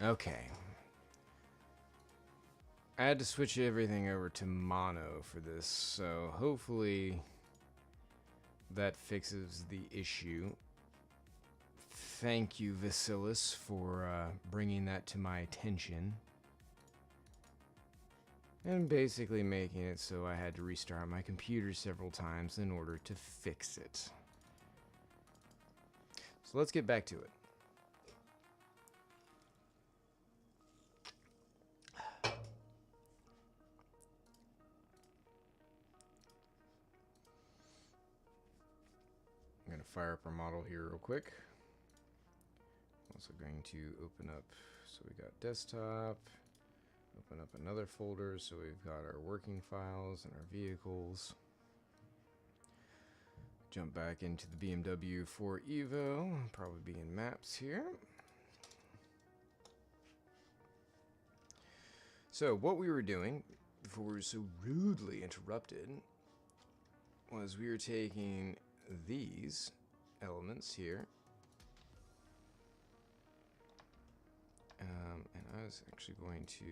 Okay. I had to switch everything over to mono for this, so hopefully that fixes the issue. Thank you, Vasilis, for bringing that to my attention. And basically making it so I had to restart my computer several times in order to fix it. So let's get back to it. I'm going to fire up our model here real quick. Also going to open up, so we got desktop, open up another folder, so we've got our working files and our vehicles. Jump back into the BMW 4 Evo, probably be in maps here. So what we were doing before we were so rudely interrupted was we were taking these elements here, and I was actually going to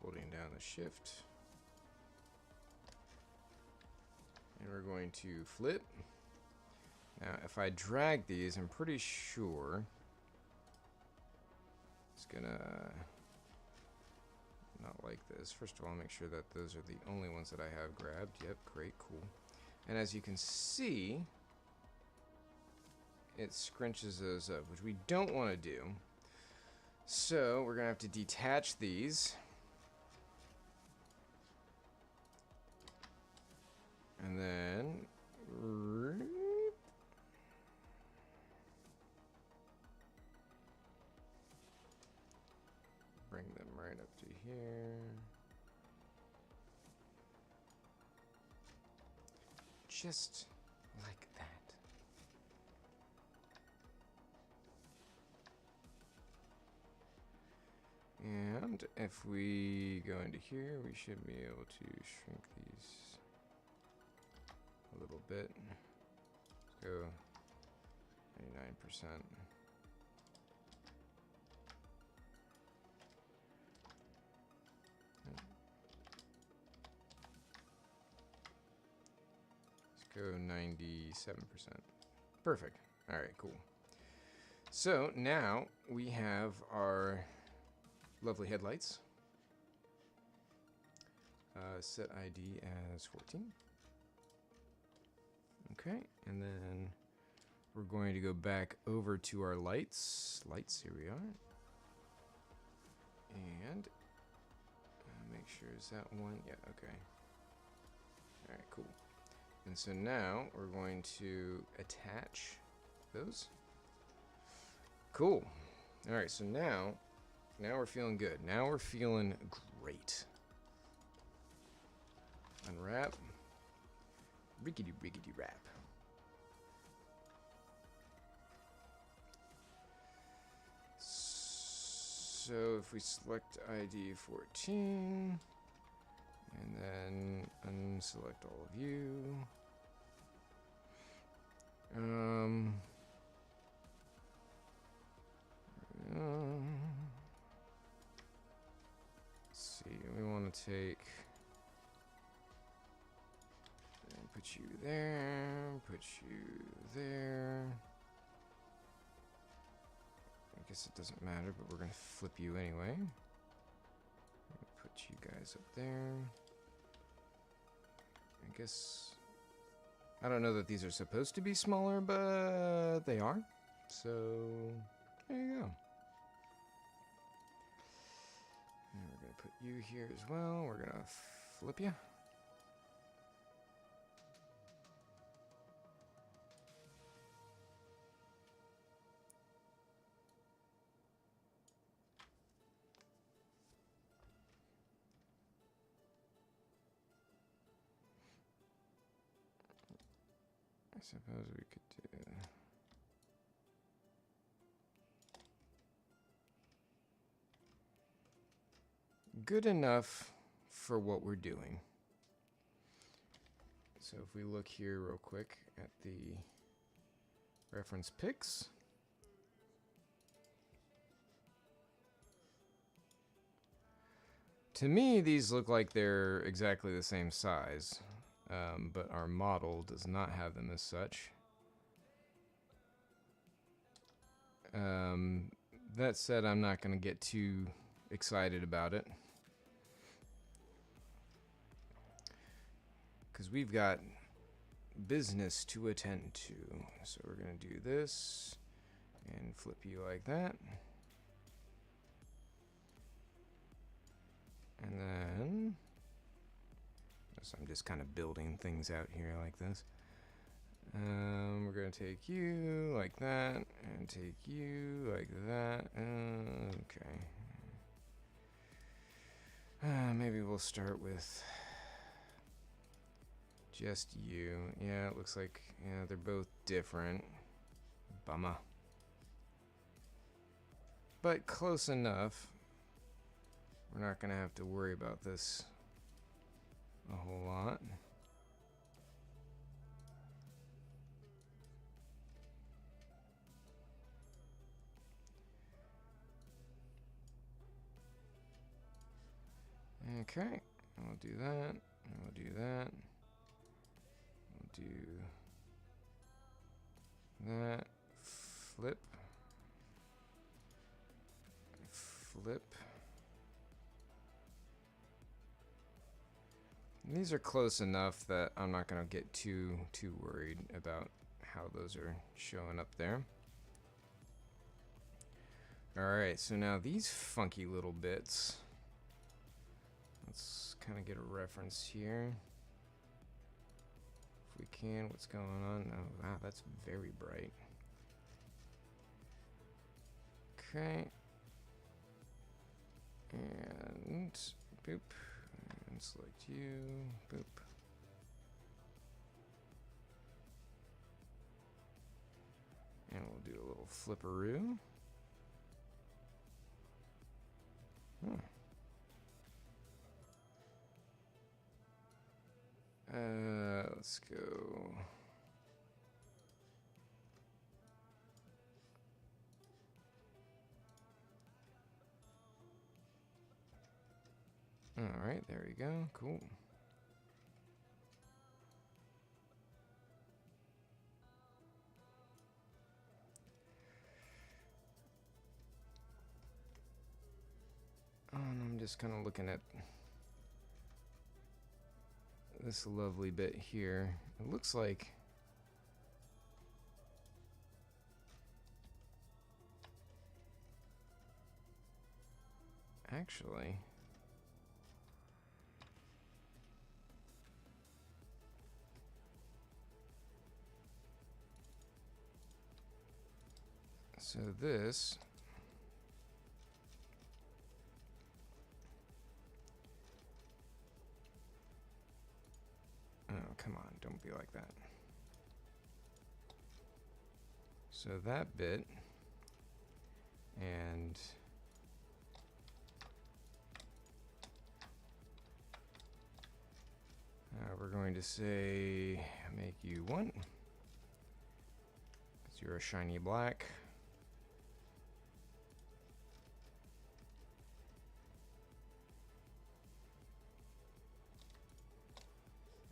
holding down the shift, and we're going to flip. Now if I drag these, I'm pretty sure it's gonna not like this. First of all, make sure that those are the only ones that I have grabbed. Yep, great, cool. And as you can see, it scrunches those up, which we don't want to do. So we're gonna have to detach these. And then bring them right up to here. Just like that. And if we go into here, we should be able to shrink these a little bit. Let's go 99%. Let's go 97%. Perfect. All right, cool. So now we have our lovely headlights. Set ID as 14. Okay, and then we're going to go back over to our lights. Lights, here we are. And make sure, is that one? Yeah, okay. All right, cool. And so now we're going to attach those. Cool. All right, so now we're feeling good. Now we're feeling great. Unwrap. Rickety rickety wrap. So if we select ID 14 and then unselect all of you. Let's see, we want to take and put you there, put you there. I guess it doesn't matter, but we're going to flip you anyway. Put you guys up there. I guess I don't know that these are supposed to be smaller, but they are. So there you go. And we're going to put you here as well. We're going to flip you. I suppose we could do... Good enough for what we're doing. So if we look here real quick at the reference pics, to me these look like they're exactly the same size, but our model does not have them as such. That said, I'm not going to get too excited about it, because we've got business to attend to. So we're going to do this and flip you like that. And then, so I'm just kind of building things out here like this. We're going to take you like that and take you like that. Okay. Maybe we'll start with just you. Yeah, it looks like, yeah, they're both different. Bummer. But close enough. We're not going to have to worry about this a whole lot. Okay, we'll do that, and we'll do that. We'll do that. Flip. Flip. These are close enough that I'm not going to get too worried about how those are showing up there. Alright, so now these funky little bits. Let's kind of get a reference here. If we can, what's going on? Oh, wow, that's very bright. Okay. And boop. And select you. Boop. And we'll do a little flipperoo. Let's go. All right, there we go. Cool. And I'm just kind of looking at this lovely bit here. It looks like actually so this oh, come on, don't be like that. So that bit, and we're going to say make you one, because you're a shiny black.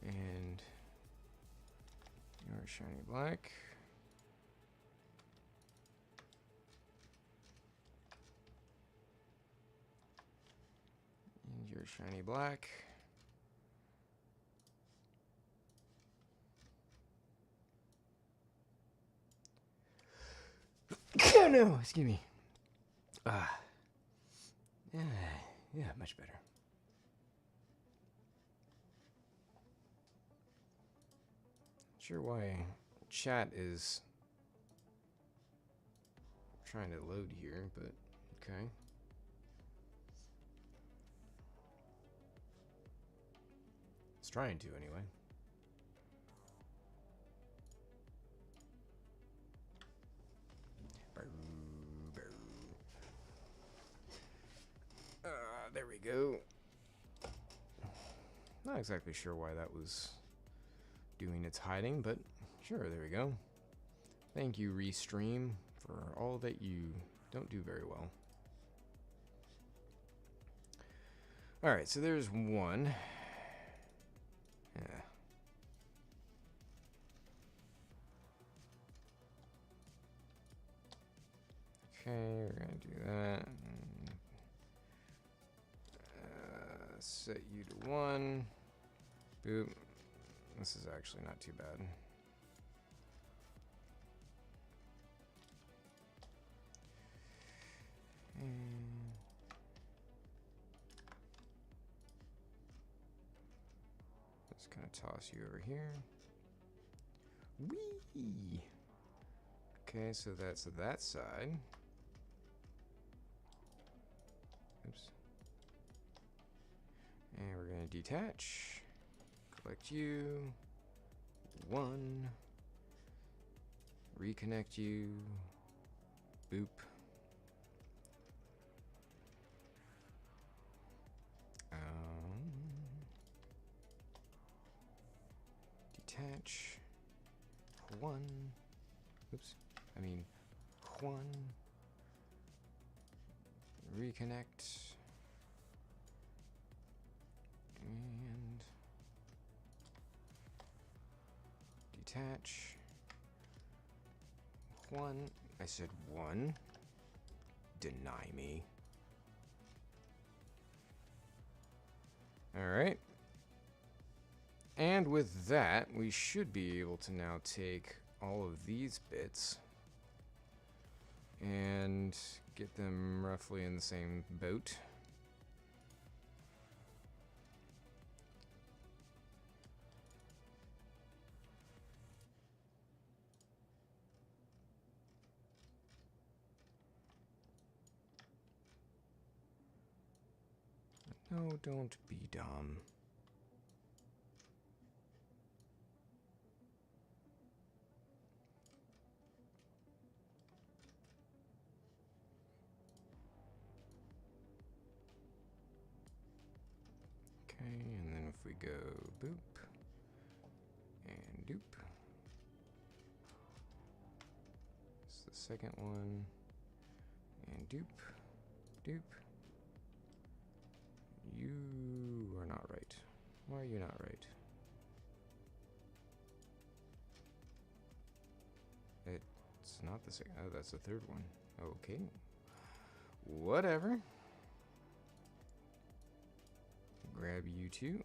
And you're a shiny black. And you're shiny black. Oh no, excuse me. Yeah, much better. Sure why chat is trying to load here, but okay. It's trying to anyway. go. Not exactly sure why that was doing its hiding, but sure, there we go. Thank you, Restream, for all that you don't do very well. Alright, so there's one. Yeah. Okay, we're gonna do that. Set you to 1. Boop. This is actually not too bad. And just kind of toss you over here. Whee! Okay, so that's that side. Oops. And we're going to detach. Collect you. 1. Reconnect you. Boop. Detach. 1. Oops. I mean, 1. Reconnect. And detach. 1. I said 1. Deny me. Alright. And with that, we should be able to now take all of these bits and get them roughly in the same boat. No, don't be dumb. Okay, and then if we go boop and doop. It's the second one. And doop, doop. You are not right. Why are you not right? It's not the second. Oh, that's the third one. Okay. Whatever. Grab you two.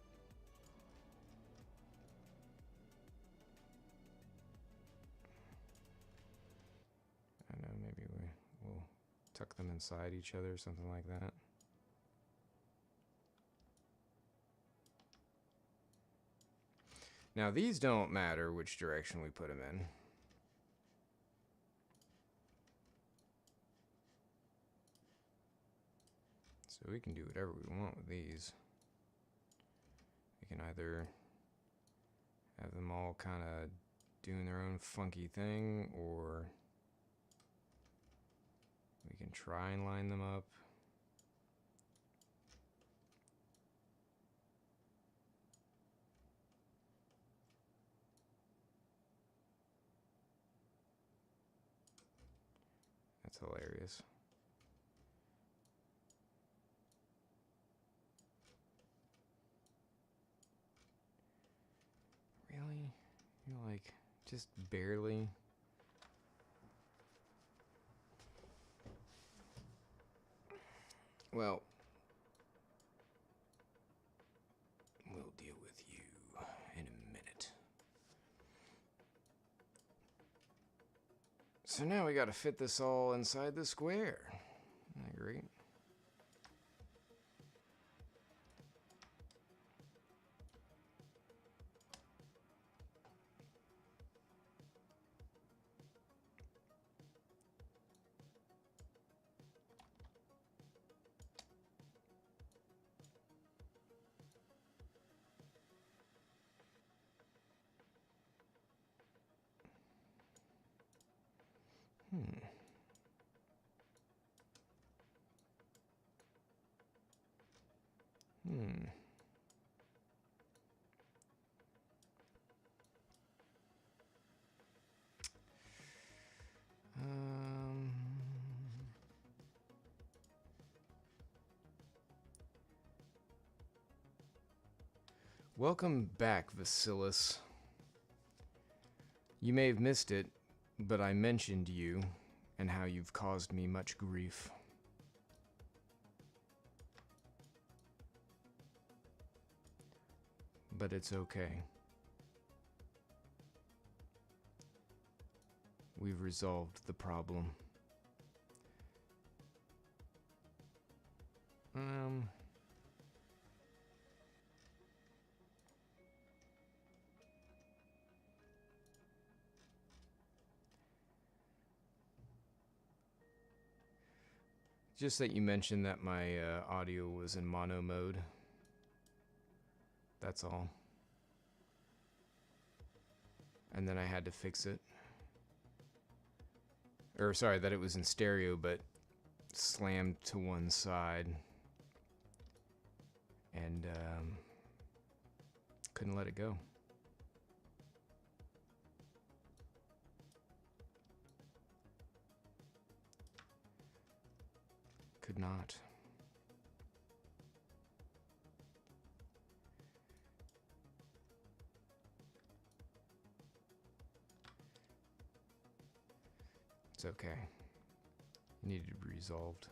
I don't know, maybe we'll tuck them inside each other or something like that. Now these don't matter which direction we put them in. So we can do whatever we want with these. We can either have them all kind of doing their own funky thing, or we can try and line them up. That's hilarious. Really? You're like, just barely? Well, we'll deal with you in a minute. So now we gotta fit this all inside the square. Isn't that great? Welcome back, Vasilis. You may have missed it, but I mentioned you and how you've caused me much grief. But it's okay. We've resolved the problem. Just that you mentioned that my audio was in mono mode. That's all. And then I had to fix it. Or sorry, that it was in stereo, but slammed to one side. And couldn't let it go. Could not. It's okay. It needed to be resolved.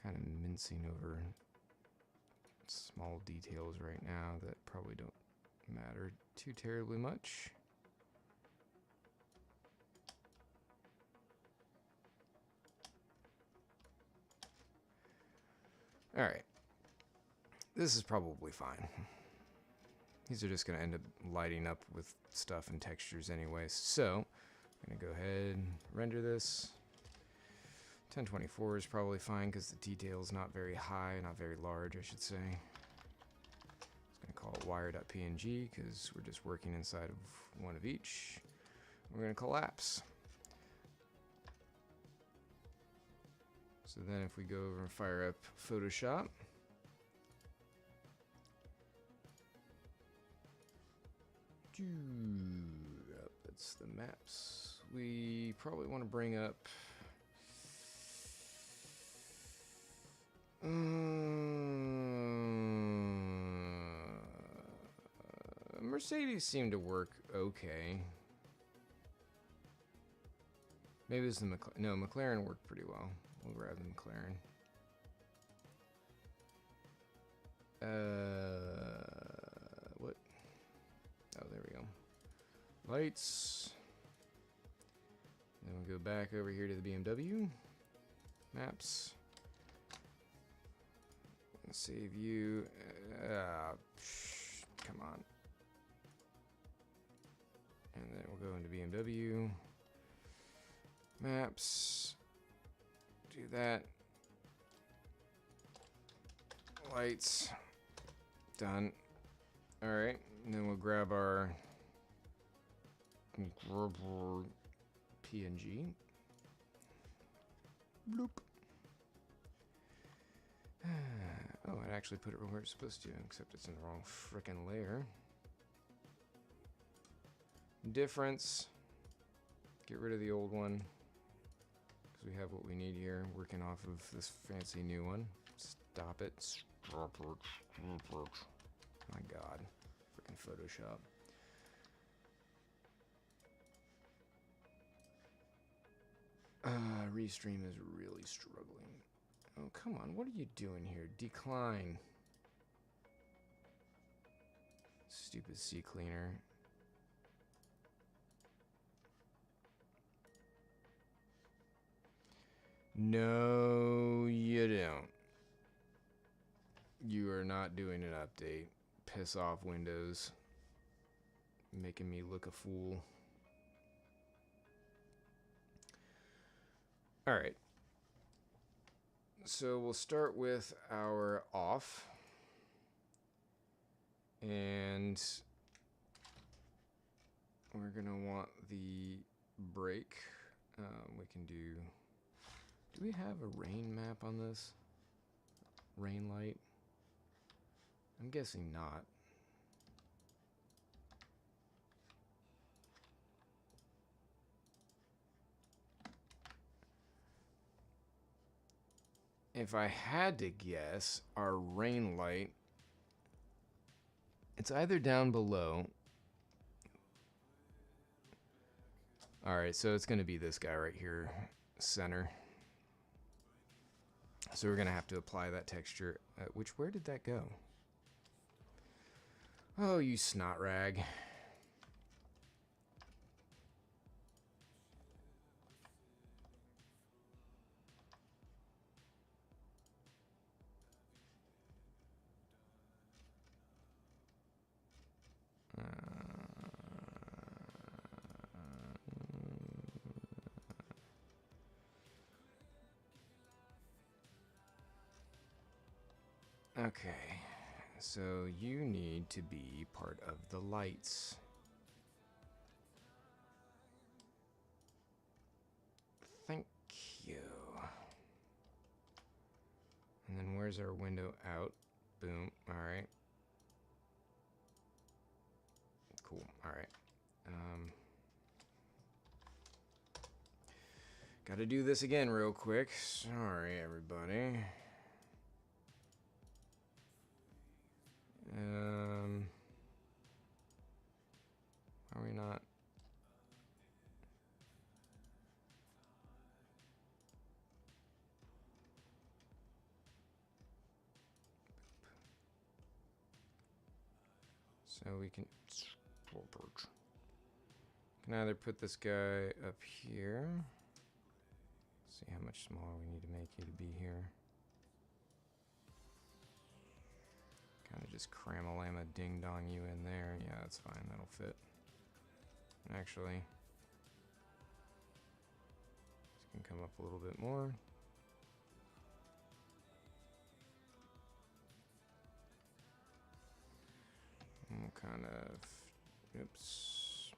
Kind of mincing over small details right now that probably don't matter too terribly much. All right. This is probably fine. These are just going to end up lighting up with stuff and textures anyway. So I'm going to go ahead and render this. 1024 is probably fine because the detail is not very high, not very large, I should say. It's going to call it wire.png because we're just working inside of one of each. We're going to collapse. So then if we go over and fire up Photoshop, that's the maps. We probably want to bring up Mercedes seemed to work okay. Maybe it's the McLaren worked pretty well. We'll grab the McLaren. What? Oh, there we go. Lights. Then we'll go back over here to the BMW. Maps. Save you. Come on. And then we'll go into BMW. Maps. Do that. Lights. Done. Alright. And then we'll grab our PNG. Bloop. Oh, it actually put it where it's supposed to, except it's in the wrong frickin' layer. Difference. Get rid of the old one. Because we have what we need here, working off of this fancy new one. Stop it. Stop it. Stop it. My god. Frickin' Photoshop. Restream is really struggling. Oh, come on. What are you doing here? Decline. Stupid C cleaner. No, you don't. You are not doing an update. Piss off, Windows. Making me look a fool. Alright. So we'll start with our off. And we're gonna want the brake. We can do we have a rain map on this? Rain light? I'm guessing not. If I had to guess, our rain light, it's either down below. All right, so it's going to be this guy right here, center. So we're going to have to apply that texture. Where did that go? Oh, you snot rag. Okay, so you need to be part of the lights. Thank you. And then where's our window out? Boom. All right. Cool. All right. Got to do this again real quick. Sorry, everybody. Are we not? So we can either put this guy up here. See how much smaller we need to make you to be here. Kind of just cram-a-llama ding-dong you in there. Yeah, that's fine. That'll fit. Actually, this can come up a little bit more. And we'll kind of, oops,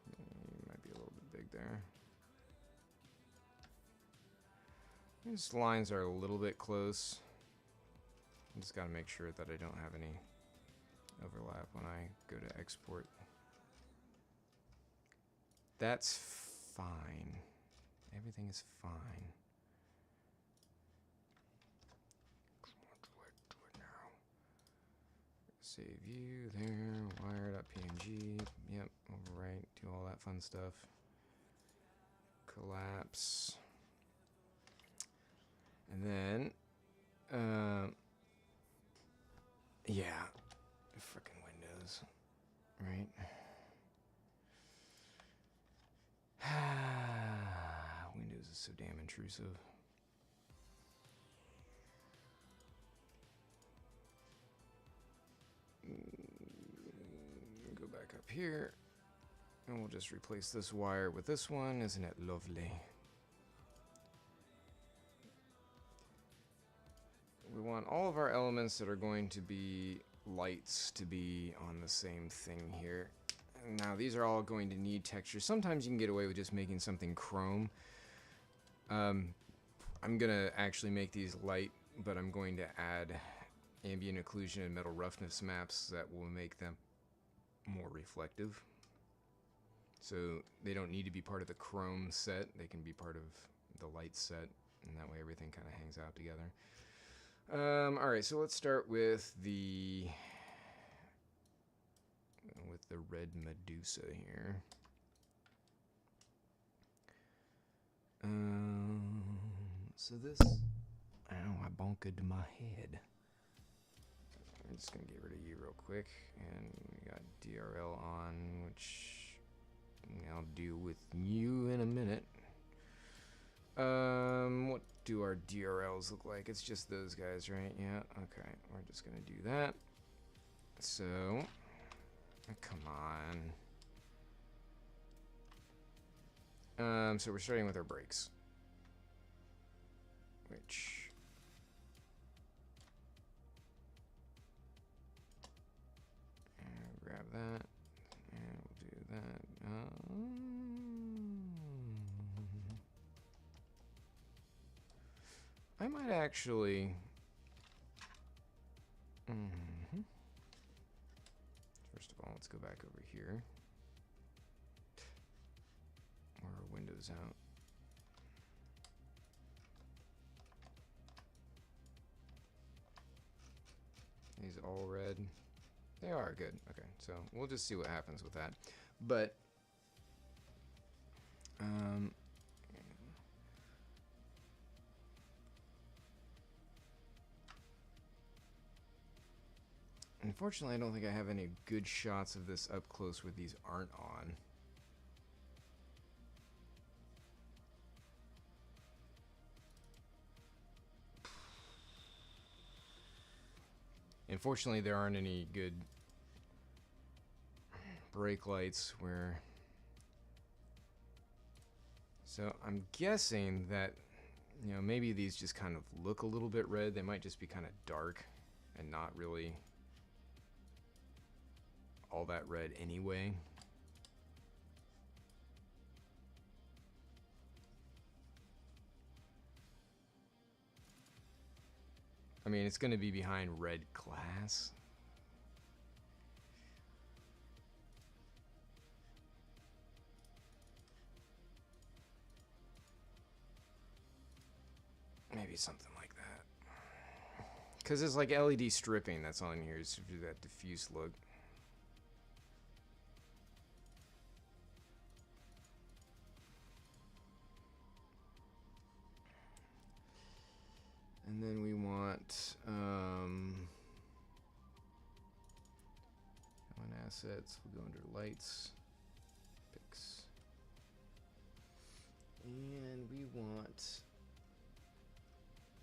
might be a little bit big there. These lines are a little bit close. I just got to make sure that I don't have any overlap when I go to export. That's fine. Everything is fine. Do it now. Save view there. Wire.png. Yep. Overwrite. Do all that fun stuff. Collapse. And then, yeah, frickin' Windows, right? Windows is so damn intrusive. Go back up here, and we'll just replace this wire with this one. Isn't it lovely? We want all of our elements that are going to be lights to be on the same thing here. Now these are all going to need texture. Sometimes you can get away with just making something chrome. I'm gonna actually make these light, but I'm going to add ambient occlusion and metal roughness maps that will make them more reflective. So they don't need to be part of the chrome set. They can be part of the light set, and that way everything kind of hangs out together. All right, so let's start with the red Medusa here. So this, oh, I bonked my head. I'm just gonna get rid of you real quick, and we got DRL on, which I'll deal with you in a minute. What do our DRLs look like? It's just those guys, right? Yeah, okay. We're just gonna do that. So, come on. So we're starting with our brakes. Which... actually... Mm-hmm. First of all, let's go back over here. Or our windows out. These all red. They are good. Okay, so we'll just see what happens with that. But unfortunately, I don't think I have any good shots of this up close where these aren't on. Unfortunately, there aren't any good brake lights where... So I'm guessing that, you know, maybe these just kind of look a little bit red. They might just be kind of dark and not really all that red anyway. I mean, it's going to be behind red glass. Maybe something like that. Because it's like LED stripping that's on here to do that diffuse look. And then we want on assets, we'll go under lights, picks, and we want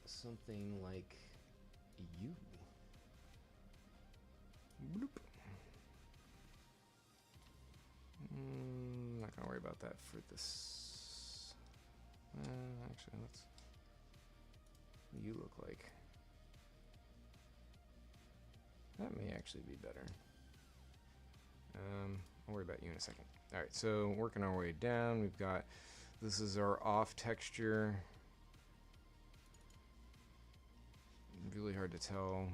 something like you. Bloop. Not gonna worry about that for this. Actually, let's. You look like. That may actually be better. I'll worry about you in a second. All right, so working our way down, we've got, this is our off texture. Really hard to tell.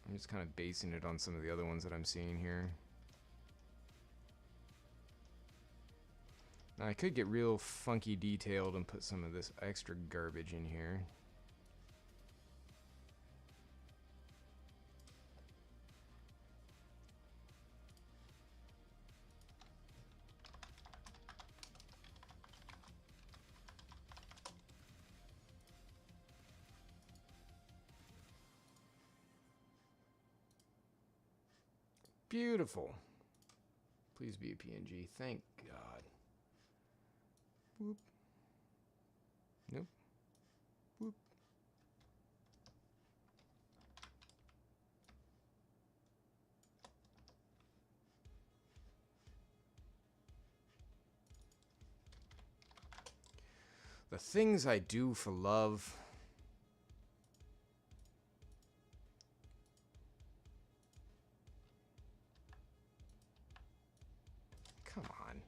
I'm just kind of basing it on some of the other ones that I'm seeing here. Now I could get real funky detailed and put some of this extra garbage in here. Beautiful. Please be a PNG. Thank God. Whoop. Nope. Whoop. The things I do for love. Come on.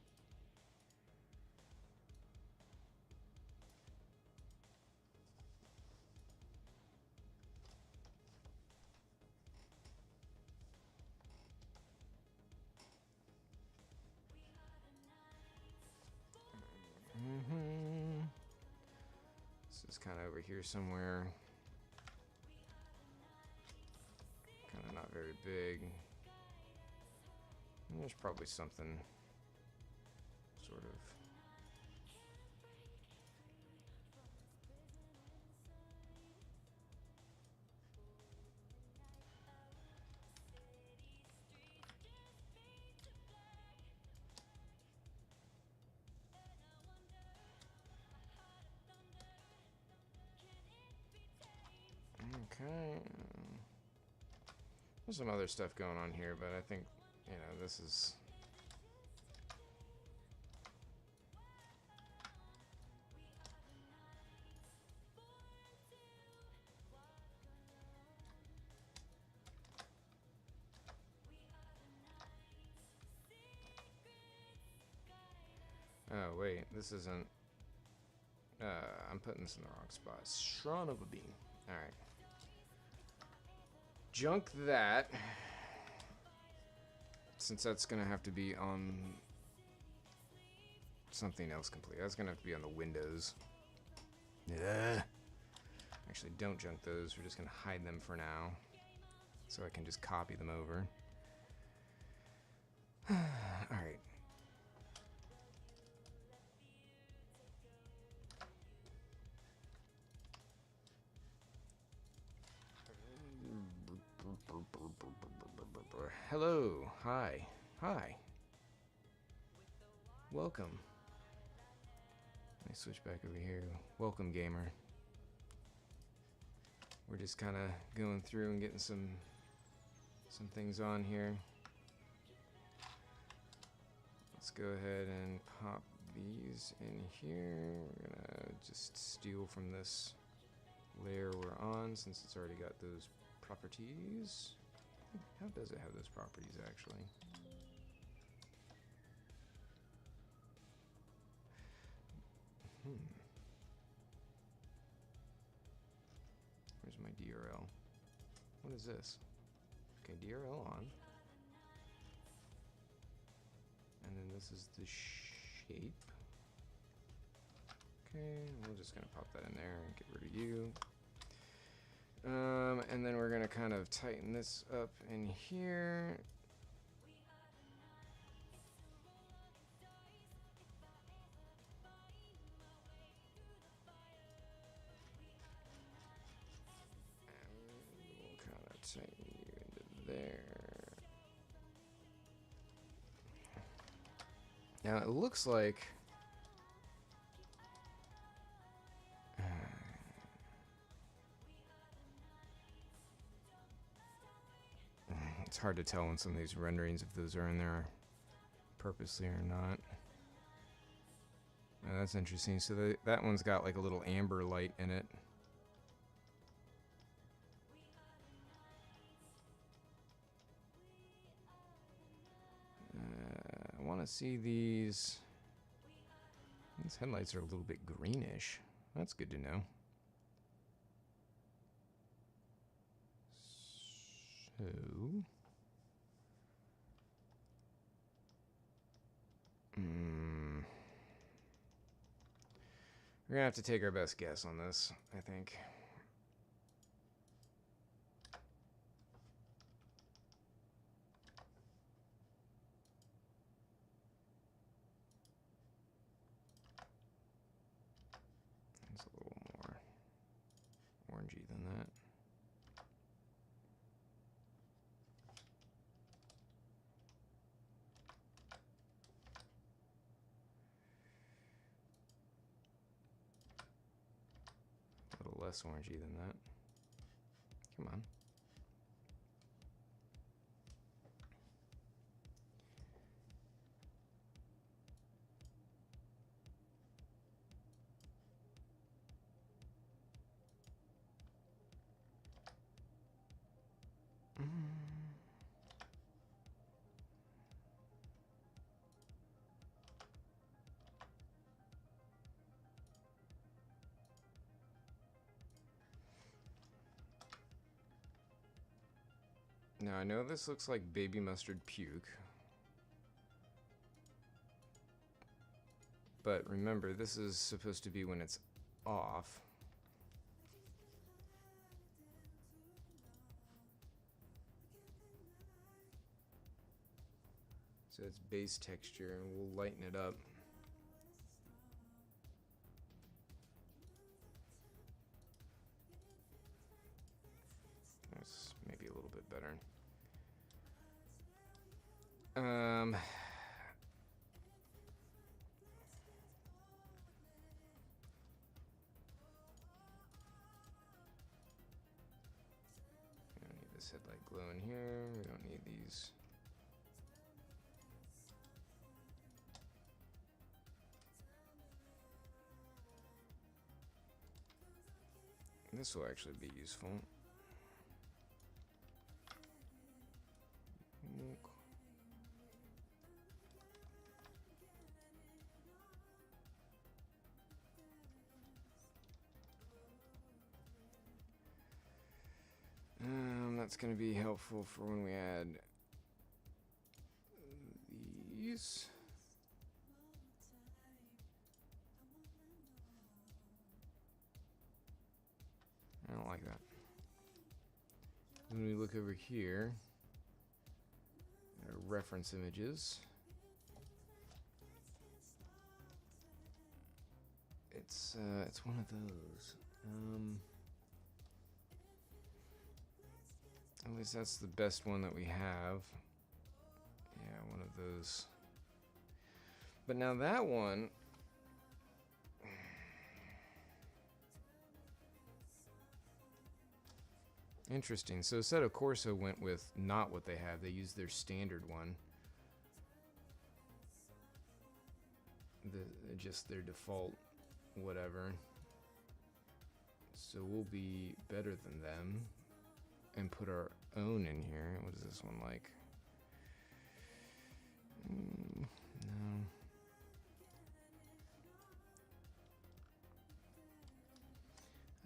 This is kind of over here somewhere. Kind of not very big. And there's probably something sort of. Okay. There's some other stuff going on here, but I think, you know, this is. Oh, wait, this isn't. I'm putting this in the wrong spot. Son of a bean. Alright. Junk that. Since that's going to have to be on something else complete. That's going to have to be on the windows. Yeah. Actually, don't junk those. We're just going to hide them for now. So I can just copy them over. Alright. Hello. Hi. Hi. Welcome. Let me switch back over here. Welcome, gamer. We're just kind of going through and getting some things on here. Let's go ahead and pop these in here. We're gonna just steal from this layer we're on since it's already got those properties. How does it have those properties actually? Where's my DRL? What is this? Okay, DRL on. And then this is the shape. Okay, we're just gonna pop that in there and get rid of you. And then we're gonna kind of tighten this up in here. And we'll kind of tighten you into there. Now it looks like it's hard to tell in some of these renderings if those are in there purposely or not. Oh, that's interesting. So that one's got like a little amber light in it. I want to see these. These headlights are a little bit greenish. That's good to know. So we're gonna have to take our best guess on this, I think. It's a little more orangey than that. A little less orangey than that. Come on. Now I know this looks like baby mustard puke, but remember this is supposed to be when it's off. So it's base texture, and we'll lighten it up. That's maybe a little bit better. We don't need this headlight glow in here. We don't need these. This will actually be useful. that's going to be helpful for when we add these. I don't like that. When we look over here, our reference images, it's one of those. At least that's the best one that we have. Yeah, one of those. But now that one, interesting. So Assetto Corsa went with not what they have. They used their standard one. Just their default whatever. So we'll be better than them and put our own in here. What is this one like? No.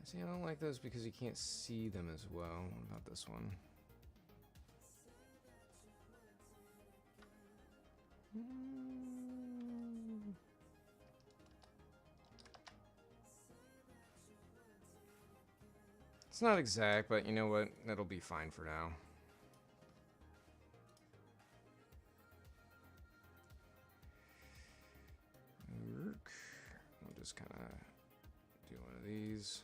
See, I don't like those because you can't see them as well. What about this one? It's not exact, but you know what? That'll be fine for now. We'll just kind of do one of these.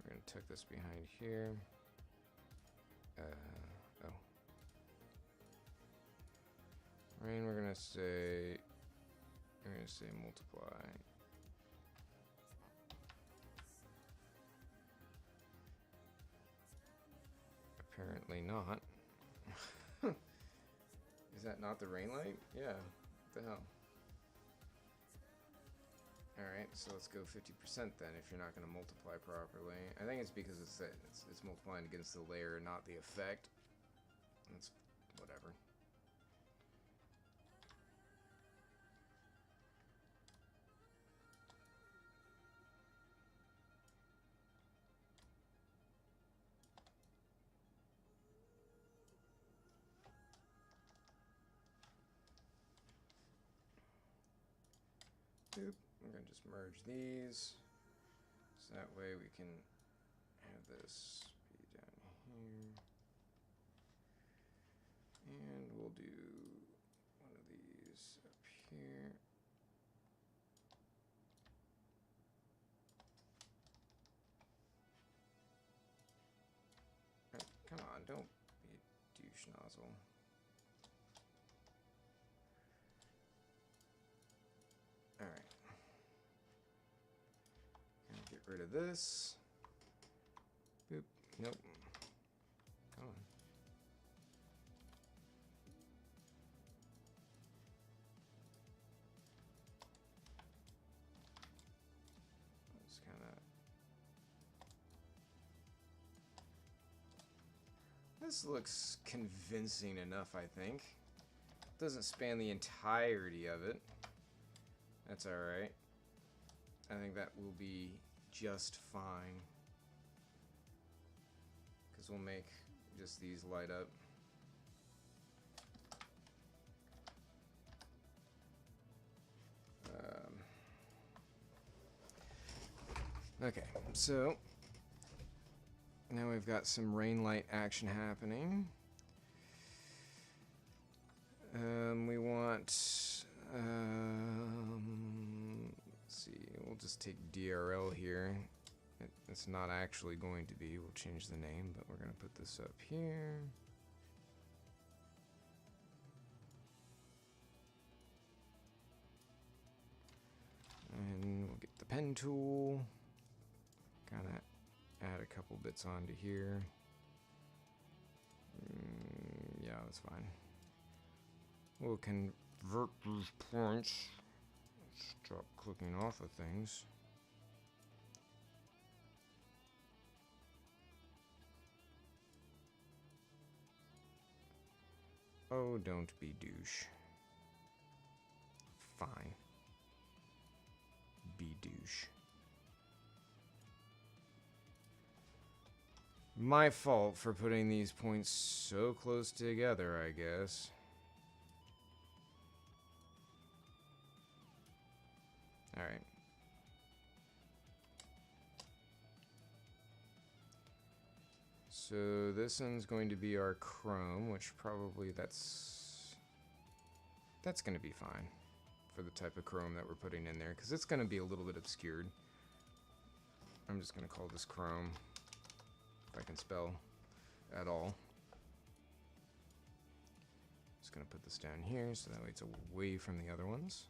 We're going to tuck this behind here. Oh. And we're going to say multiply. Apparently not. Is that not the rain light? Yeah. What the hell? Alright, so let's go 50% then if you're not going to multiply properly. I think it's because it's multiplying against the layer, not the effect. That's whatever. Boop. I'm going to just merge these, so that way we can have this be down here. And we'll do one of these up here. Right, come on, don't be a douche nozzle. Alright. Get rid of this. Boop. Nope. Come on. Just kind of. This looks convincing enough, I think. Doesn't span the entirety of it. That's alright. I think that will be just fine. Because we'll make just these light up. Okay, so now we've got some rain light action happening. We want, let's see, we'll just take DRL here. It's not actually going to be, we'll change the name, but we're going to put this up here. And we'll get the pen tool, kind of add a couple bits onto here. Yeah, that's fine. We'll convert these points. Stop clicking off of things. Oh, don't be douche. Fine. Be douche. My fault for putting these points so close together, I guess. Alright. So this one's going to be our chrome, which probably that's going to be fine for the type of chrome that we're putting in there, because it's going to be a little bit obscured. I'm just going to call this chrome, if I can spell at all. Just going to put this down here so that way it's away from the other ones.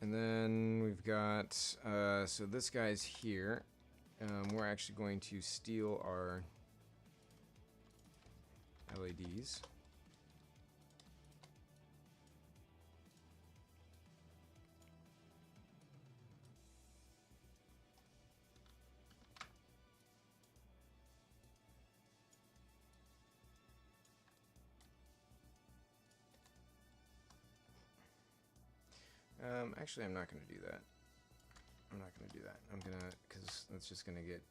And then we've got, so this guy's here. We're actually going to steal our LEDs. Actually, I'm not going to do that. I'm not going to do that. I'm going to, because that's just going to get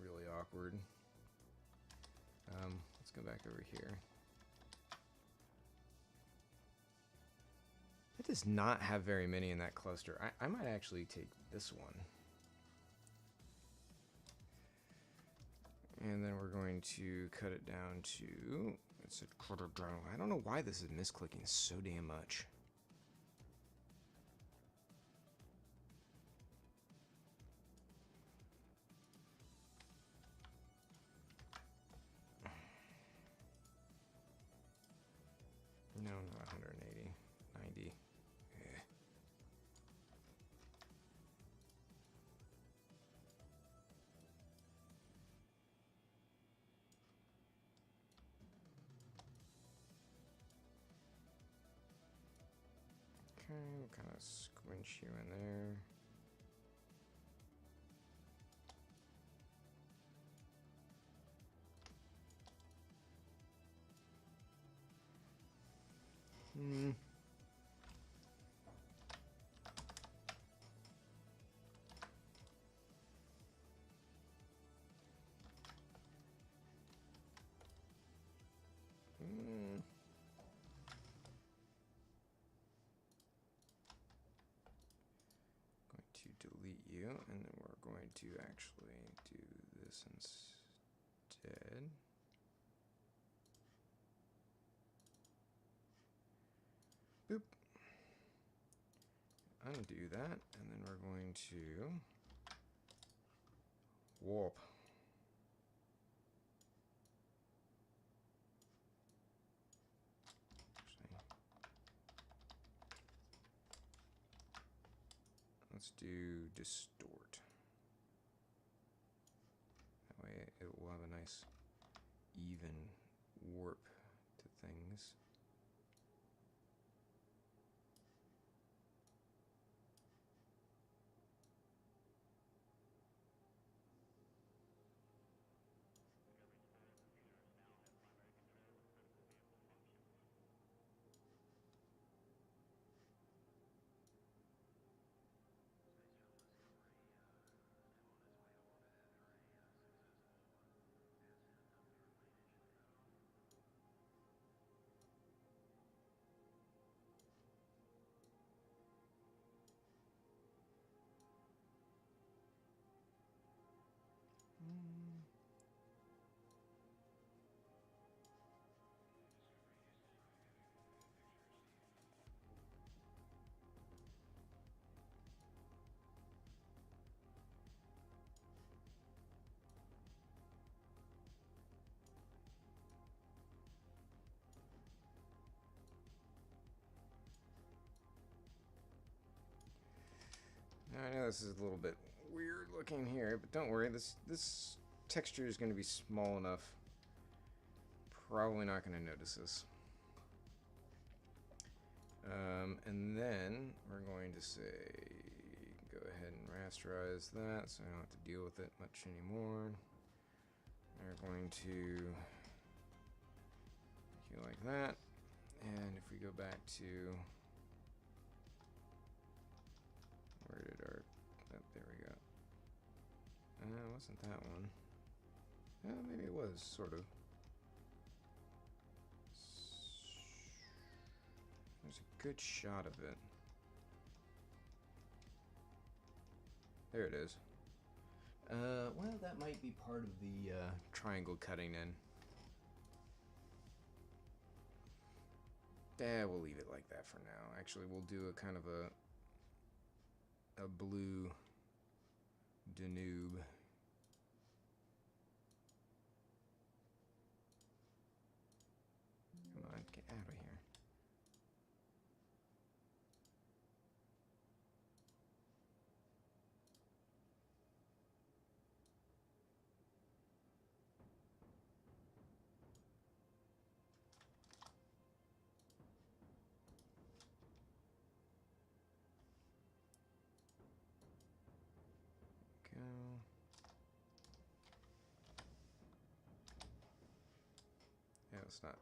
really awkward. Let's go back over here. It does not have very many in that cluster. I might actually take this one. And then we're going to cut it down to, it's a quarter down. I don't know why this is misclicking so damn much. No, not 180. 90. Yeah. Okay, we'll kind of squinch you in there. Going to delete you, and then we're going to actually do this instead. Boop. Undo that, and then we're going to warp. Let's do distort. That way it will have a nice even warp to things. Now, I know this is a little bit weird looking here, but don't worry, this texture is going to be small enough. Probably not going to notice this. And then we're going to say, go ahead and rasterize that so I don't have to deal with it much anymore. We're going to make you like that. And if we go back to, where did our, oh, there we go. It wasn't that one. Maybe it was, sort of. There's a good shot of it. There it is. Well, that might be part of the triangle cutting in. We'll leave it like that for now. Actually, we'll do a kind of a blue denube. Come on, get out of here. Go. Yeah, it's not.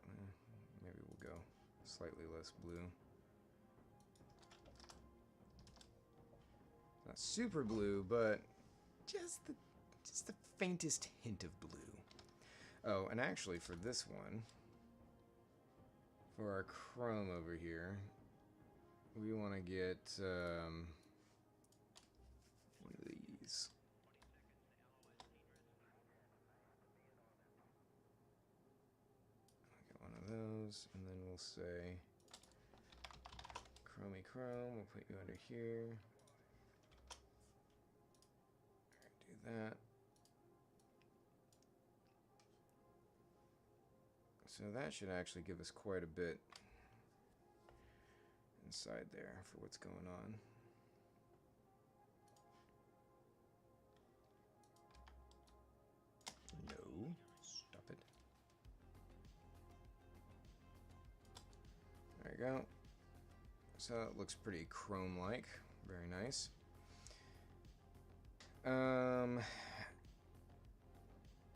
Maybe we'll go slightly less blue. Not super blue, but just the faintest hint of blue. Oh, and actually for this one, for our chrome over here, we want to get one of these. Get one of those, and then we'll say chromey chrome. We'll put you under here. Do that. So that should actually give us quite a bit inside there for what's going on. No, stop it. There you go. So it looks pretty chrome-like. Very nice.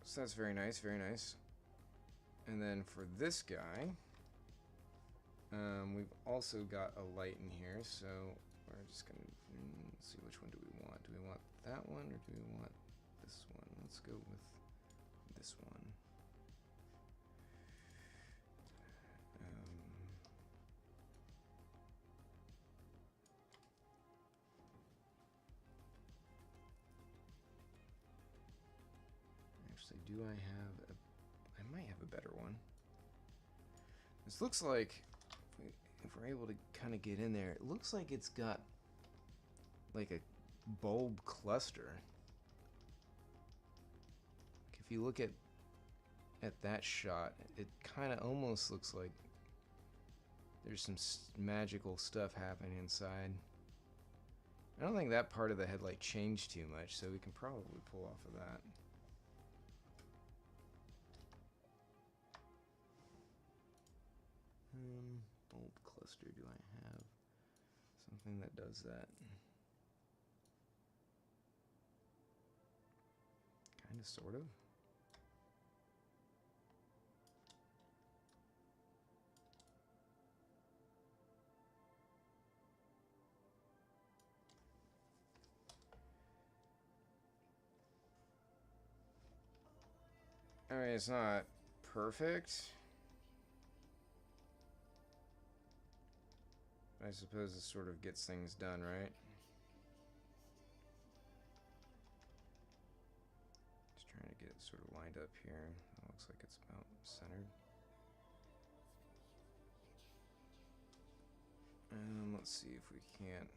So that's very nice, very nice. And then for this guy, we've also got a light in here, so we're just gonna see which one do we want. Do we want that one or do we want this one? Let's go with this one. Actually, do I have a... I might have a better one. This looks like, if we're able to kind of get in there, it looks like it's got like a bulb cluster. If you look at that shot, it kind of almost looks like there's some magical stuff happening inside. I don't think that part of the headlight changed too much, so we can probably pull off of that. Bulb cluster, do I have something that does that? Kind of, sort of. I mean, it's not perfect. I suppose it sort of gets things done, right? Just trying to get it sort of lined up here. It looks like it's about centered. Let's see if we can't.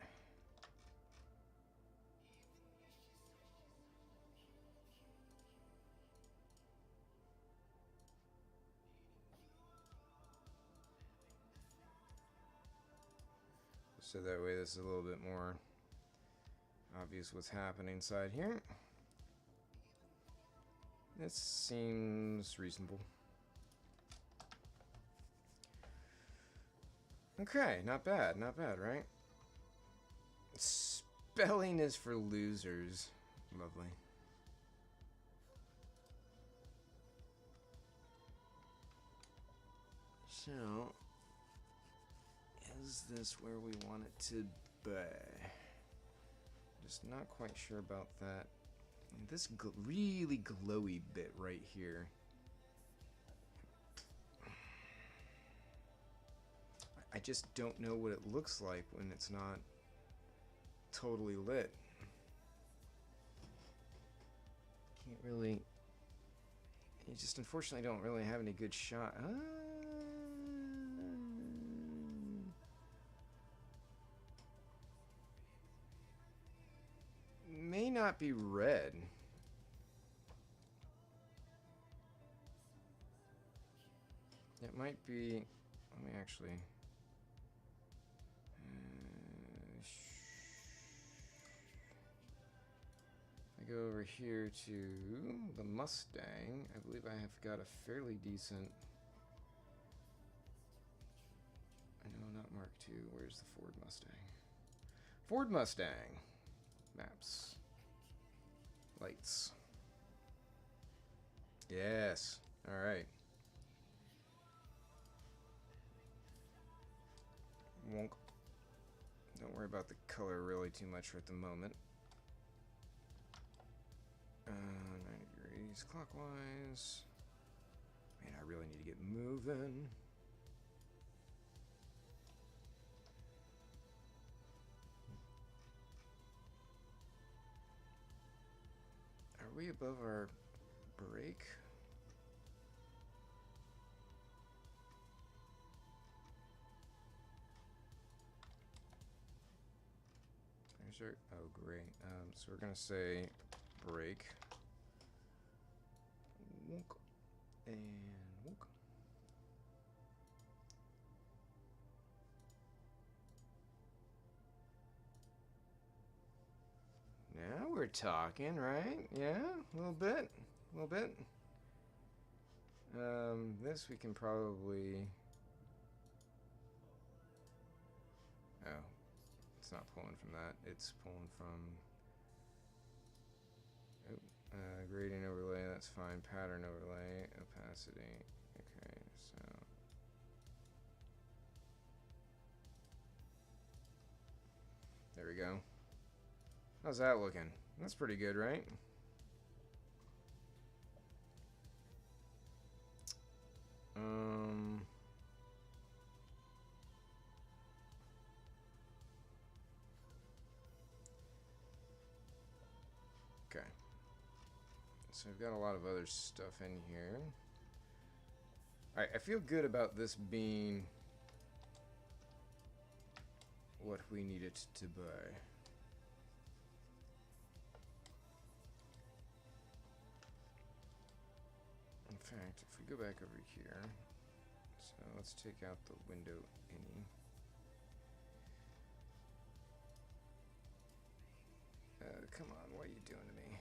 So that way this is a little bit more obvious what's happening inside here. This seems reasonable. Okay, not bad, right? Spelling is for losers. Lovely. So, is this where we want it to be? Just not quite sure about that This really glowy bit right here. I just don't know what it looks like when it's not totally lit. Can't really... You just unfortunately don't really have any good shot. May not be red. It might be... Let me actually... I go over here to the Mustang. I believe I have got a fairly decent... No, not Mark II. Where's the Ford Mustang? Ford Mustang. Maps. Lights. Yes. Alright. Wonk. Don't worry about the color really too much at the moment. 90 degrees clockwise. Man, I really need to get moving. Are we above our break? There's our... Oh, great. So we're going to say break. Wonk. And wonk. Now we're talking, right? Yeah, a little bit. A little bit. This we can probably... Oh. It's not pulling from that. It's pulling from... gradient overlay, that's fine. Pattern overlay, opacity. Okay, so... There we go. How's that looking? That's pretty good, right? Okay. So we've got a lot of other stuff in here. Alright, I feel good about this being what we need it to be. In fact, if we go back over here, so let's take out the window any. Come on, what are you doing to me?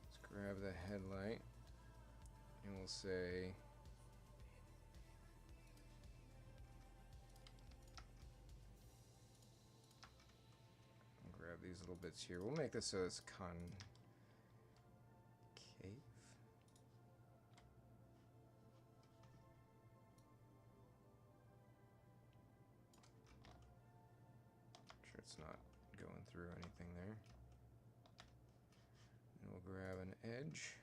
Let's grab the headlight, and we'll say... I'll grab these little bits here. We'll make this so it's concave. Sure it's not going through anything there. And we'll grab an edge.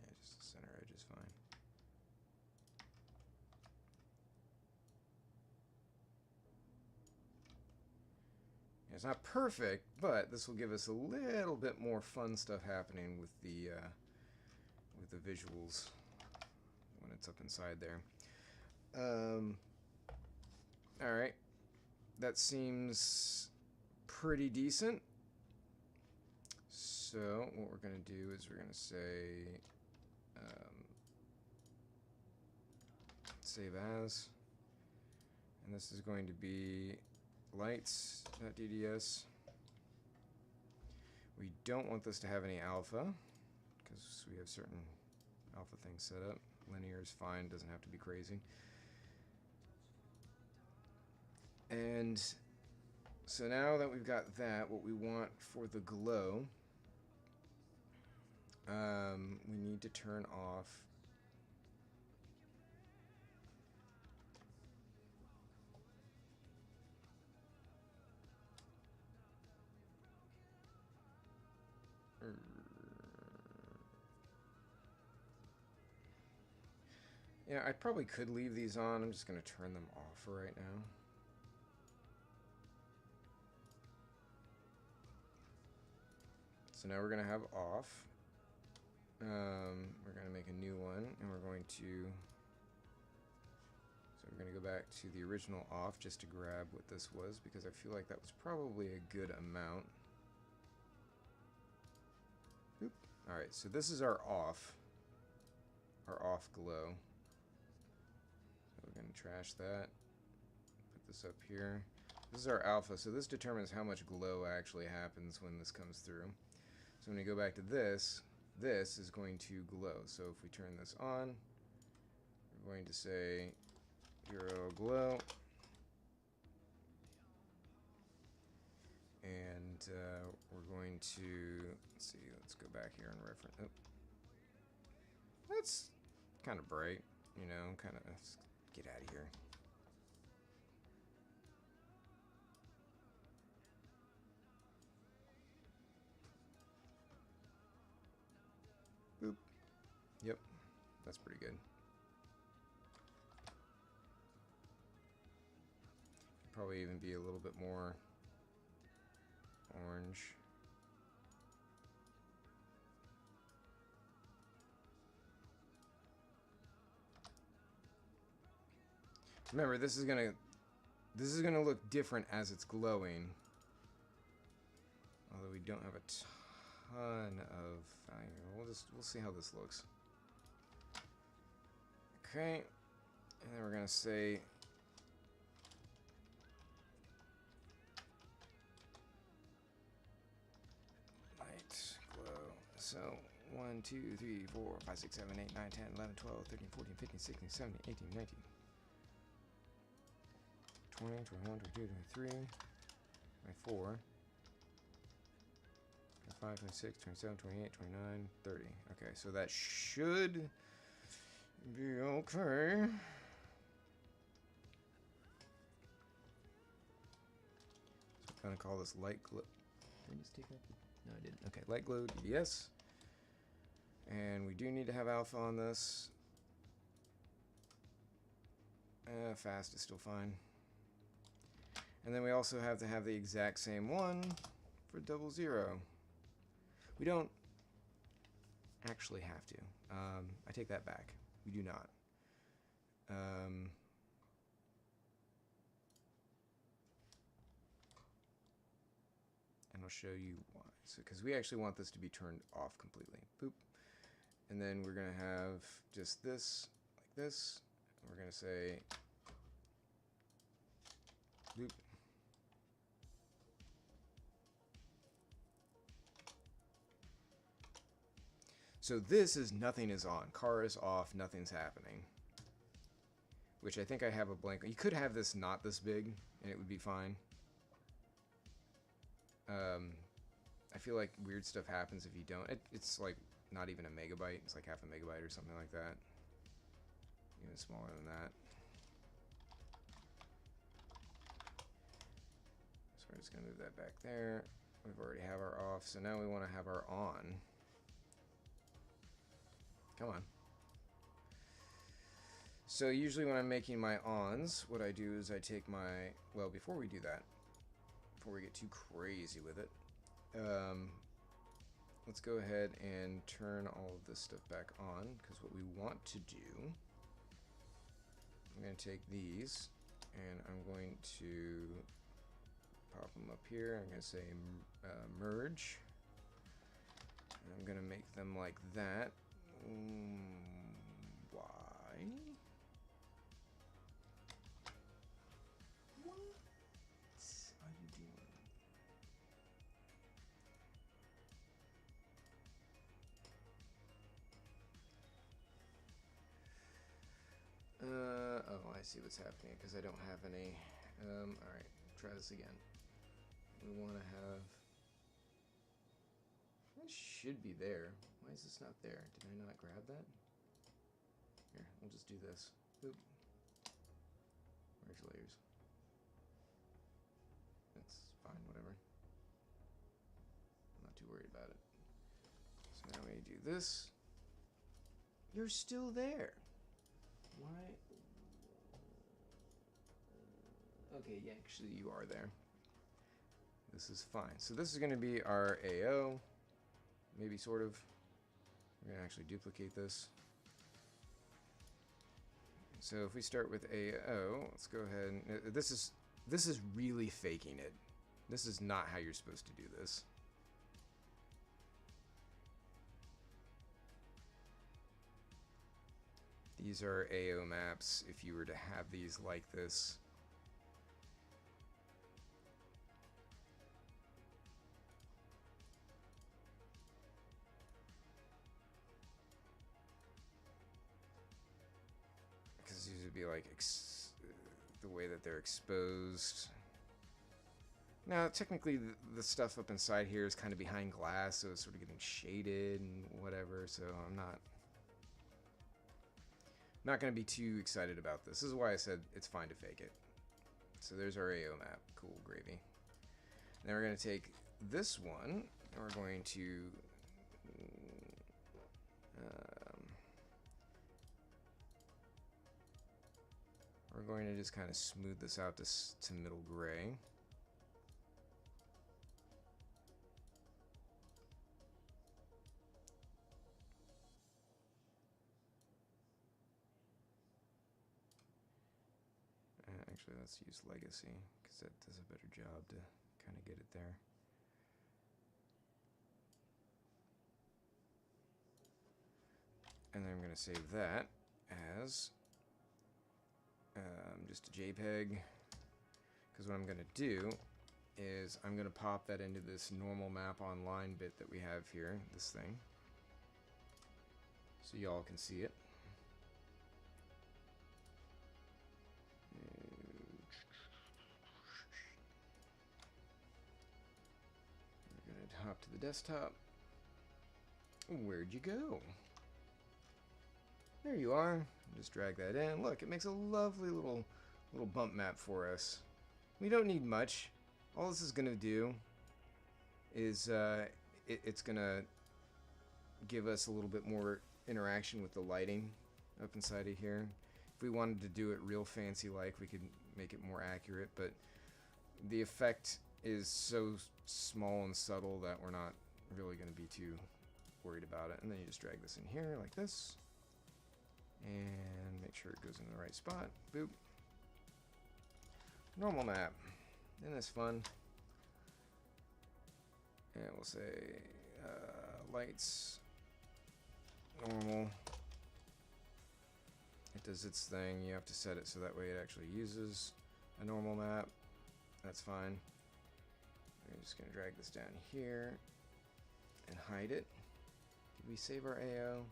Yeah, just the center edge is fine. Yeah, it's not perfect, but this will give us a little bit more fun stuff happening with the visuals when it's up inside there. Alright, that seems pretty decent. So what we're going to do is we're going to say save as, and this is going to be lights.dds. We don't want this to have any alpha because we have certain alpha things set up. Linear is fine, doesn't have to be crazy. And so now that we've got that, what we want for the glow, we need to turn off Yeah, I probably could leave these on. I'm just going to turn them off for right now. So now we're going to have off. We're going to make a new one, and we're going to... So we're going to go back to the original off just to grab what this was, because I feel like that was probably a good amount. Oop. Alright, so this is our off glow. So we're going to trash that. Put this up here. This is our alpha, so this determines how much glow actually happens when this comes through. So when we go back to this, this is going to glow. So if we turn this on, we're going to say 0 glow. And we're going to, let's see, let's go back here and reference. Oh. That's kind of bright, you know, kind of, let's get out of here. Boop. Yep, that's pretty good. Probably even be a little bit more orange. Remember, this is gonna look different as it's glowing. Although we don't have a ton of value. We'll see how this looks. Okay. And then we're gonna say light glow. So 1, 2, 3, 4, 5, 6, 7, 8, 9, 10, 11, 12, 13, 14, 15, 16, 17, 18, 19. 20, 21, 22, 23, 24, 25, 26, 27, 28, 29, 30. Okay, so that should be okay. So I'm going to call this light glow. Did I just take out the... No, I didn't. Okay, light glow DDS. And we do need to have alpha on this. Fast is still fine. And then we also have to have the exact same one for 00. We don't actually have to. I take that back. We do not. And I'll show you why. So, because we actually want this to be turned off completely. Boop. And then we're going to have just this, like this. And we're going to say, boop. So this is nothing is on. Car is off, nothing's happening. Which I think I have a blank. You could have this not this big, and it would be fine. I feel like weird stuff happens if you don't. It's like not even a megabyte. It's like half a megabyte or something like that. Even smaller than that. So we're just going to move that back there. We've already have our off, so now we want to have our on. Come on. So usually when I'm making my ons, what I do is I take my, well, before we do that, before we get too crazy with it, let's go ahead and turn all of this stuff back on, because what we want to do, I'm going to take these, and I'm going to pop them up here. I'm going to say merge. And I'm going to make them like that. Why? What are you doing? Oh, I see what's happening, because I don't have any. Alright, try this again. We want to have... It should be there. Why is this not there? Did I not grab that? Here, we'll just do this. Oop. Where's layers? That's fine, whatever. I'm not too worried about it. So now we do this. You're still there. Why? Okay, yeah, actually you are there. This is fine. So this is going to be our AO. Maybe sort of. We're going to actually duplicate this. So if we start with AO, let's go ahead and this is really faking it. This is not how you're supposed to do this. These are AO maps if you were to have these like this. Because these would be like the way that they're exposed. Now, technically, the stuff up inside here is kind of behind glass, so it's sort of getting shaded and whatever, so I'm not going to be too excited about this. This is why I said it's fine to fake it. So there's our AO map. Cool, gravy. Then we're going to take this one, and we're going to just kind of smooth this out to middle gray. Actually, let's use Legacy, because that does a better job to kind of get it there. And then I'm going to save that as just a JPEG, because what I'm going to do is I'm going to pop that into this normal map online bit that we have here, this thing, so y'all can see it. We're going to hop to the desktop. Where'd you go? There you are. Just drag that in. Look, it makes a lovely little bump map for us. We don't need much. All this is going to do is it's going to give us a little bit more interaction with the lighting up inside of here. If we wanted to do it real fancy like, we could make it more accurate, but the effect is so small and subtle that we're not really going to be too worried about it. And then you just drag this in here like this. And make sure it goes in the right spot. Boop. Normal map. Isn't this fun? And we'll say lights. Normal. It does its thing. You have to set it so that way it actually uses a normal map. That's fine. We're just going to drag this down here and hide it. Did we save our AO?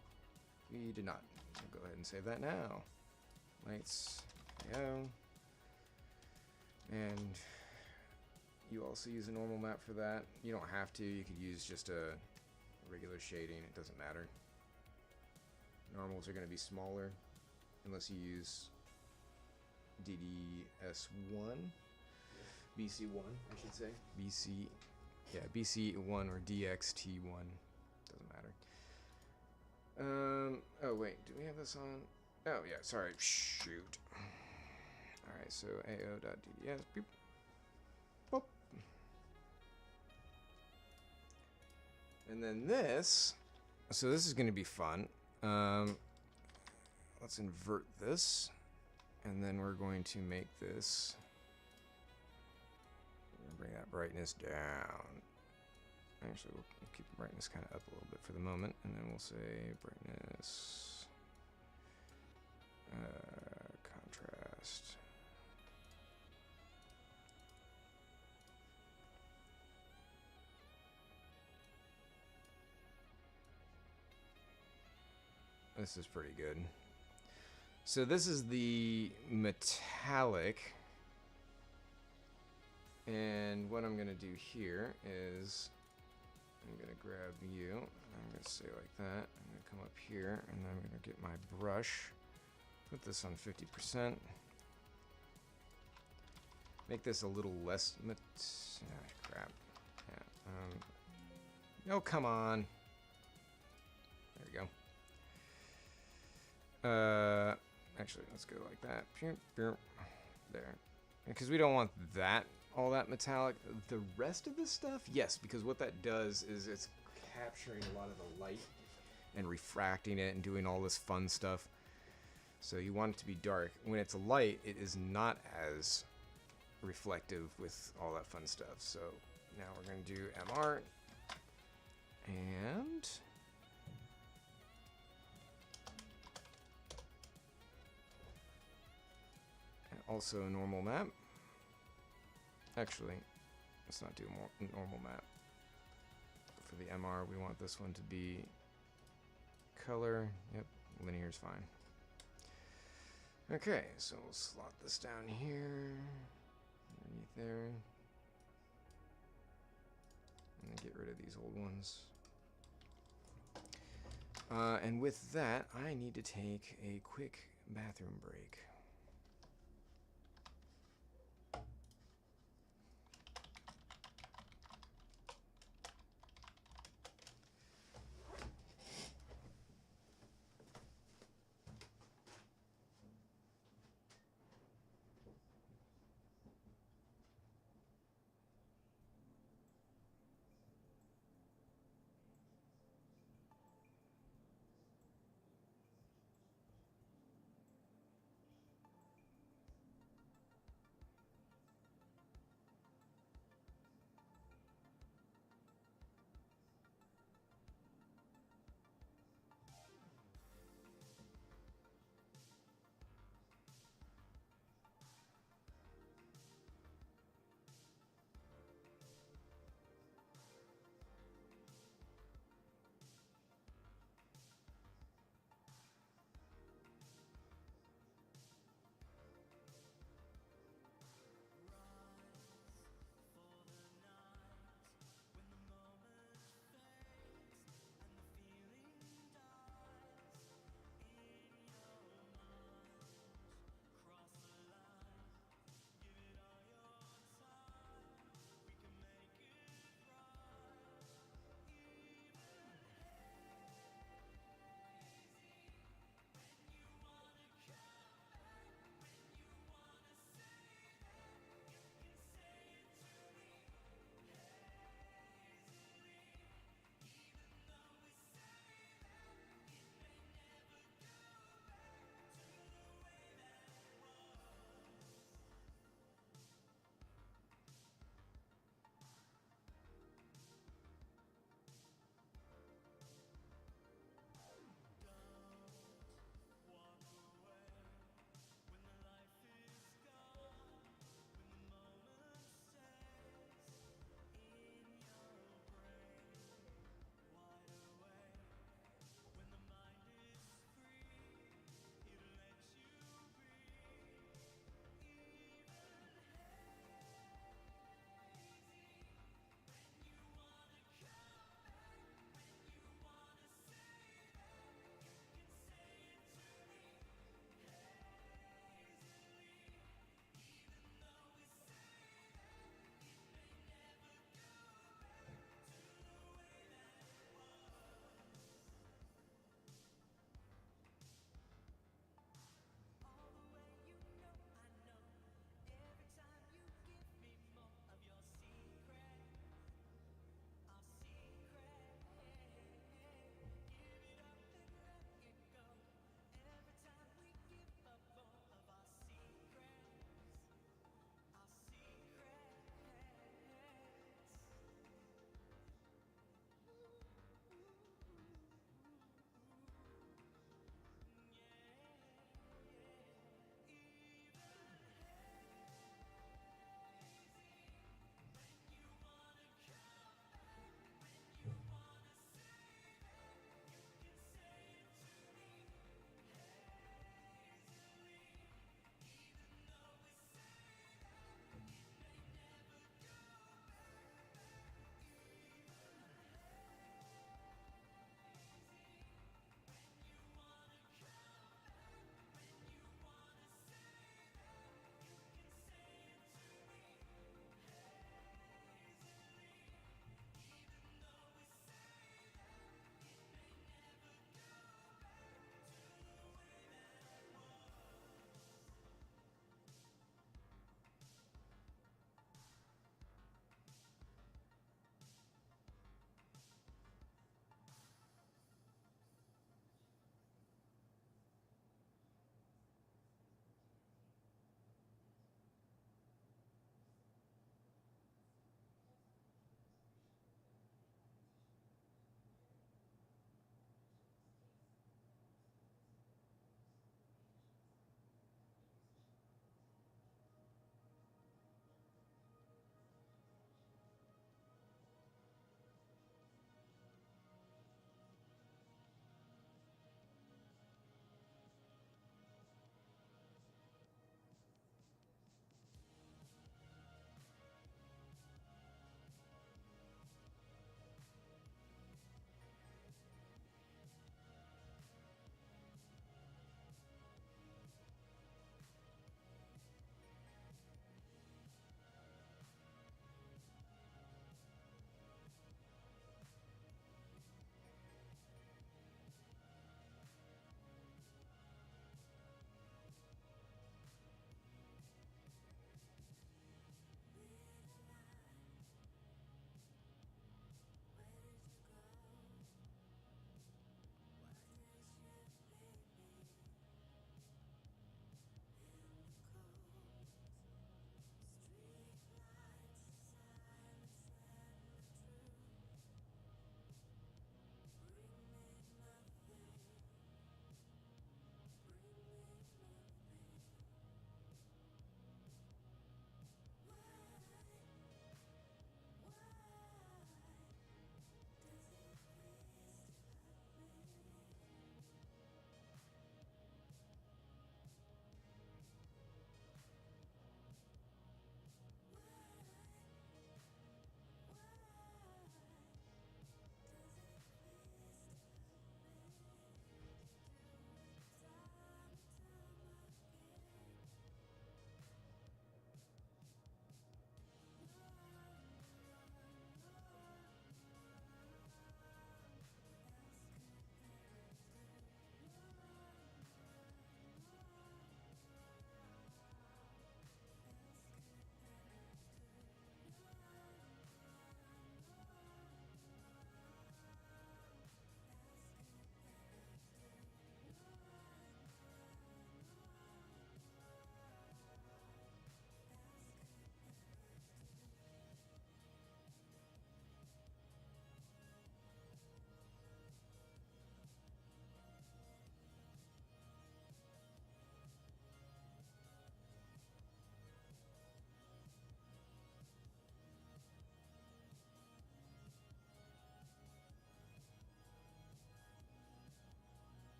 We did not. We'll go ahead and save that now. Lights, AO. And you also use a normal map for that. You don't have to. You could use just a regular shading. It doesn't matter. Normals are going to be smaller unless you use DDS1. BC1, I should say. BC1 or DXT1. Doesn't matter. Oh wait, do we have this on? Oh yeah, sorry, shoot. Alright, so AO.DDS, beep, boop. And then this, so this is going to be fun. Let's invert this, and then we're going to make this, bring that brightness down. Actually, we'll keep the brightness kind of up a little bit for the moment, and then we'll say brightness, contrast. This is pretty good. So this is the metallic, and what I'm going to do here is I'm going to grab you, I'm going to say like that, I'm going to come up here, and then I'm going to get my brush, put this on 50%, make this a little less, crap, yeah, oh come on, there we go, Actually, let's go like that. There. Because we don't want that, all that metallic. The rest of this stuff, yes, because what that does is it's capturing a lot of the light and refracting it and doing all this fun stuff. So you want it to be dark. When it's light, it is not as reflective with all that fun stuff. So now we're going to do MR and also a normal map. Actually, let's not do a normal map. For the MR, we want this one to be color. Yep, linear is fine. Okay, so we'll slot this down here, underneath there, and then get rid of these old ones. And with that, I need to take a quick bathroom break.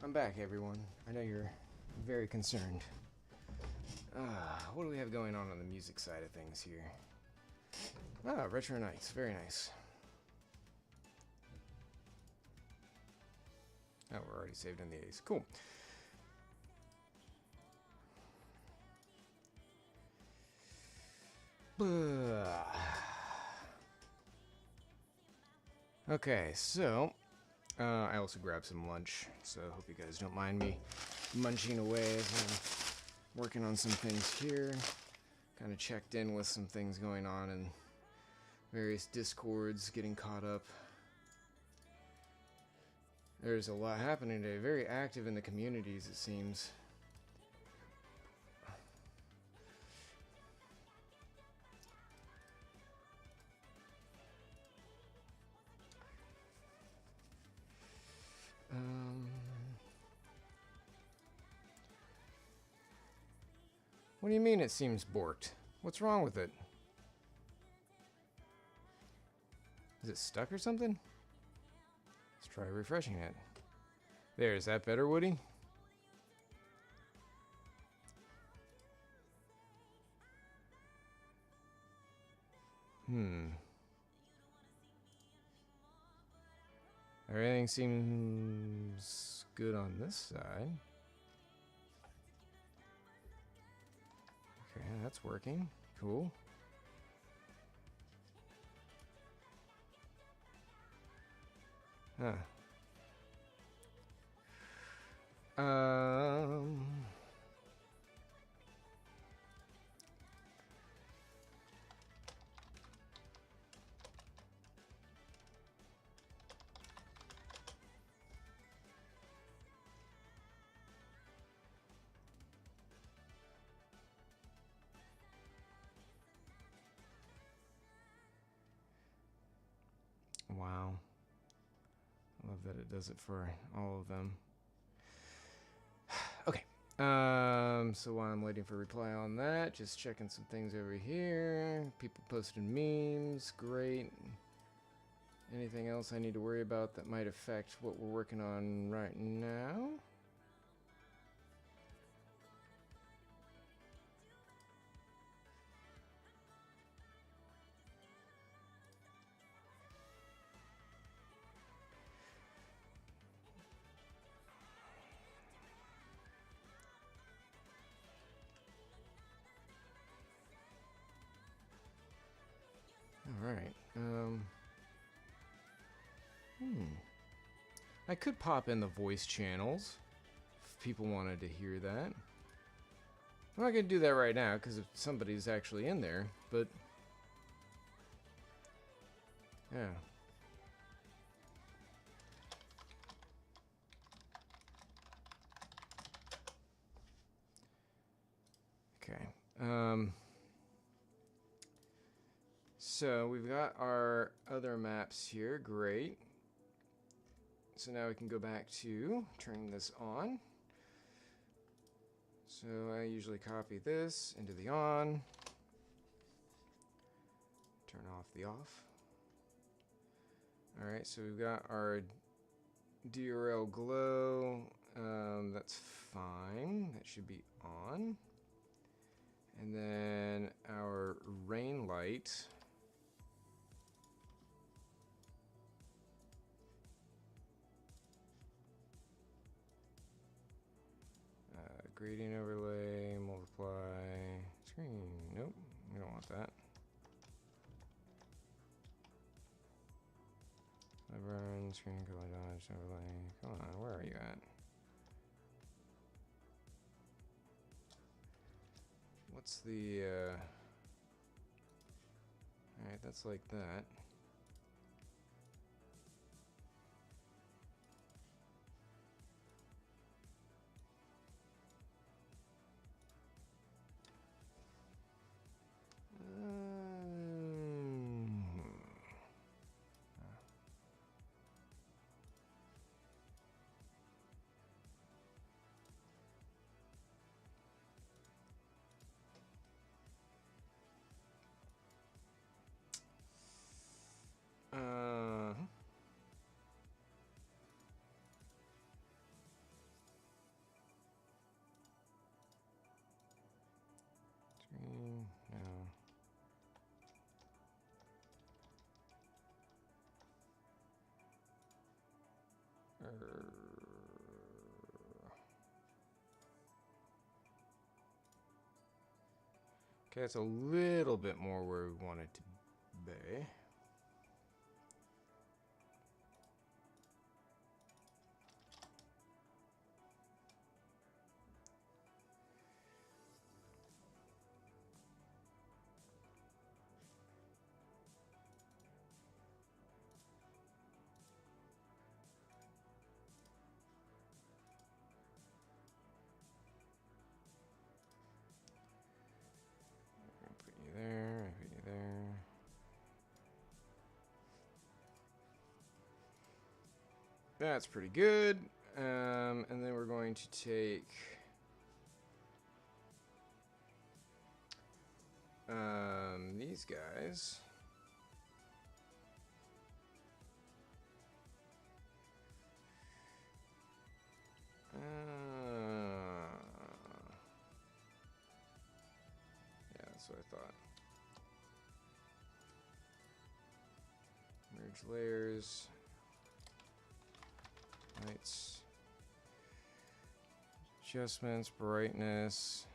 I'm back, everyone. I know you're very concerned. What do we have going on the music side of things here? Retro Nights. Very nice. Oh, we're already saved in the 80s. Cool. Okay, so I also grabbed some lunch, so I hope you guys don't mind me munching away as I'm working on some things here. Kind of checked in with some things going on in various discords, getting caught up. There's a lot happening today. Very active in the communities, it seems. What do you mean it seems borked? What's wrong with it? Is it stuck or something? Let's try refreshing it. There, is that better, Woody? Everything seems good on this side. Okay, that's working. Cool. Huh. Wow. I love that it does it for all of them. Okay. So while I'm waiting for a reply on that, just checking some things over here. People posting memes. Great. Anything else I need to worry about that might affect what we're working on right now? Alright, I could pop in the voice channels if people wanted to hear that. I'm not going to do that right now because if somebody's actually in there, but yeah. Okay. So we've got our other maps here. Great. So now we can go back to turning this on. So I usually copy this into the on. Turn off the off. Alright, so we've got our DRL glow. That's fine. That should be on. And then our rain light. Gradient overlay, multiply, screen. Nope, we don't want that. Burn, screen, color dodge, overlay. Come on, where are you at? What's the, alright, that's like that. Okay, it's a little bit more where we want it to be. Put you there, put you there. That's pretty good. And then we're going to take these guys. Yeah, that's what I thought. Merge layers. Lights. Adjustments, brightness.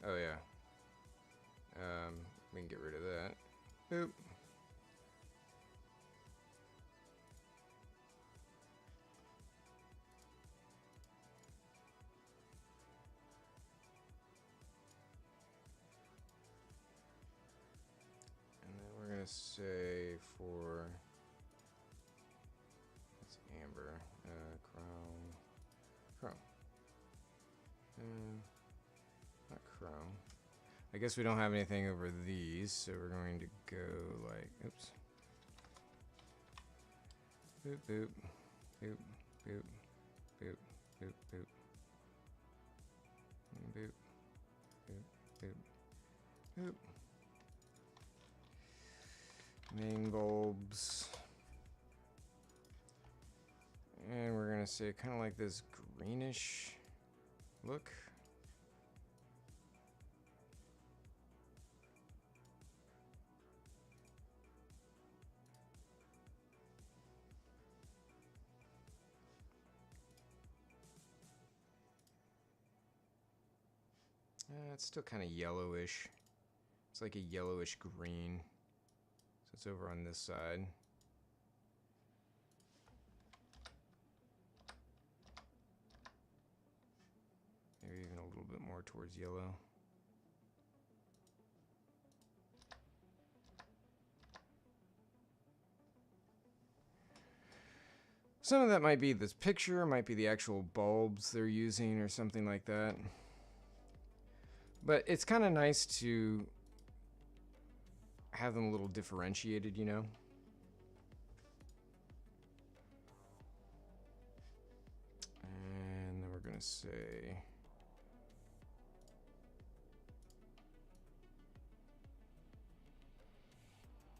Oh yeah. We can get rid of that. Boop. And then we're gonna say for it's amber, chrome. Not chrome. I guess we don't have anything over these, so we're going to go like, oops. Boop, boop, boop, boop, boop, boop, boop. Boop, boop, boop, boop. Main bulbs. And we're gonna say kind of like this greenish look. It's still kind of yellowish. It's like a yellowish green. So it's over on this side. Maybe even a little bit more towards yellow. Some of that might be this picture, might be the actual bulbs they're using or something like that. But it's kind of nice to have them a little differentiated, you know? And then we're gonna say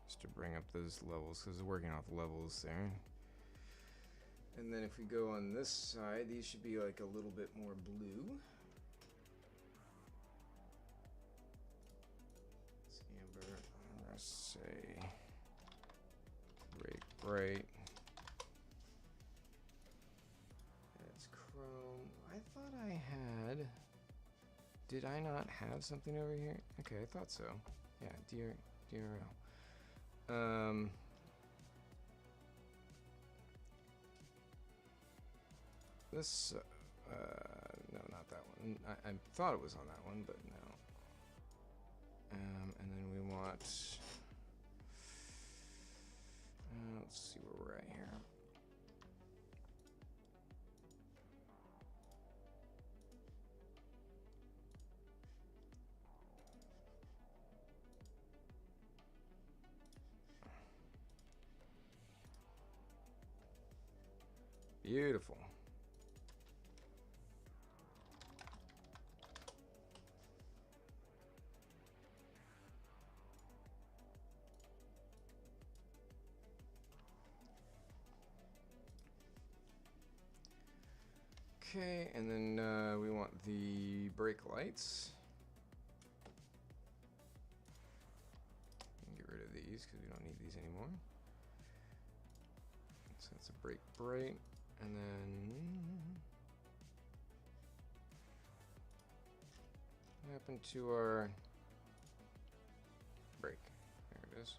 just to bring up those levels, because we're working off levels there. And then if we go on this side, these should be like a little bit more blue. It's amber. I'm gonna say bright. That's chrome. I thought I had. Did I not have something over here? Okay, I thought so. Yeah, DRL. This, no, not that one. I thought it was on that one, but no. And then we want, let's see where we're at here. Beautiful. Okay, and then we want the brake lights. Get rid of these because we don't need these anymore. So that's a brake bright, and then What happened to our brake? There it is.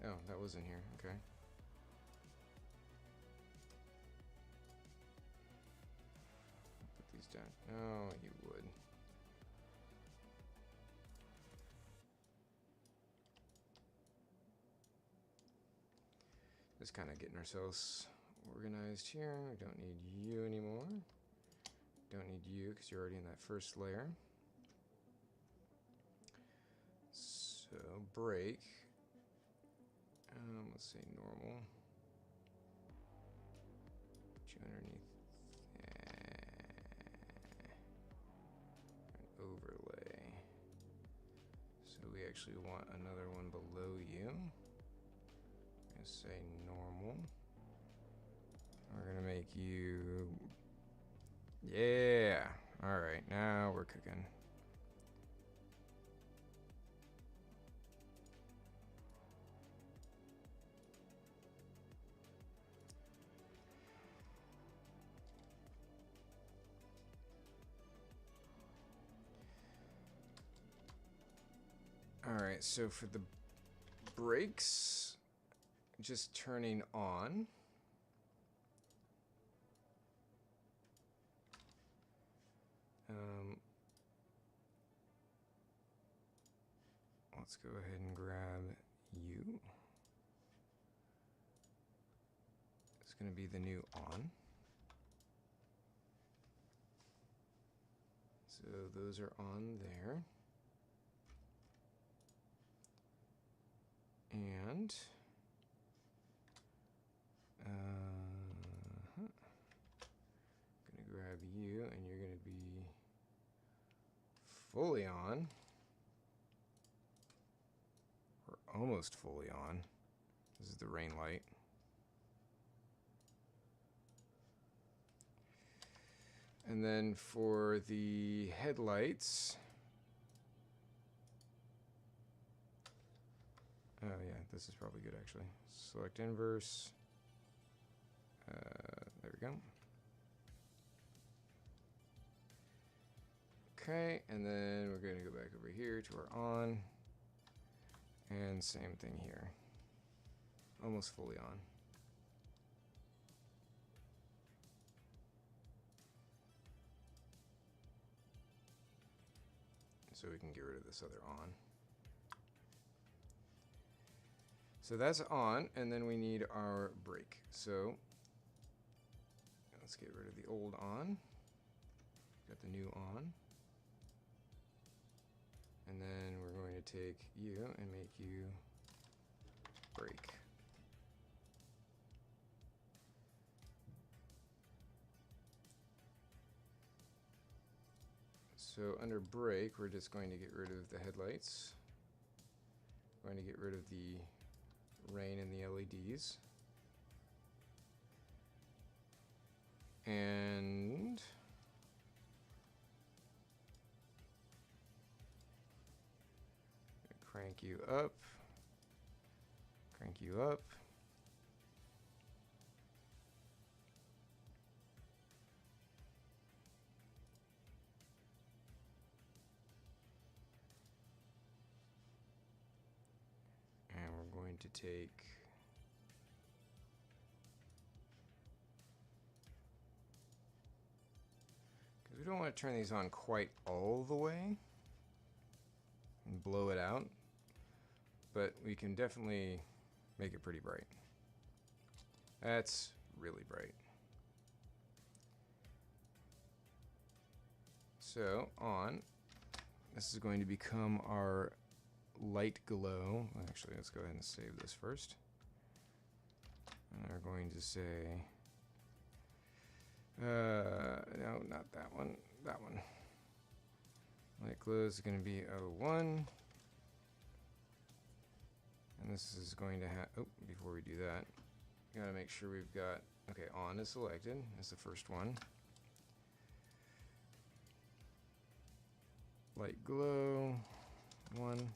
Oh, that was in here. Okay. Put these down. Oh, you would. Just kind of getting ourselves organized here. We don't need you anymore. Don't need you because you're already in that first layer. So break. Let's say normal. Put you underneath. An overlay. So we actually want another one below you. Just say normal. We're gonna make you. Yeah. All right. Now we're cooking. All right. So for the brakes, just turning on. Let's go ahead and grab you. It's going to be the new on. So those are on there. And gonna grab you, and you're gonna be fully on, or almost fully on. This is the rain light. And then for the headlights, oh yeah, this is probably good actually. Select inverse. There we go. Okay, and then we're going to go back over here to our on. And same thing here. Almost fully on. So we can get rid of this other on. So that's on, and then we need our brake. So let's get rid of the old on. Got the new on. And then we're going to take you and make you brake. So under brake, we're just going to get rid of the headlights. We're going to get rid of the rain and the LEDs. And crank you up. Crank you up. And we're going to take because we don't want to turn these on quite all the way and blow it out, but we can definitely make it pretty bright. That's really bright. So on, this is going to become our light glow. Actually, let's go ahead and save this first. And we're going to say, no, not that one, that one. Light glow is going to be 01. And this is going to have, oh, before we do that, we gotta make sure we've got, okay, on is selected, that's the first one. Light glow, 1.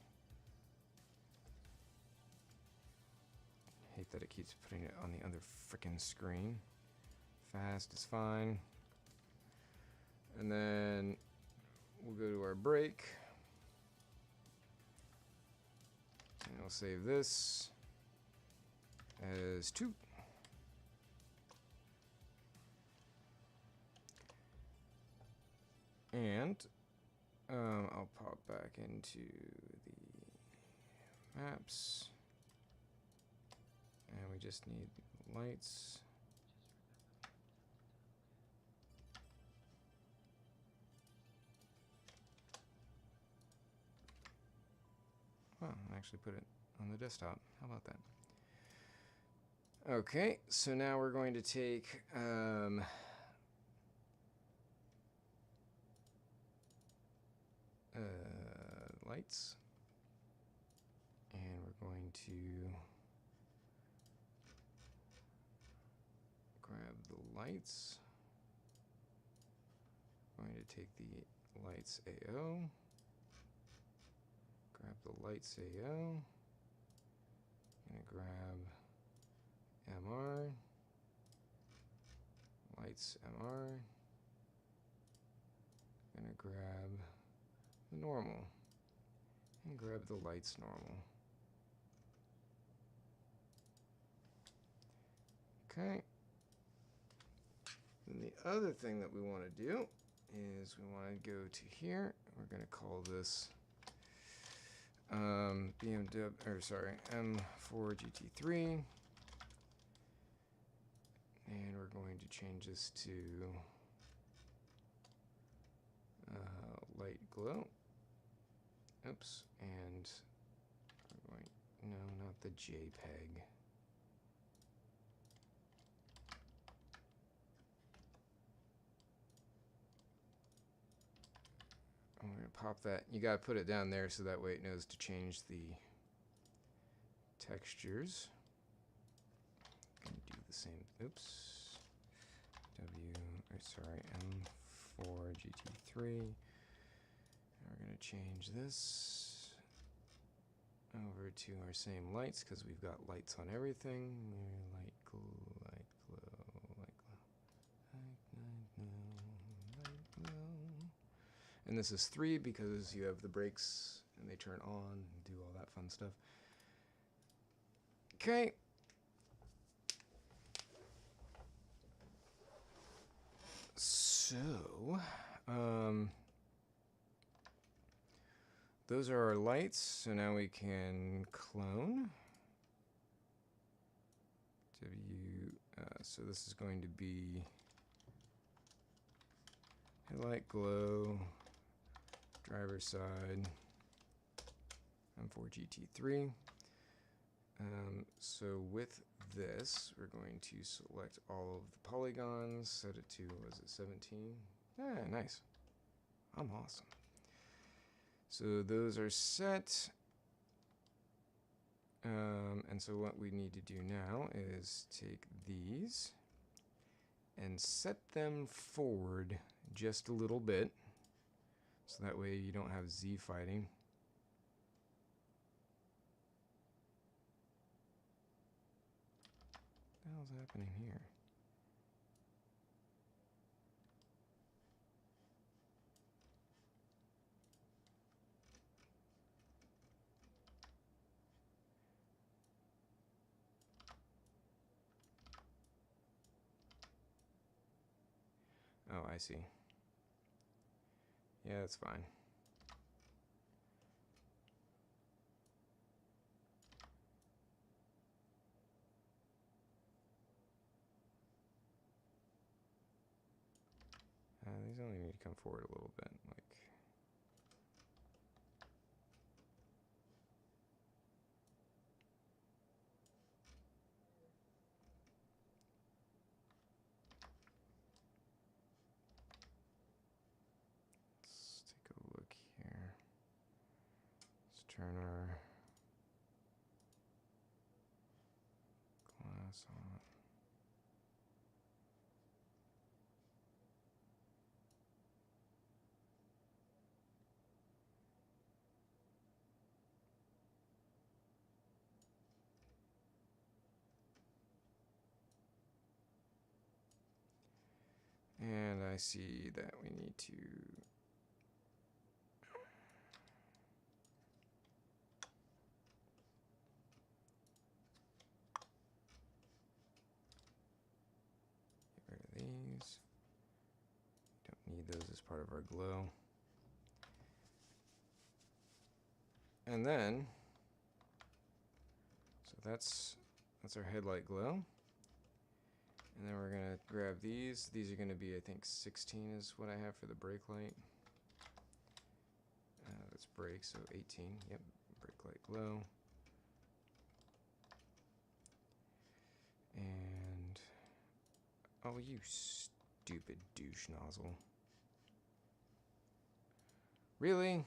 hate that it keeps putting it on the other frickin' screen. Fast is fine. And then we'll go to our break. And we'll save this as 2. And I'll pop back into the maps. And we just need lights. Oh, I actually put it on the desktop. How about that? Okay, so now we're going to take lights, and we're going to grab the lights. We're going to take the lights AO, grab the lights AO, gonna grab MR, lights MR, gonna grab the normal, and grab the lights normal. Okay. And the other thing that we want to do is we want to go to here. We're going to call this M4 GT3, and we're going to change this to light glow. Oops, and we're going, no, not the JPEG. I'm going to pop that. You got to put it down there so that way it knows to change the textures. Going to do the same. Oops. M4 GT3. We're going to change this over to our same lights because we've got lights on everything. Light glow, light glow, light glow, light glow. And this is 3 because you have the brakes and they turn on and do all that fun stuff. Okay. So, those are our lights. So now we can clone. So this is going to be headlight glow, driver side, M4 GT3. So with this, we're going to select all of the polygons, set it to, was it 17? Yeah, nice. I'm awesome. So those are set. And so what we need to do now is take these and set them forward just a little bit. So that way you don't have Z fighting. What the hell's happening here? Oh, I see. Yeah, that's fine. These only need to come forward a little bit, like. Let's take a look here. Let's turn our glass on. see that we need to get rid of these. Don't need those as part of our glow. And then, so that's our headlight glow. And then we're gonna grab these. These are gonna be, I think 16 is what I have for the brake light. That's brake, so 18. Yep, brake light glow. And oh, you stupid douche nozzle! Really?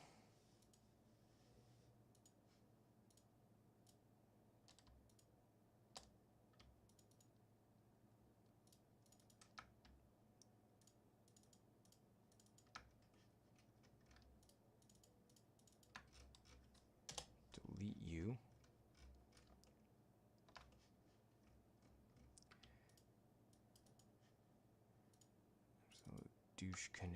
Delete you. Absolute douche canoe.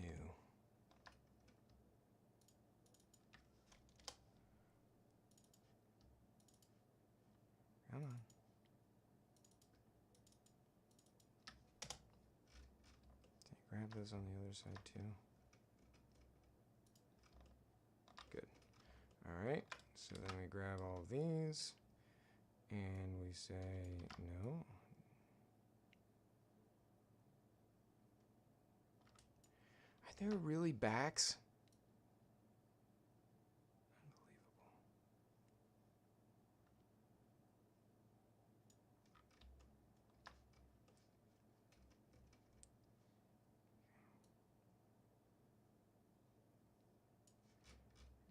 Come on. Grab those on the other side too. Good. All right. So then we grab all of these and we say no. Are there really backs?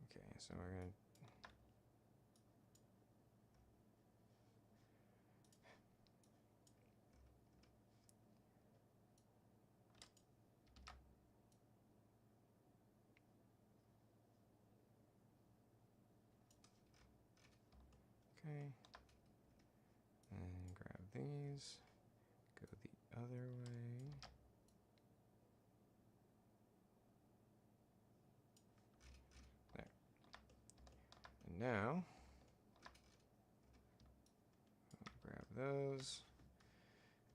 Okay, so we're going to and grab these, go the other way. There. And now, I'll grab those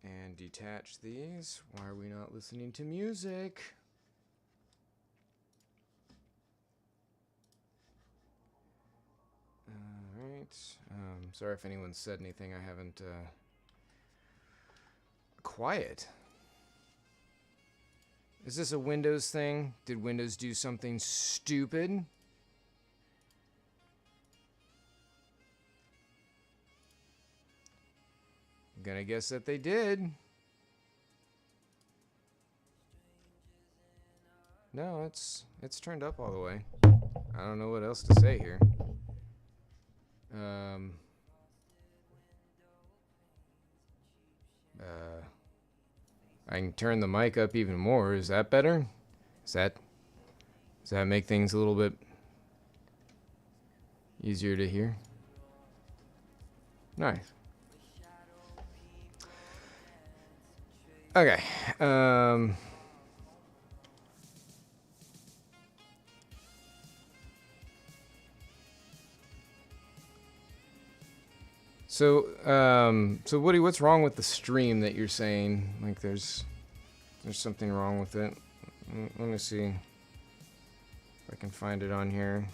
and detach these. Why are we not listening to music? Alright. Sorry if anyone said anything. I haven't. Quiet. Is this a Windows thing? Did Windows do something stupid? I'm gonna guess that they did. No, it's turned up all the way. I don't know what else to say here. I can turn the mic up even more. Is that better? Does that make things a little bit easier to hear? Nice. Okay. So Woody, what's wrong with the stream that you're saying? Like, there's something wrong with it. Let me see if I can find it on here.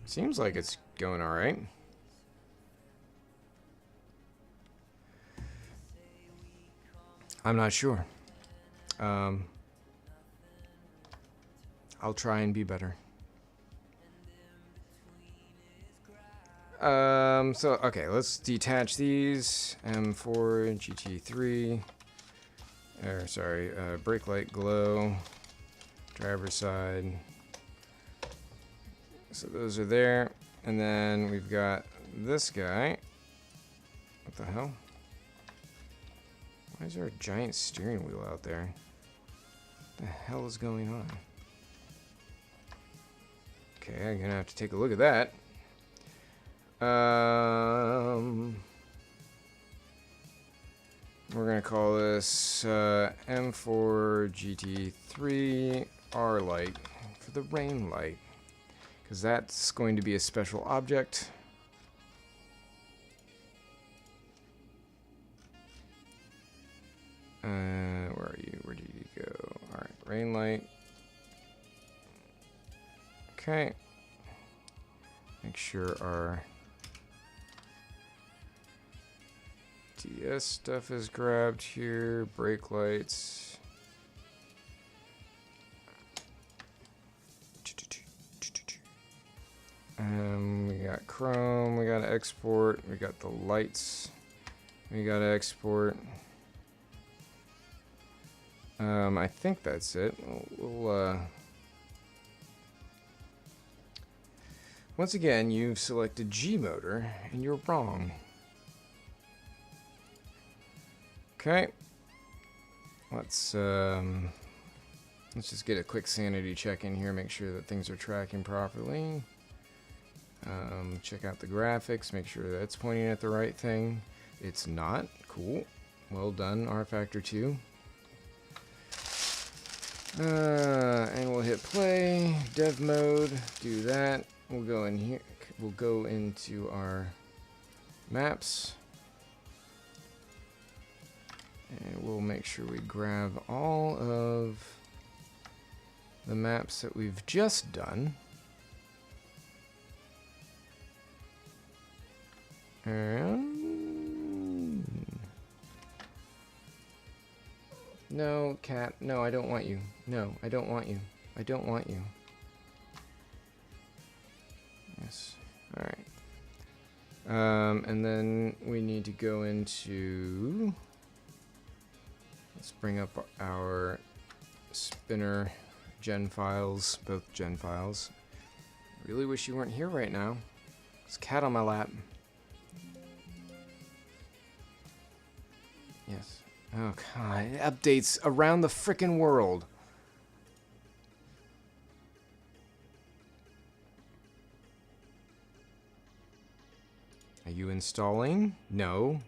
Seems like it's going all right. I'm not sure. I'll try and be better. So, okay, let's detach these. M4, GT3. Brake light glow. Driver side. So those are there. And then we've got this guy. What the hell? Why is there a giant steering wheel out there? What the hell is going on? Okay, I'm gonna have to take a look at that. We're gonna call this M4 GT3 R light for the rain light, because that's going to be a special object. Where are you? Where did you go? All right, rain light. Okay. Make sure our DS stuff is grabbed here. Brake lights. We got chrome. We got export. We got the lights. We got export. I think that's it. Once again, you've selected G motor, and you're wrong. Okay. Let's just get a quick sanity check in here, make sure that things are tracking properly. Check out the graphics, make sure that's pointing at the right thing. It's not. Cool. Well done, rFactor 2. And we'll hit play, dev mode, do that. We'll go in here, we'll go into our maps. And we'll make sure we grab all of the maps that we've just done. And no, cat. No, I don't want you. No, I don't want you. I don't want you. Yes. All right. And then we need to go into. Let's bring up our spinner gen files, both gen files. Really wish you weren't here right now. There's a cat on my lap. Yes. Oh god, it updates around the frickin' world. Are you installing? No.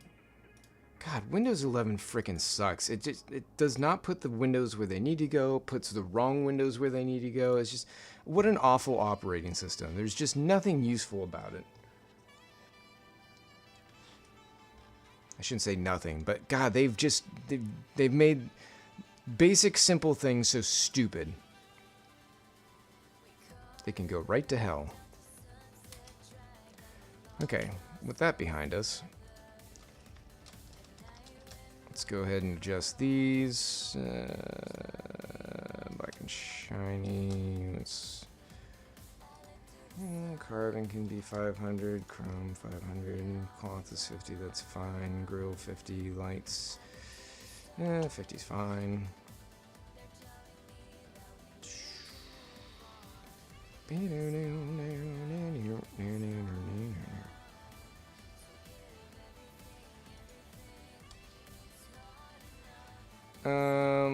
God, Windows 11 frickin' sucks. It does not put the windows where they need to go, puts the wrong windows where they need to go. It's just, what an awful operating system. There's just nothing useful about it. I shouldn't say nothing, but God, they've made basic simple things so stupid. They can go right to hell. Okay, with that behind us, let's go ahead and adjust these. Black and shiny. Let's. Carbon can be 500, chrome 500, cloth is 50, that's fine. Grill 50, lights 50's fine.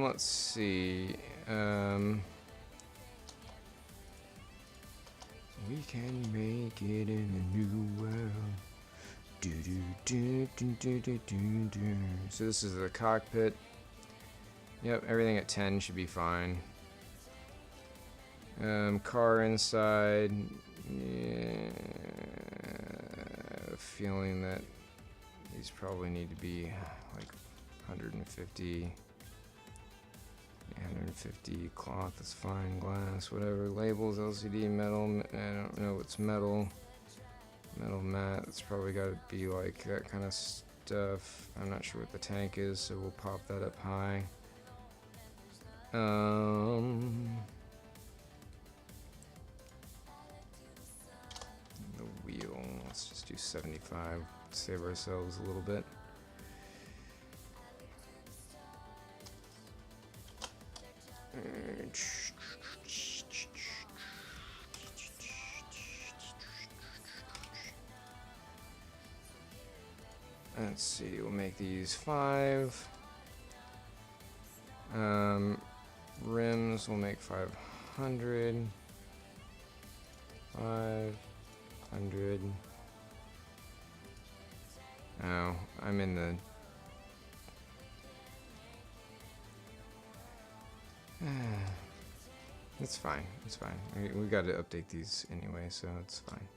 Let's see. We can make it in a new world. Do do do do do do do do. So this is the cockpit. Yep, everything at 10 should be fine. Car inside. Yeah, I have a feeling that these probably need to be like 150. 150 cloth is fine, glass, whatever. Labels, LCD, metal. I don't know what's metal. Metal matte. It's probably got to be like that kind of stuff. I'm not sure what the tank is, so we'll pop that up high. The wheel. Let's just do 75. Save ourselves a little bit. Let's see, we'll make these 5. Rims, we'll make 500. 500. Oh, I'm in the... It's fine, it's fine. We got to update these anyway, so it's fine.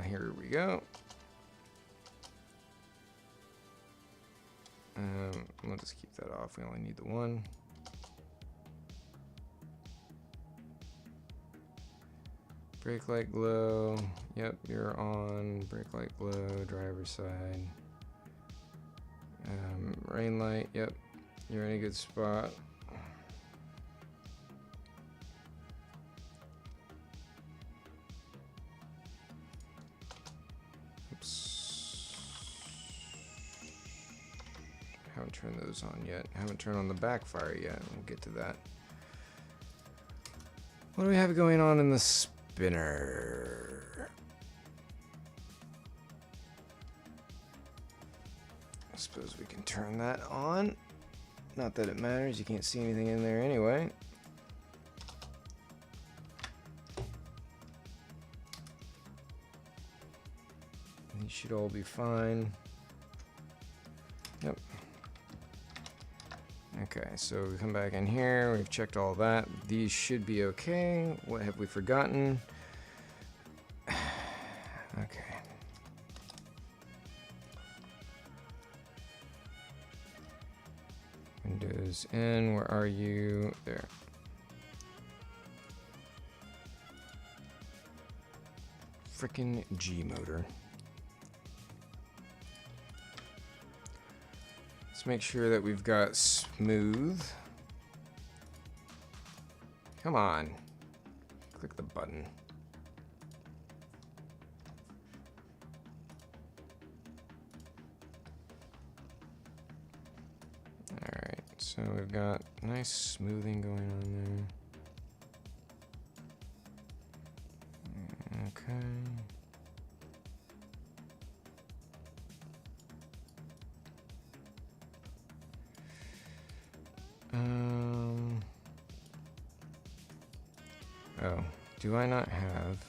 Here we go. We'll just keep that off. We only need the one. Brake light glow. Yep, you're on. Brake light glow. Driver's side. Rain light. Yep, you're in a good spot. Haven't turned those on yet. Haven't turned on the backfire yet. We'll get to that. What do we have going on in the spinner? I suppose we can turn that on. Not that it matters. You can't see anything in there anyway. These should all be fine. Yep. Okay, so we come back in here, we've checked all that. These should be okay. What have we forgotten? Okay. Windows N, where are you? There. Frickin' G motor. Let's make sure that we've got smooth. Come on. Click the button. Alright, so we've got nice smoothing going on there. Okay. Oh, do I not have?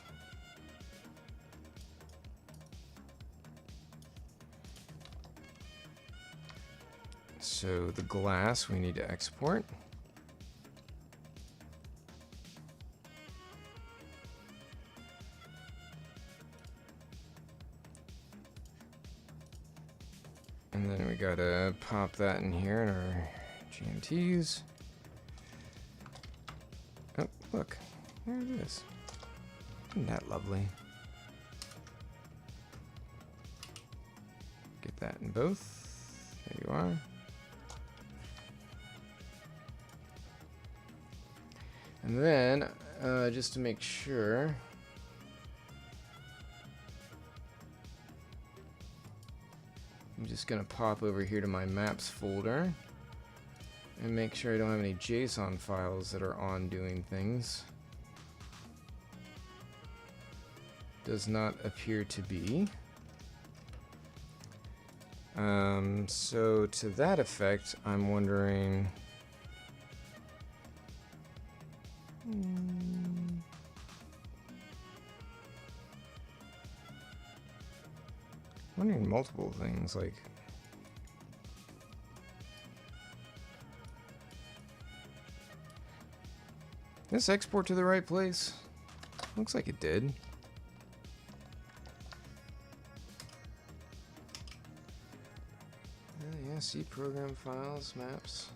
So the glass we need to export. And then we gotta pop that in here in our GMTs. Oh, look. There it is. Isn't that lovely? Get that in both. There you are. And then, just to make sure, I'm just gonna pop over here to my maps folder and make sure I don't have any JSON files that are on doing things. Does not appear to be. So to that effect, I'm wondering. Wondering multiple things like. This export to the right place? Looks like it did. Yeah, C program files, maps.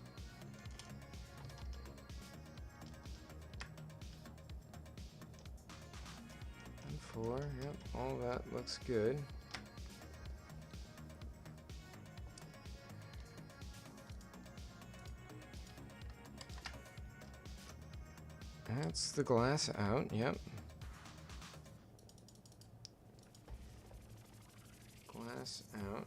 And 4, yep, all that looks good. That's the glass out, yep. Glass out.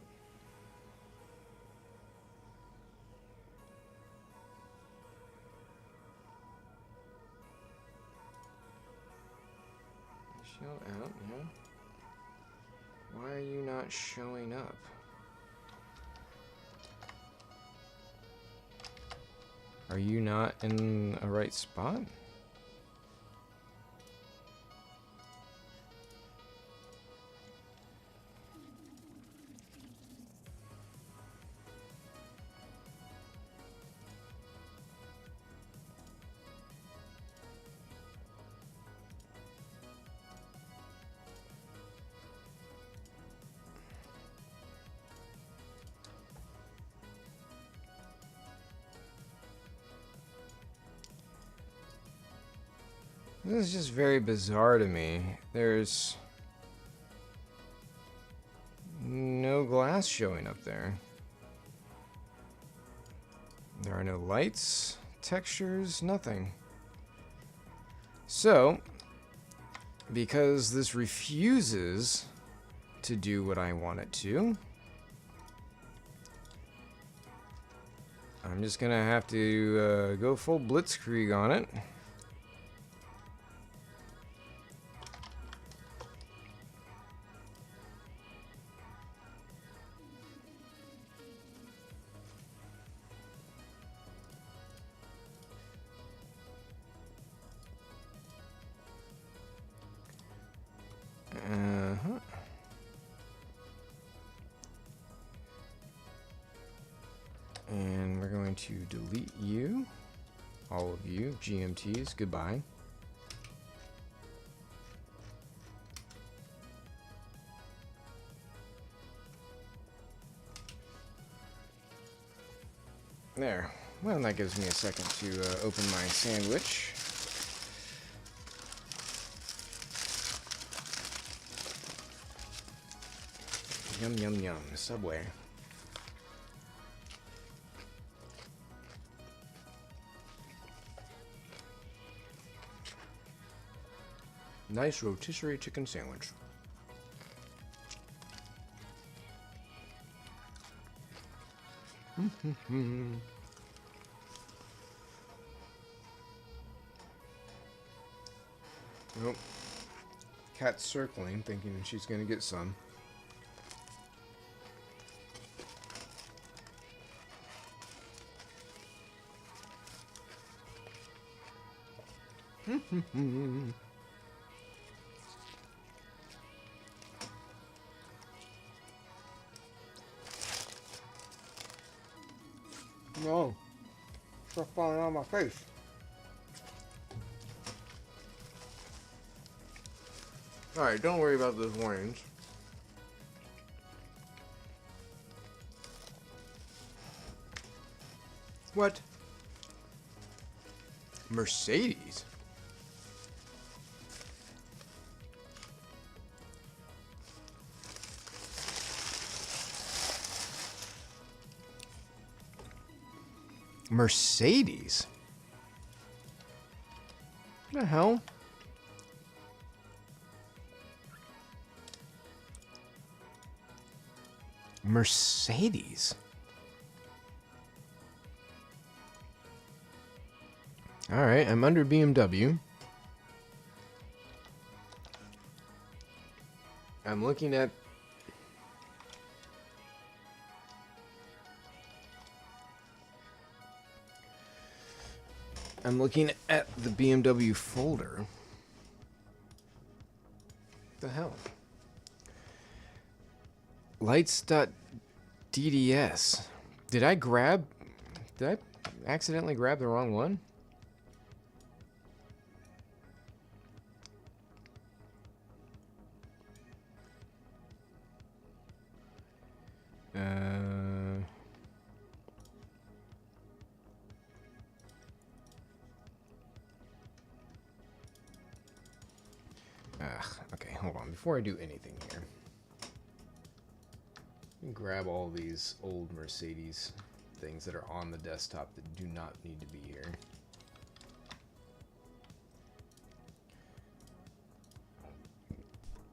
not showing up? Are you not in a right spot? This is just very bizarre to me. There's no glass showing up there. There are no lights, textures, nothing. So, because this refuses to do what I want it to, I'm just gonna have to go full blitzkrieg on it. And we're going to delete you, all of you, GMTs, goodbye. There. Well, that gives me a second to open my sandwich. Yum, yum, yum. Subway. Nice rotisserie chicken sandwich. Nope. Cat's circling, thinking she's gonna get some. No. Stuff falling on my face. Alright, don't worry about those warnings. What? Mercedes? Mercedes? What the hell? Mercedes? Alright, I'm under BMW. I'm looking at... I'm looking at the BMW folder. What the hell? Lights.dds. Did I accidentally grab the wrong one? Okay, hold on. Before I do anything here, grab all these old Mercedes things that are on the desktop that do not need to be here.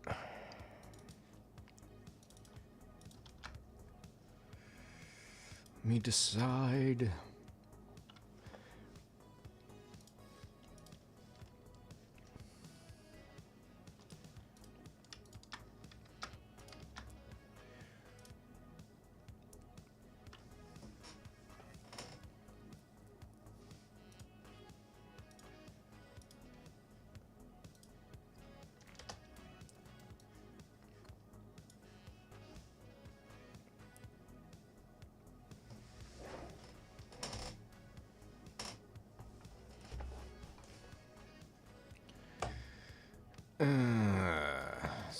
Let me decide.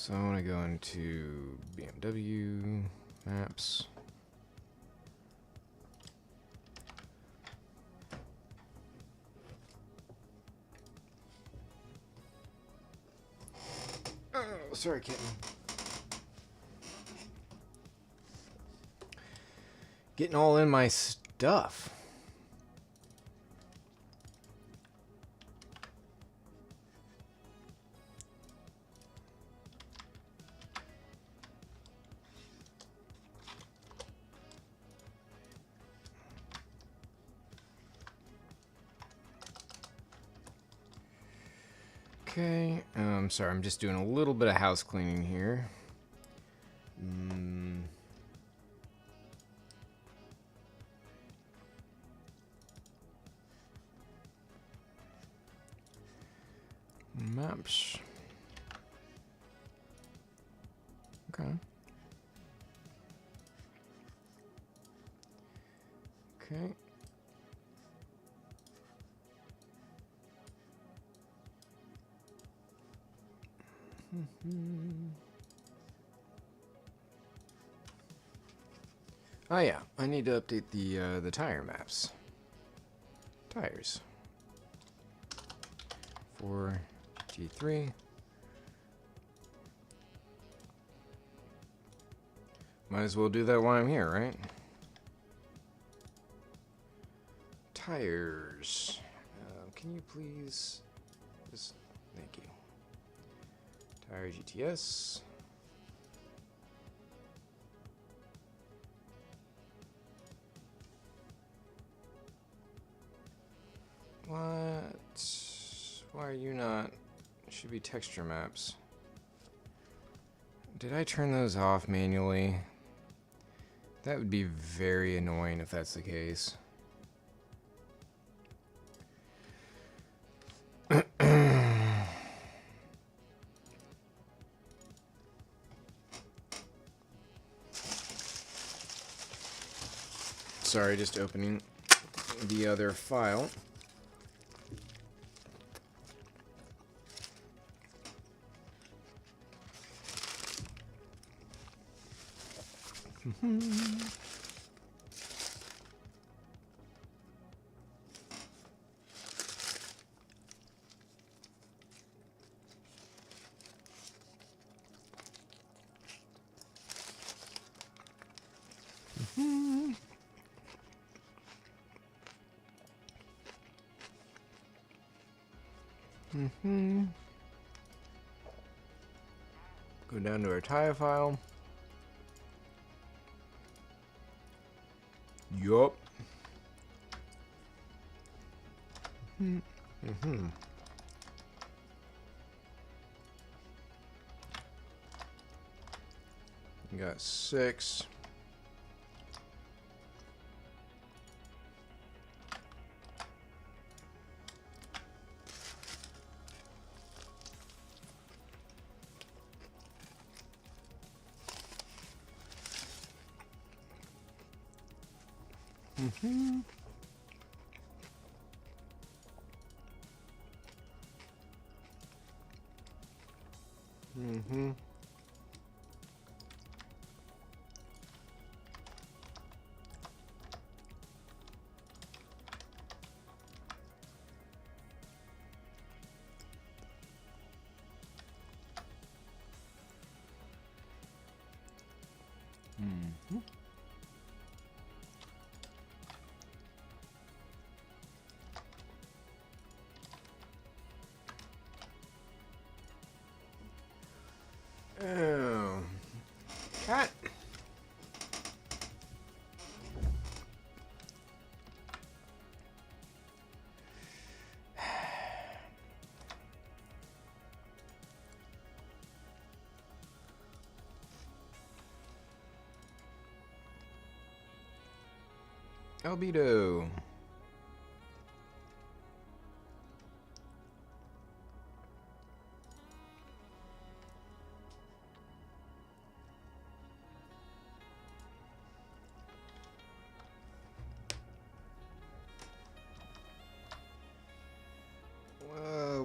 So I want to go into BMW maps. Oh, sorry, kitten. Getting all in my stuff. Okay, sorry, I'm just doing a little bit of house cleaning here. Maps. Okay. Okay. Oh yeah, I need to update the tire maps. Tires. 4 T3. Might as well do that while I'm here, right? Tires. Can you please just thank you. Tire GTS. What? Why are you not? It should be texture maps. Did I turn those off manually? That would be very annoying if that's the case. Sorry, just opening the other file. Go down to our tire file. Yup. You got 6. Oh, cat. Albedo.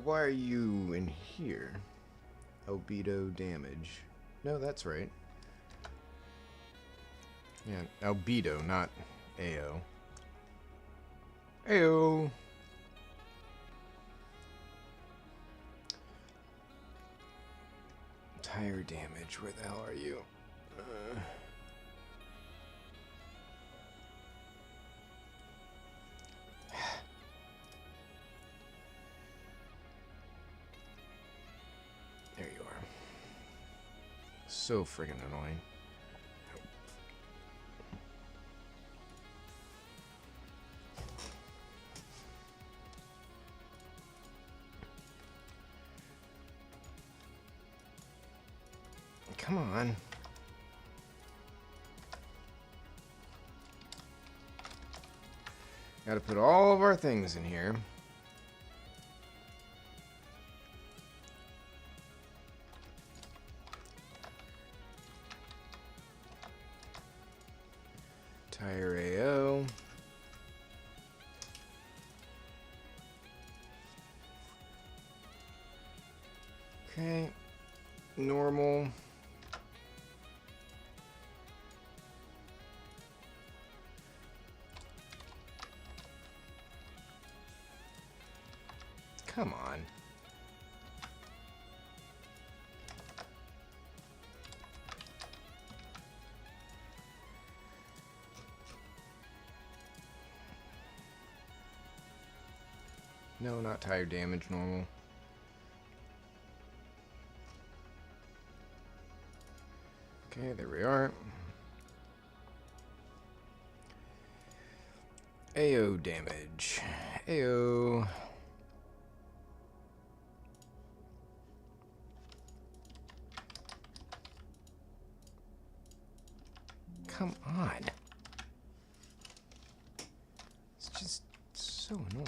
Why are you in here? Albedo damage. No, that's right. Yeah, albedo, not AO. AO! Tire damage, where the hell are you? There you are. So friggin' annoying. Come on. Gotta put all of our things in here. Tire AO. Okay. Normal. Come on. No, not tire damage, normal. Okay, there we are. AO damage. AO. Come on. It's just so annoying.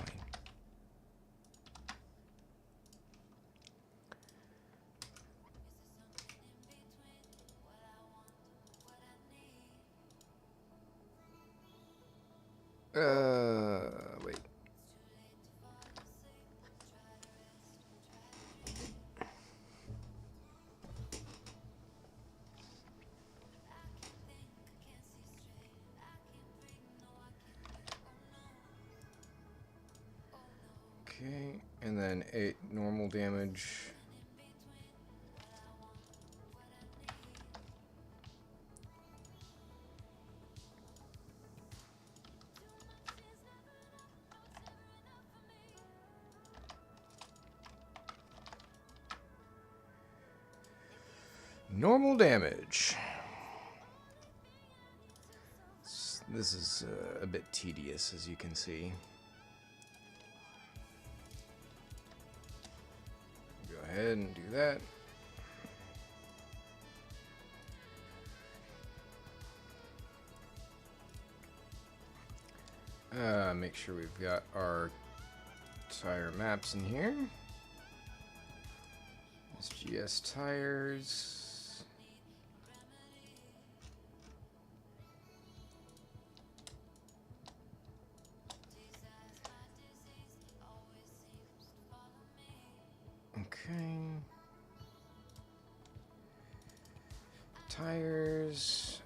Wait. Okay, and then 8 normal damage. Normal damage. This is a bit tedious, as you can see. Go ahead and do that. Make sure we've got our tire maps in here. SGS tires. Okay. Tires.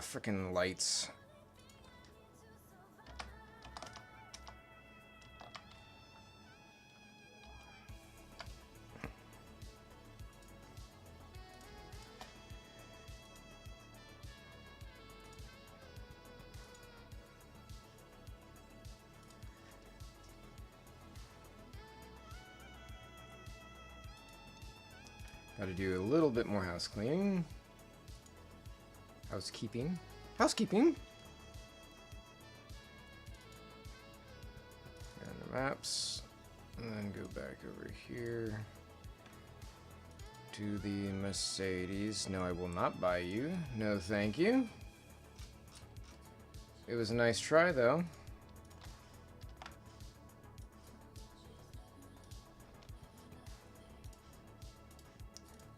Frickin' lights. Got to do a little bit more house cleaning. Housekeeping. Housekeeping! And the maps. And then go back over here. to the Mercedes. No, I will not buy you. No, thank you. It was a nice try, though.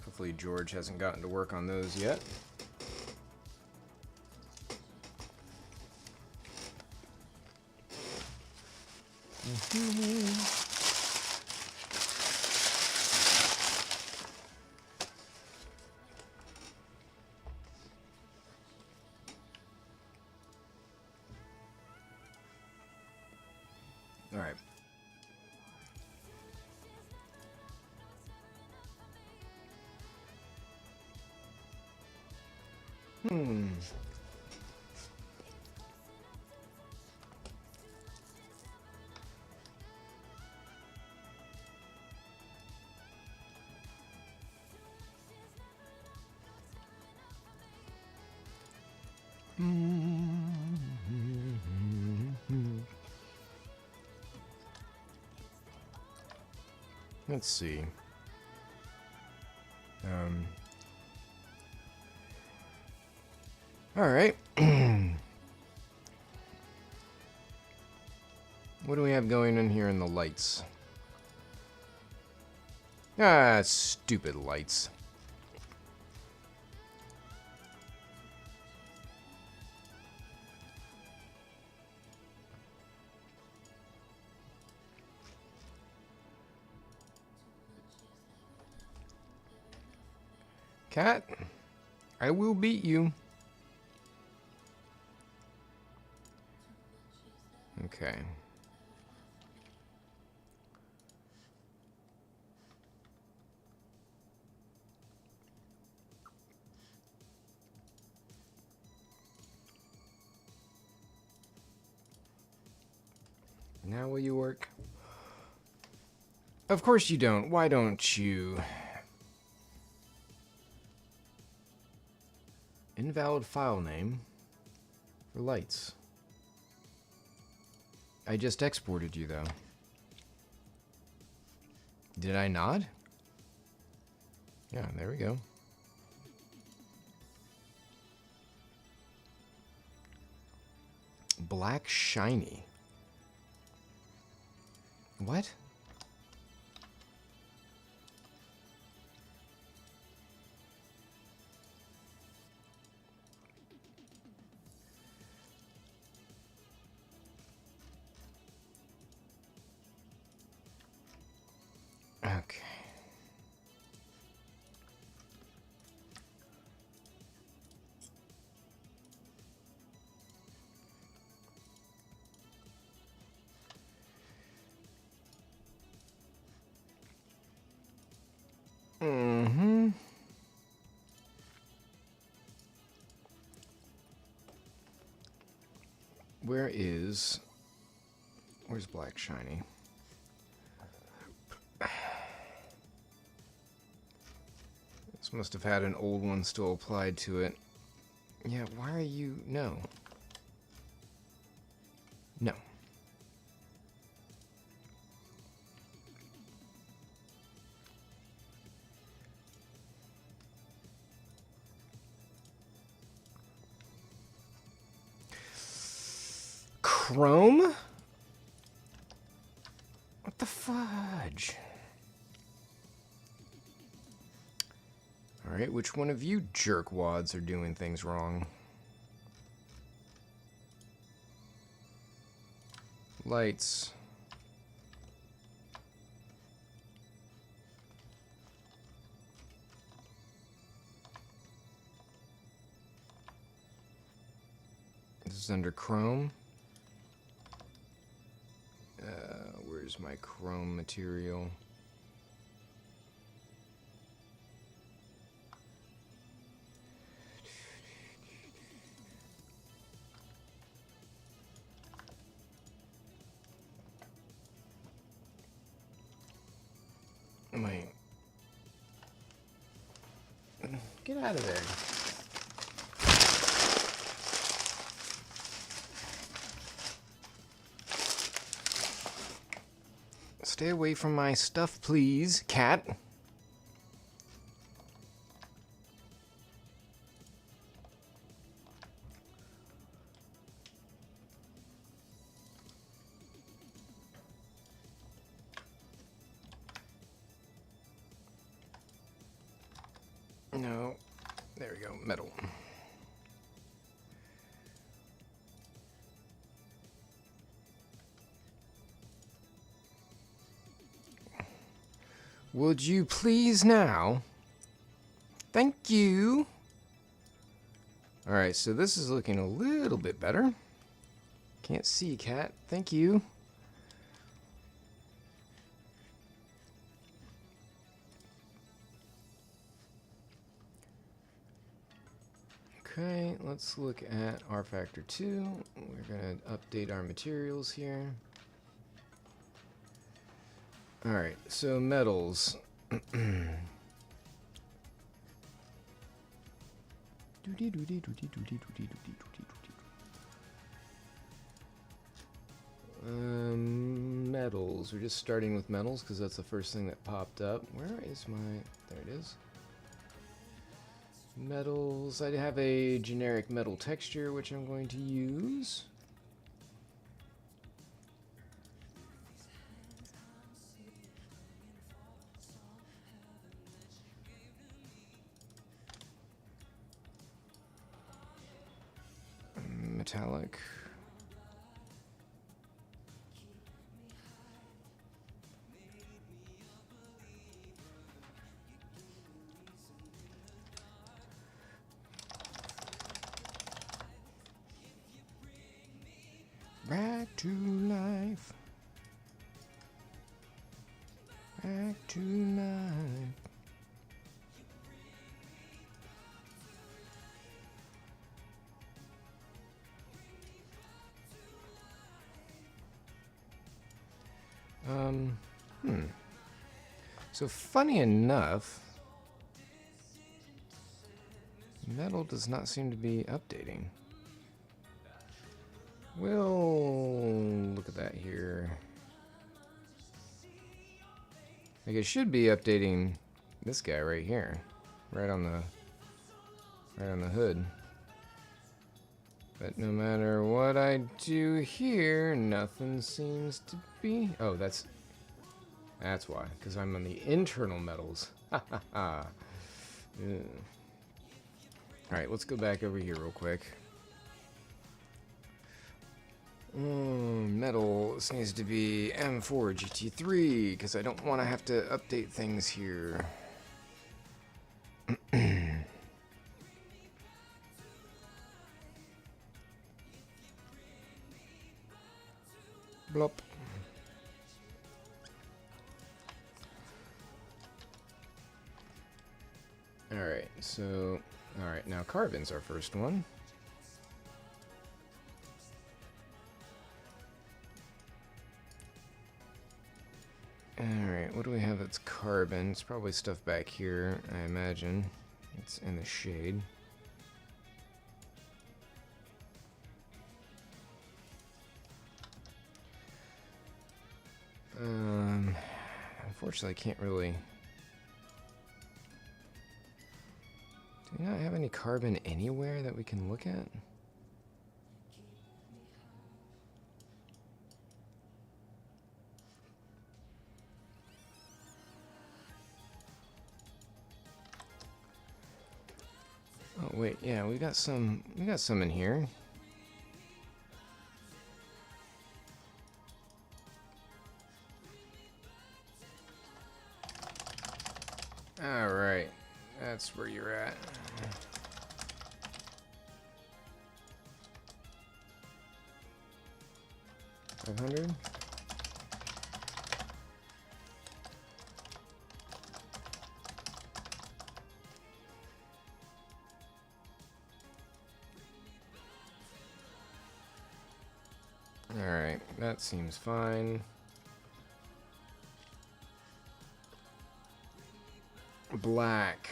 Hopefully George hasn't gotten to work on those yet. All right. Let's see. All right. What do we have going on here in the lights? Ah, stupid lights. Cat, I will beat you. Okay. Now will you work? Of course you don't. Why don't you? Invalid file name for lights. I just exported you, though. Did I not? Yeah, there we go. Black shiny. What? Okay. Mm-hmm. Where's Black Shiny? This must have had an old one still applied to it. Yeah, why are you... No. No. Chrome? What the fudge? Alright, which one of you jerkwads are doing things wrong? Lights. This is under Chrome. Where's my Chrome material? Get out of there. Stay away from my stuff, please, cat. No. There we go. Metal. Would you please now? Thank you. Alright, so this is looking a little bit better. Can't see, cat. Thank you. Okay, let's look at rFactor 2. We're going to update our materials here. Alright, so metals. Metals. We're just starting with metals because that's the first thing that popped up. Where is my... There it is. Metals. I have a generic metal texture which I'm going to use. Metallic. Back to life. Back to life. So funny enough, metal does not seem to be updating. We'll look at that here. Like it should be updating this guy right here, right on the hood. But no matter what I do here, nothing seems to be. Oh, that's why, because I'm on the internal metals. Ha ha ha. Alright, let's go back over here real quick. Metal, this needs to be M4 GT3, because I don't want to have to update things here. Blop. Alright, so... Alright, now carbon's our first one. Alright, what do we have that's carbon? It's probably stuff back here, I imagine. It's in the shade. Unfortunately, I can't really... Do we not have any carbon anywhere that we can look at? Oh wait, yeah, we got some in here. All right. That's where you're at. $500. All right, that seems fine. Black.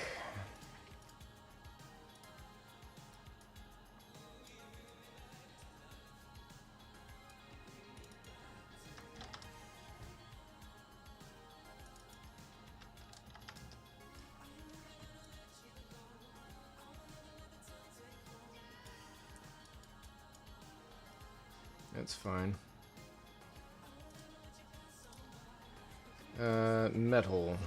That's fine. Metal.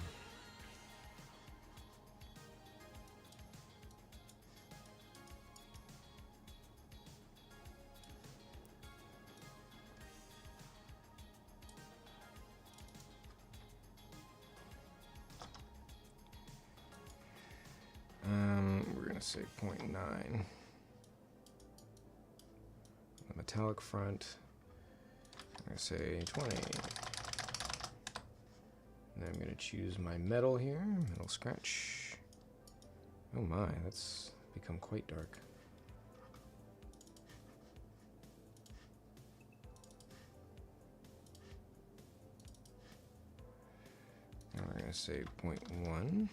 say 0.9. The metallic front, I'm going to say 20. And then I'm going to choose my metal here, metal scratch. Oh my, that's become quite dark. Now we're going to say 0.1.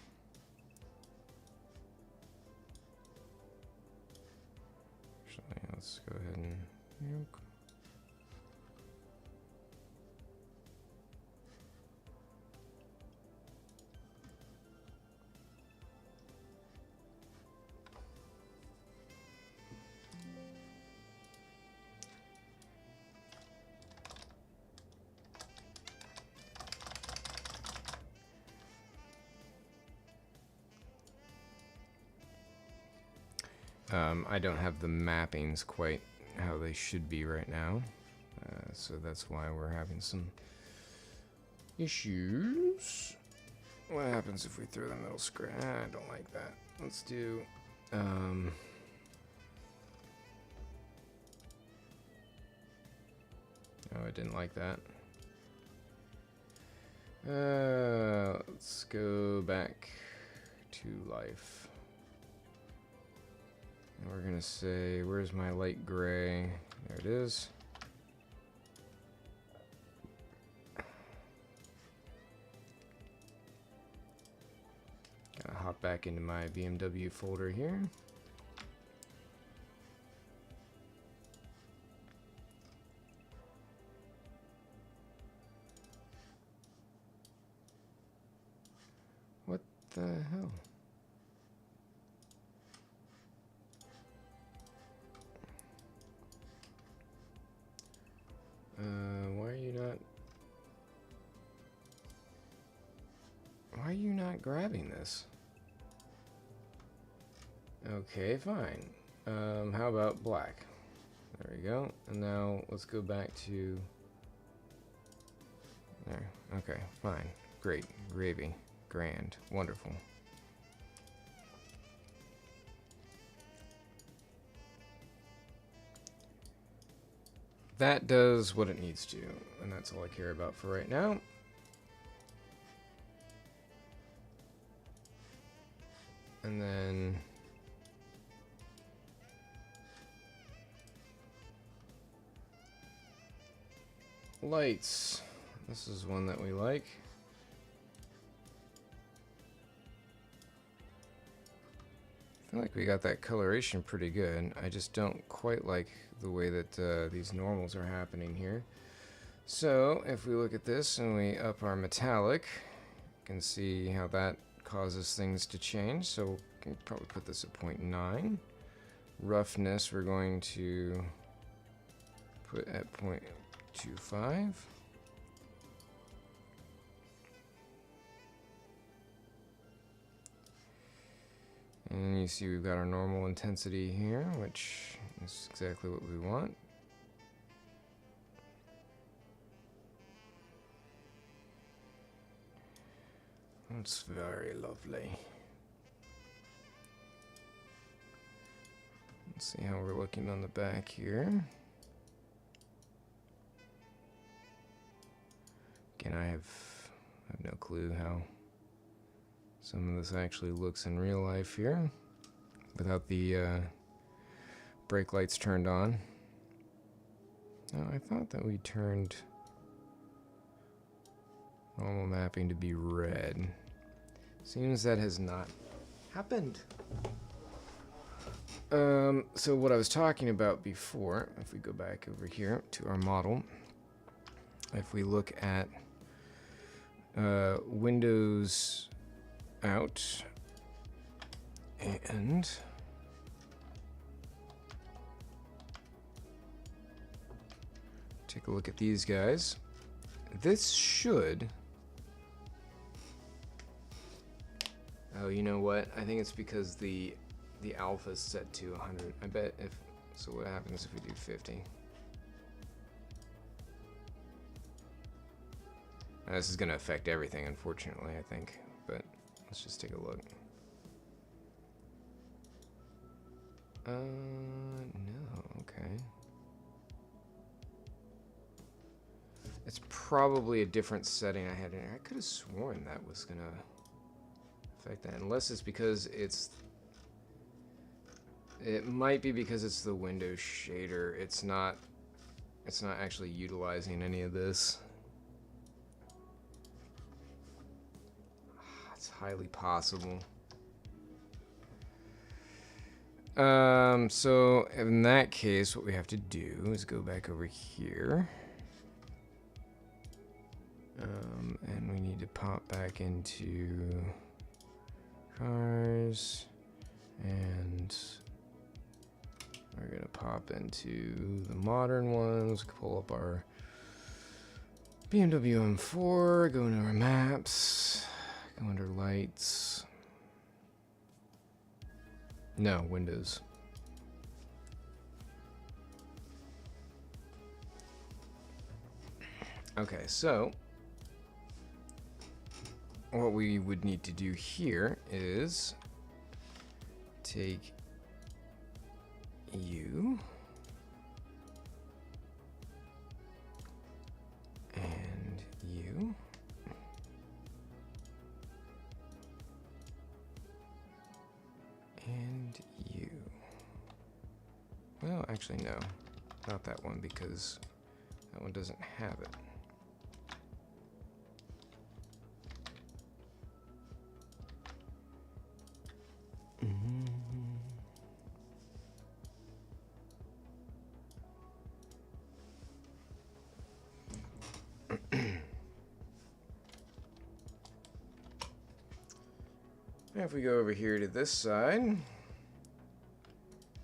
Actually, let's go ahead and nuke. I don't have the mappings quite how they should be right now, so that's why we're having some issues. What happens if we throw the metal scratch? I don't like that. Let's do oh, I didn't like that. Let's go back to life. And we're gonna say, where's my light gray? There it is. Gotta hop back into my BMW folder here. What the hell? Why are you not grabbing this? Okay, fine. How about black? There we go. And now let's go back to there. Okay, fine. Great. Gravy. Grand. Wonderful. That does what it needs to, and that's all I care about for right now. And then lights. This is one that we like. I feel like we got that coloration pretty good. I just don't quite like the way that these normals are happening here. So if we look at this and we up our metallic, you can see how that causes things to change. So we can probably put this at 0.9. Roughness we're going to put at 0.25. And you see we've got our normal intensity here, which is exactly what we want. That's very lovely. Let's see how we're looking on the back here. Again, I have no clue how some of this actually looks in real life here without the brake lights turned on. Now, I thought that we turned normal mapping to be red. Seems that has not happened. So what I was talking about before, if we go back over here to our model, if we look at Windows out and take a look at these guys, this should, oh, you know what, I think it's because the alpha is set to 100. I bet if, so what happens if we do 50? Now, this is going to affect everything, unfortunately, I think, but let's just take a look. No, okay. It's probably a different setting I had in here. I could have sworn that was gonna affect that, unless it's because it's... It might be because it's the Windows shader. It's not actually utilizing any of this. It's highly possible. So in that case, what we have to do is go back over here. And we need to pop back into cars, and we're gonna pop into the modern ones, pull up our BMW M4, go into our maps, go under lights. No, Windows. Okay, so what we would need to do here is take you and you and you. Well, actually no, not that one, because that one doesn't have it. If we go over here to this side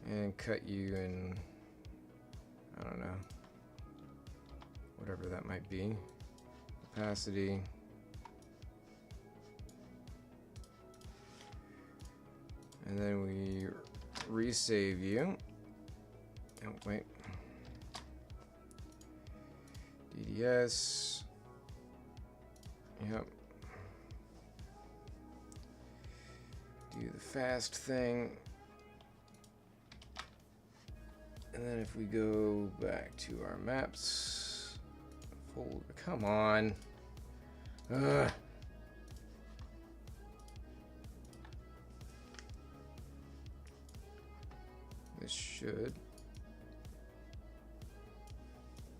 and cut you in, I don't know, whatever that might be, opacity, and then we resave you. Oh, wait. DDS. Yep. Do the fast thing. And then if we go back to our maps folder, come on. Ugh. This should.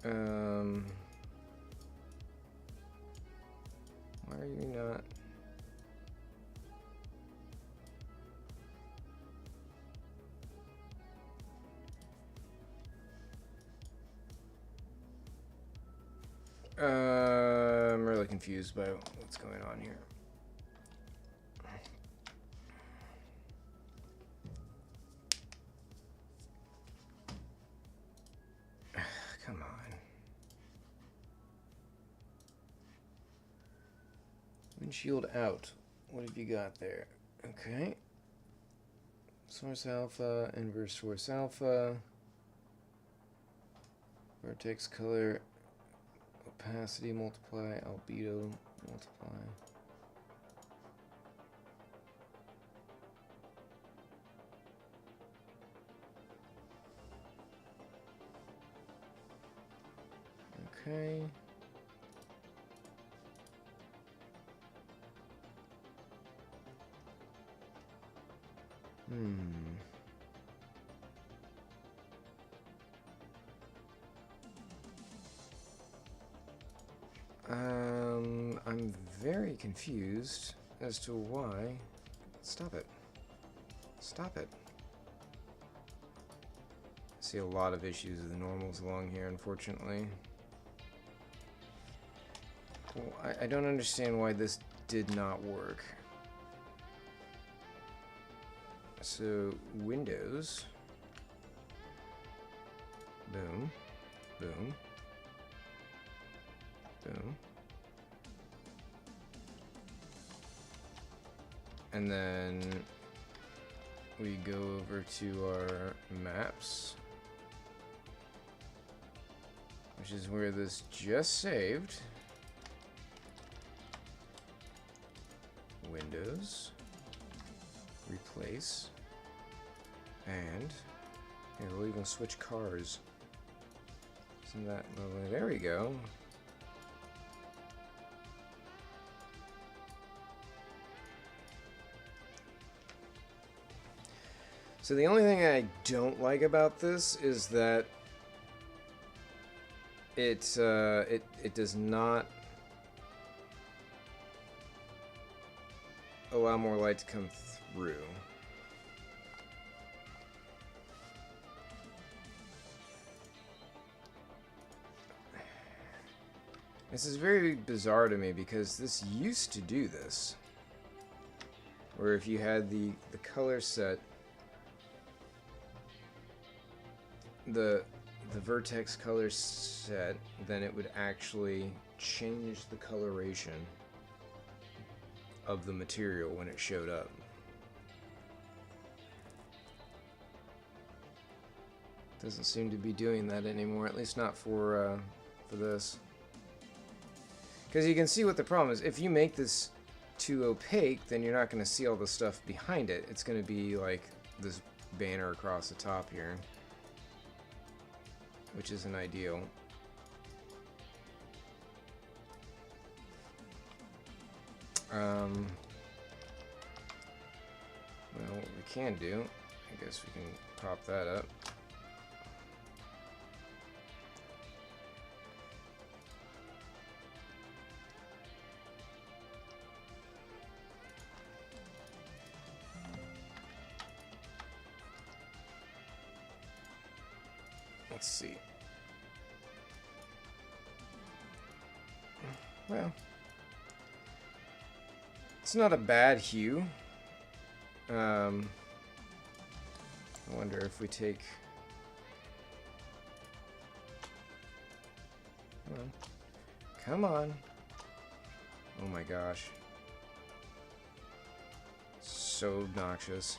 Why are you not? I'm really confused by what's going on here. Come on. Windshield out. What have you got there? Okay. Source alpha, inverse source alpha. Vertex color. Opacity multiply, albedo multiply. Okay. I'm very confused as to why. Stop it. Stop it. I see a lot of issues with the normals along here, unfortunately. Well, I don't understand why this did not work. So, Windows. Boom. Boom. Boom. And then we go over to our maps, which is where this just saved. Windows, replace, And here, we'll even switch cars. Isn't that lovely? There we go. So the only thing I don't like about this is that it does not allow more light to come through. This is very bizarre to me because this used to do this, where if you had the color set, the vertex color set, then it would actually change the coloration of the material when it showed up. Doesn't seem to be doing that anymore, at least not for this. Because you can see what the problem is. If you make this too opaque, then you're not going to see all the stuff behind it. It's going to be like this banner across the top here, which isn't ideal. Well, what we can do, I guess we can pop that up. Let's see. Well, it's not a bad hue. I wonder if we take... Come on. Oh my gosh. So obnoxious.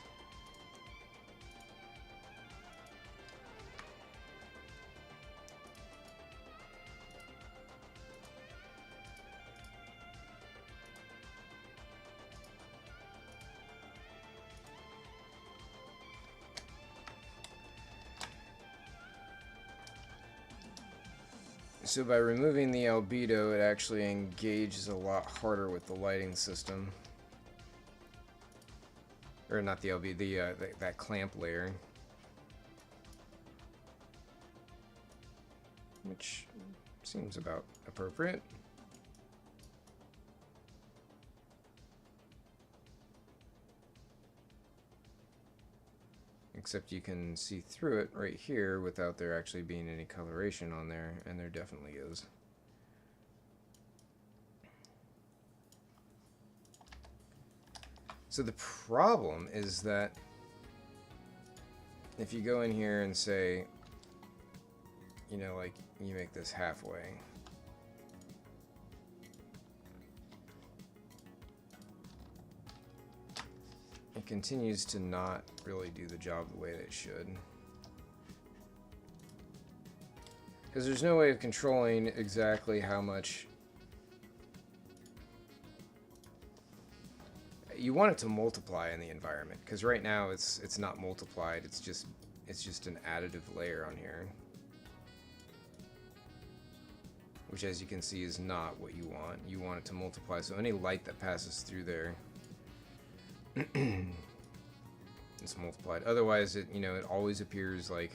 So by removing the albedo, it actually engages a lot harder with the lighting system. Or not the albedo, that clamp layer. Which seems about appropriate. Except you can see through it right here without there actually being any coloration on there, and there definitely is. So the problem is that if you go in here and say, you know, like you make this halfway, it continues to not really do the job the way that it should. Because there's no way of controlling exactly how much you want it to multiply in the environment. Because right now it's not multiplied, it's just an additive layer on here. Which, as you can see, is not what you want. You want it to multiply, so any light that passes through there it's multiplied. Otherwise, it always appears like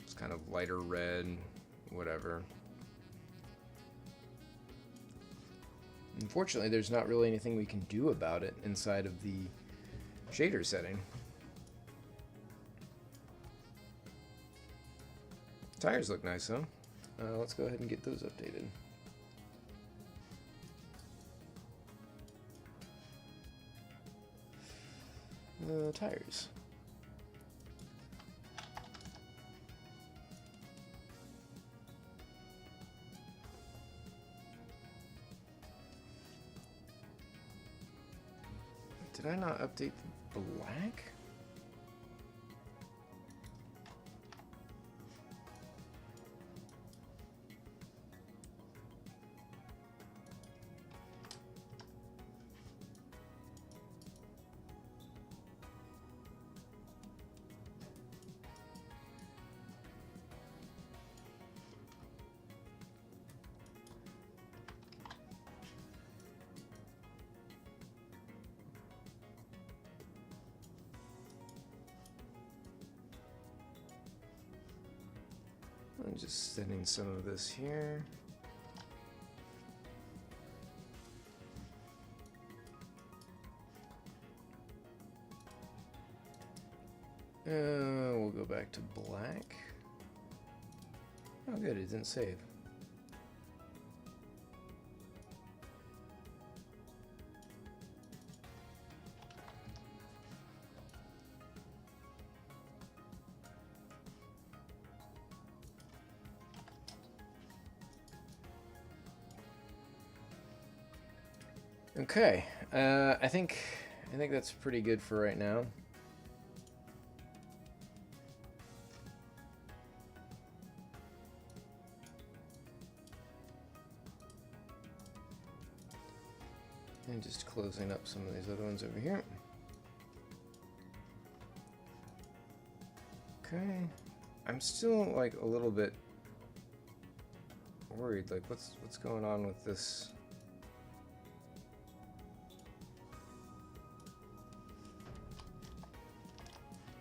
it's kind of lighter red, whatever. Unfortunately, there's not really anything we can do about it inside of the shader setting. Tires look nice, huh? Let's go ahead and get those updated. Tires. Did I not update the black? just sending some of this here. We'll go back to black. Oh good, it didn't save. Okay, I think that's pretty good for right now. And just closing up some of these other ones over here. Okay, I'm still like a little bit worried. Like, what's going on with this?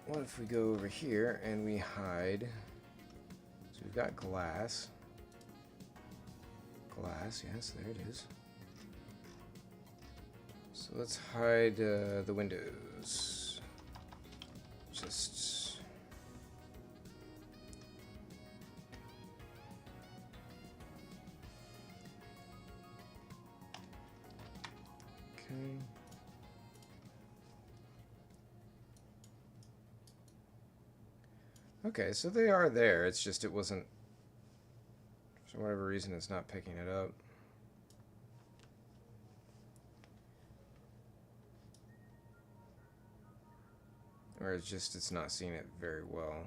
What if we go over here and we hide? So we've got glass. Glass, yes, there it is. So let's hide the windows. Just... Okay. Okay, so they are there. It's just it wasn't, for whatever reason, it's not picking it up. Or it's just, it's not seeing it very well.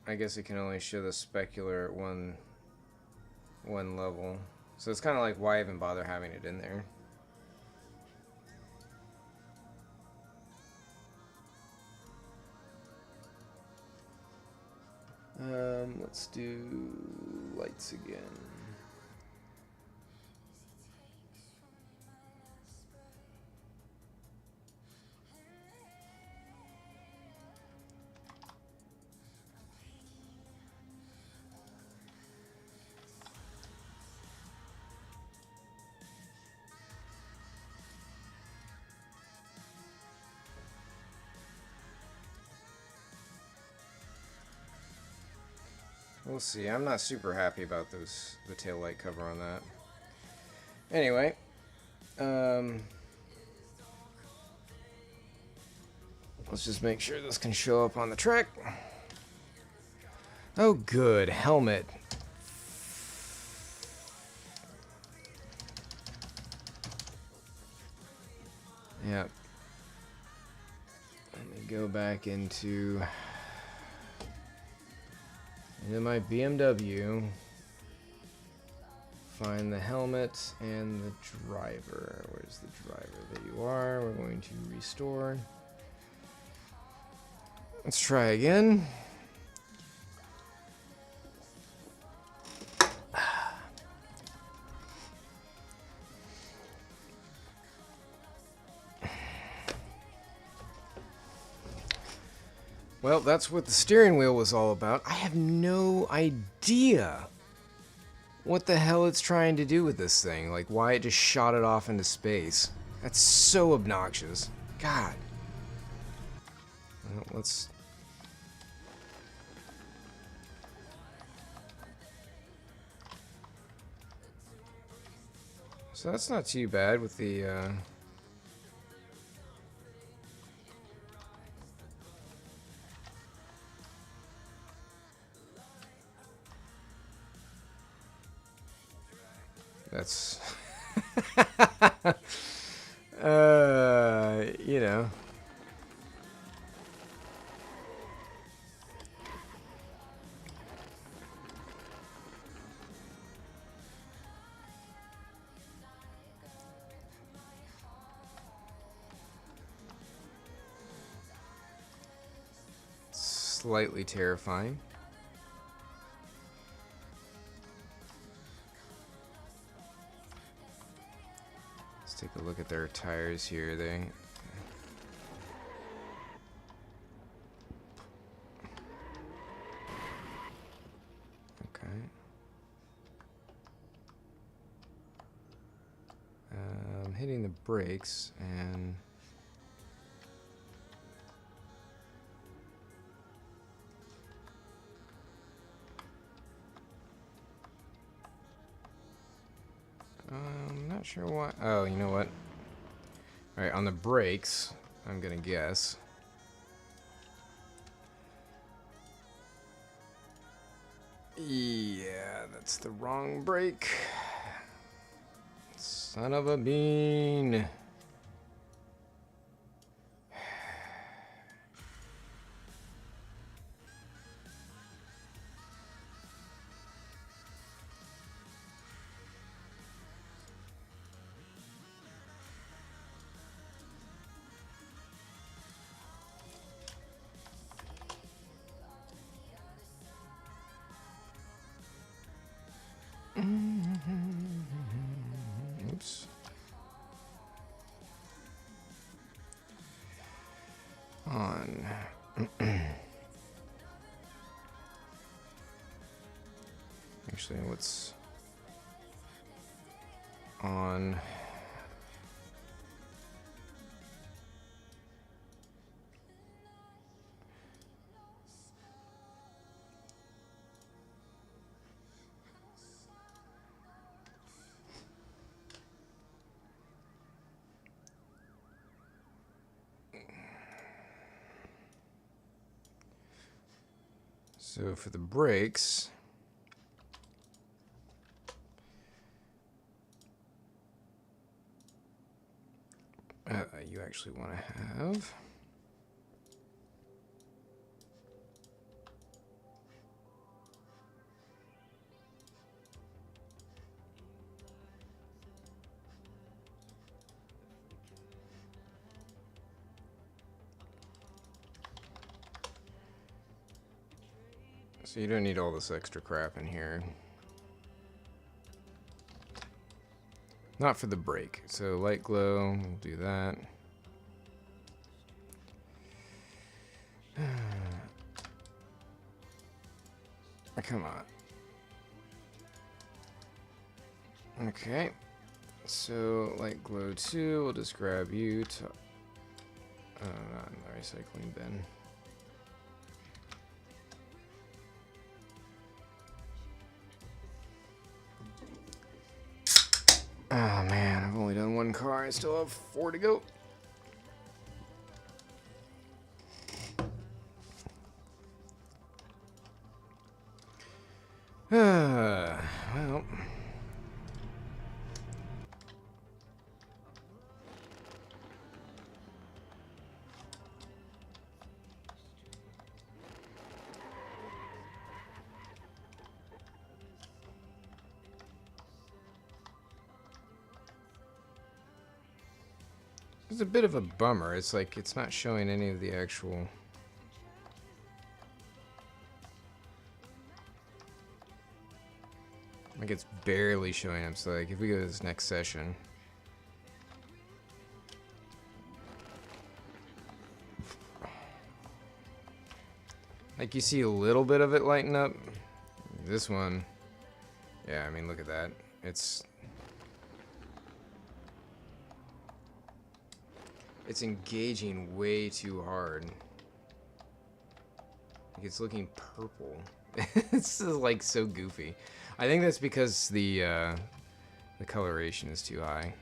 I guess it can only show the specular at one level. So it's kind of like, why even bother having it in there? Let's do lights again. We'll see. I'm not super happy about the tail light cover on that. Anyway, let's just make sure this can show up on the track. Oh, good. Helmet. Yep. Let me go back into my BMW. Find the helmet and the driver. Where's the driver? There you are. We're going to restore. Let's try again. Well, that's what the steering wheel was all about. I have no idea what the hell it's trying to do with this thing. Like, why it just shot it off into space. That's so obnoxious. God. Well, let's... So that's not too bad with the... That's, you know. Slightly terrifying. take a look at their tires here. Okay. Hitting the brakes and I'm not sure why. Oh, you know what? All right, on the brakes, I'm gonna guess. Yeah, that's the wrong brake. Son of a bean. Oops. On. Actually, what's on? So for the brakes, you actually want to have so you don't need all this extra crap in here. Not for the brake. So light glow, we'll do that. Come on. Okay. So light glow 2, we'll just grab you to not in the recycling bin. Oh man, I've only done one car. I still have 4 to go. Well. It's a bit of a bummer. It's like it's not showing any of the actual... Like it's barely showing up. So like if we go to this next session... Like you see a little bit of it lighten up. This one... Yeah, I mean look at that. It's engaging way too hard. Like it's looking purple. It's like so goofy. I think that's because the coloration is too high.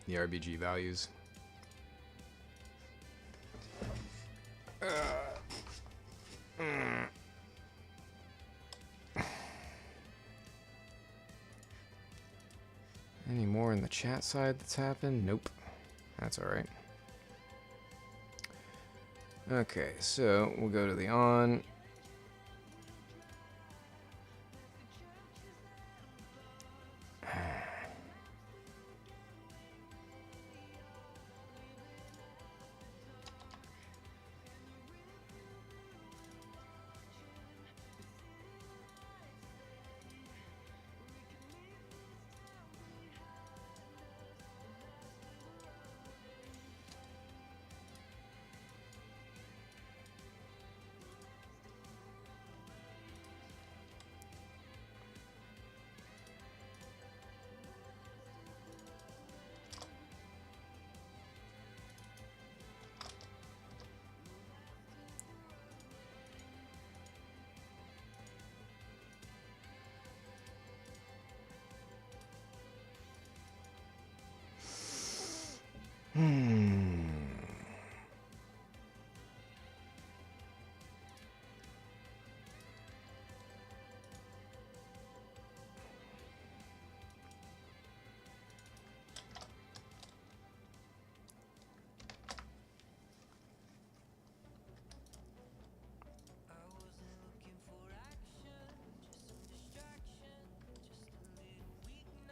The RBG values. Any more in the chat side that's happened? Nope. That's alright. Okay, so we'll go to the on. Hmm.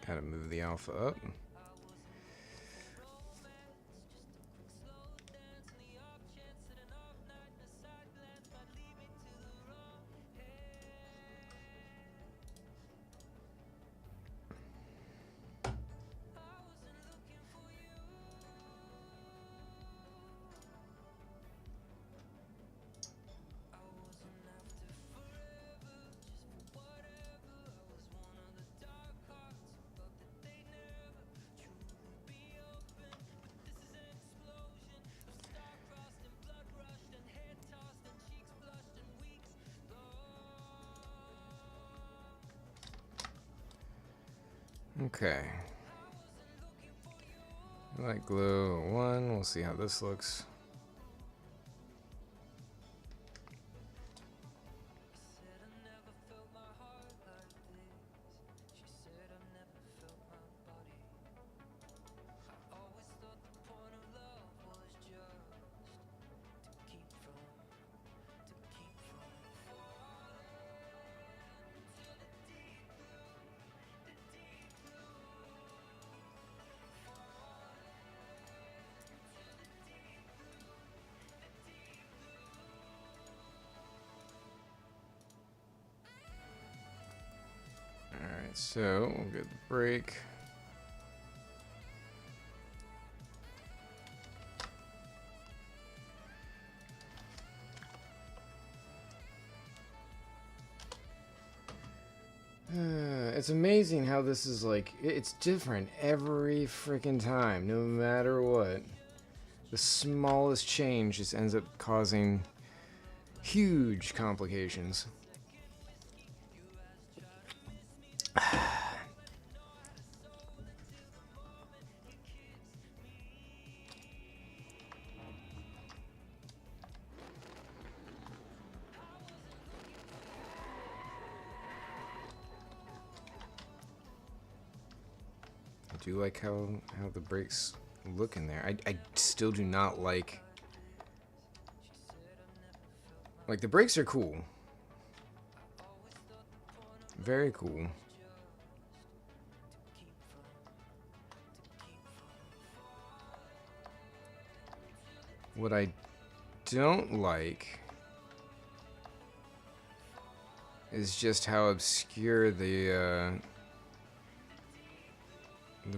Gotta move the alpha up. Okay. Light glow 1. We'll see how this looks. Alright, so we'll get the break. It's amazing how this is like, it's different every freaking time, no matter what. The smallest change just ends up causing huge complications. I do like how the brakes look in there. I still do not like the brakes are cool. Very cool. What I don't like is just how obscure the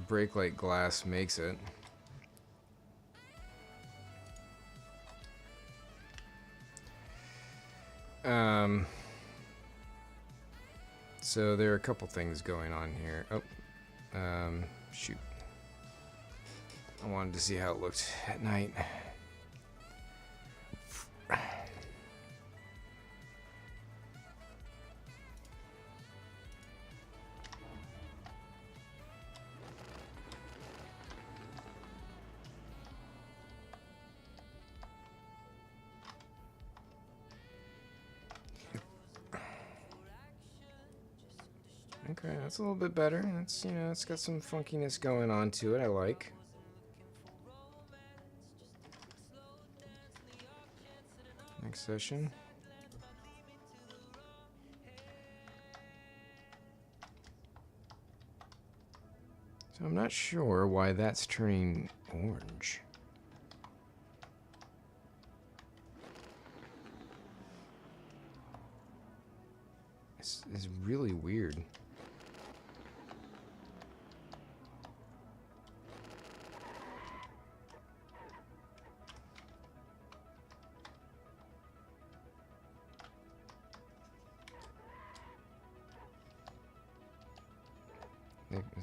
brake light glass makes it. So there are a couple things going on here. Oh, shoot. I wanted to see how it looked at night. Okay, that's a little bit better. That's, you know, it's got some funkiness going on to it. I like. Next session. So I'm not sure why that's turning orange. It's really weird.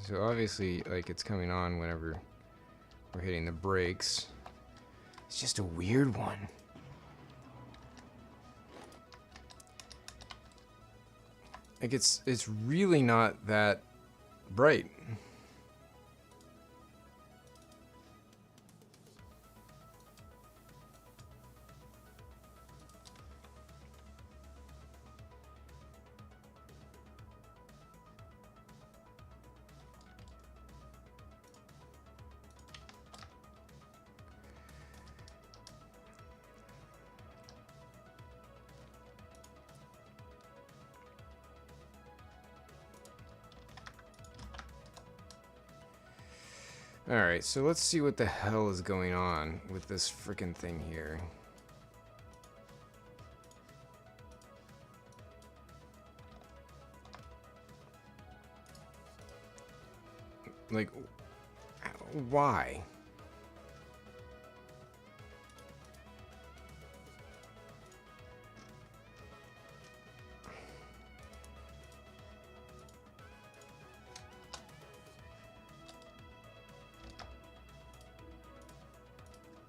So obviously, like, it's coming on whenever we're hitting the brakes. It's just a weird one. Like, it's really not that bright. Alright, so let's see what the hell is going on with this freaking thing here. Like, why?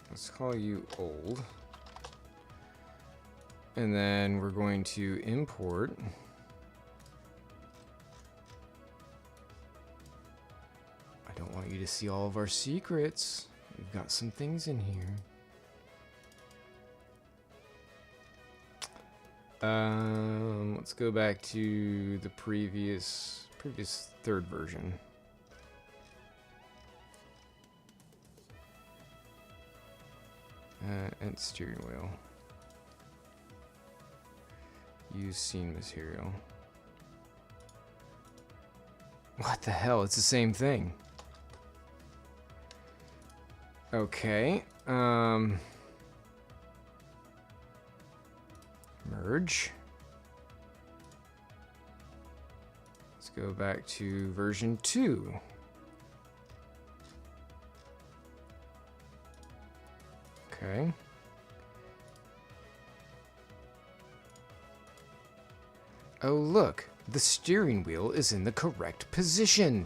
Let's call you old. And then we're going to import. I don't want you to see all of our secrets. We've got some things in here. Let's go back to the previous third version. And steering wheel. Use scene material. What the hell? It's the same thing. Okay. Merge. Let's go back to version 2. Okay. Oh, look. The steering wheel is in the correct position.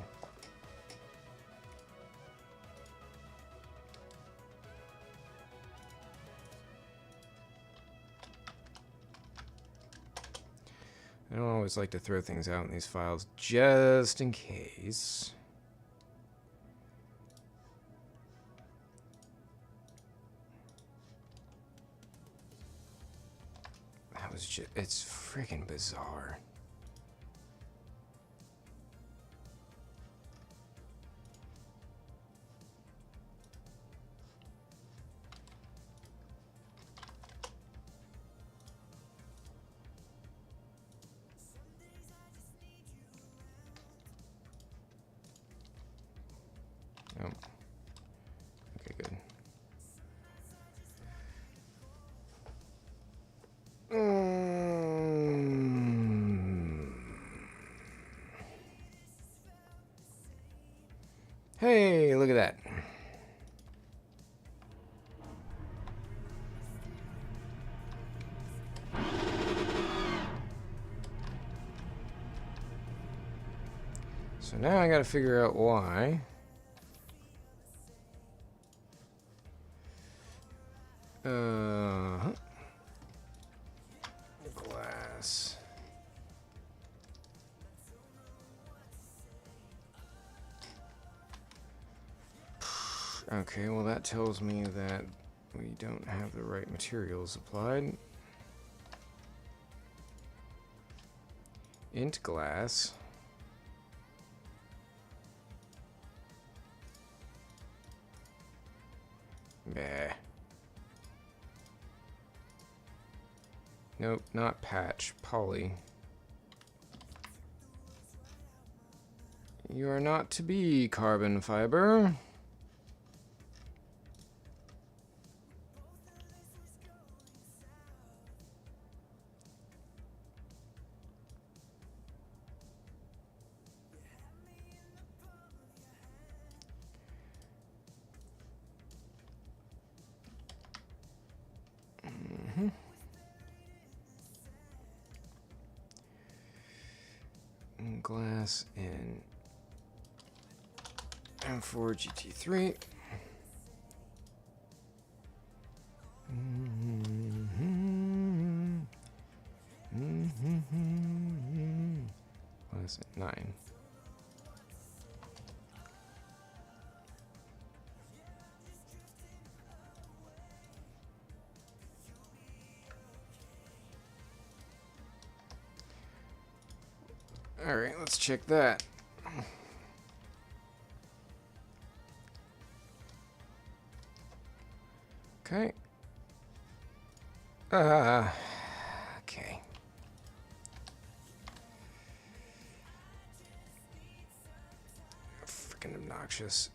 I don't always like to throw things out in these files just in case. It's freaking bizarre. Oh. Okay, good. Hey, look at that. So now I gotta figure out why. Glass. Okay, well that tells me that we don't have the right materials applied. Int glass. Bah. Nope, not patch. Poly. You are not to be carbon fiber. Glass in M4 GT3. What is it? 9. All right, let's check that. Okay. Okay. Freaking obnoxious.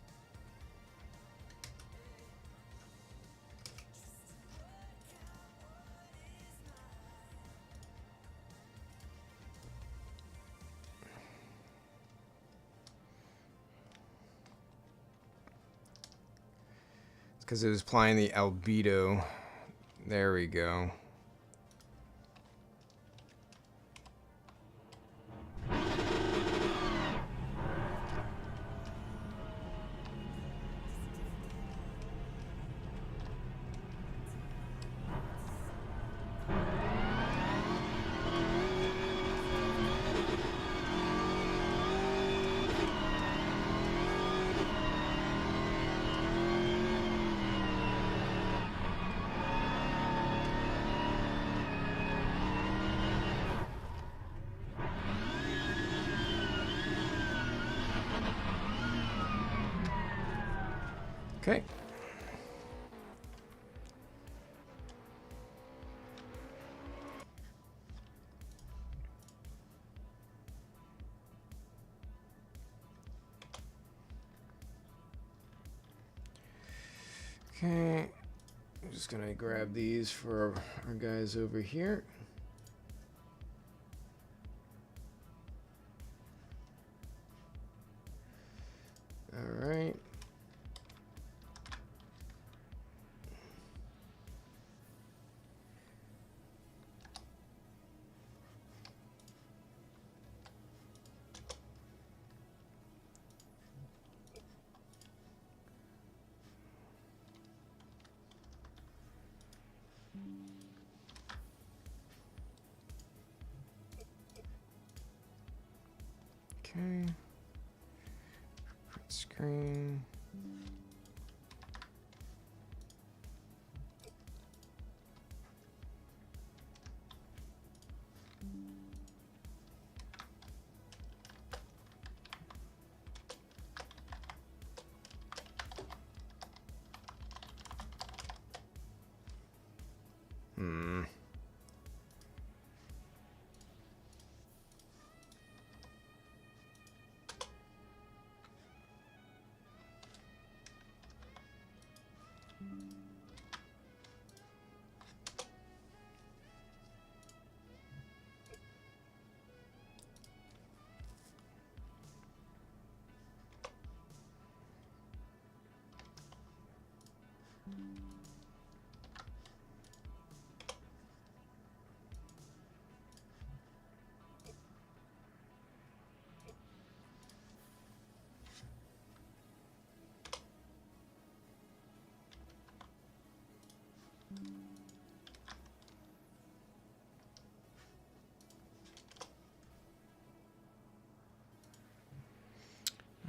because it was applying the albedo. There we go. Okay. Okay. I'm just gonna grab these for our guys over here. All right. Okay. Print screen.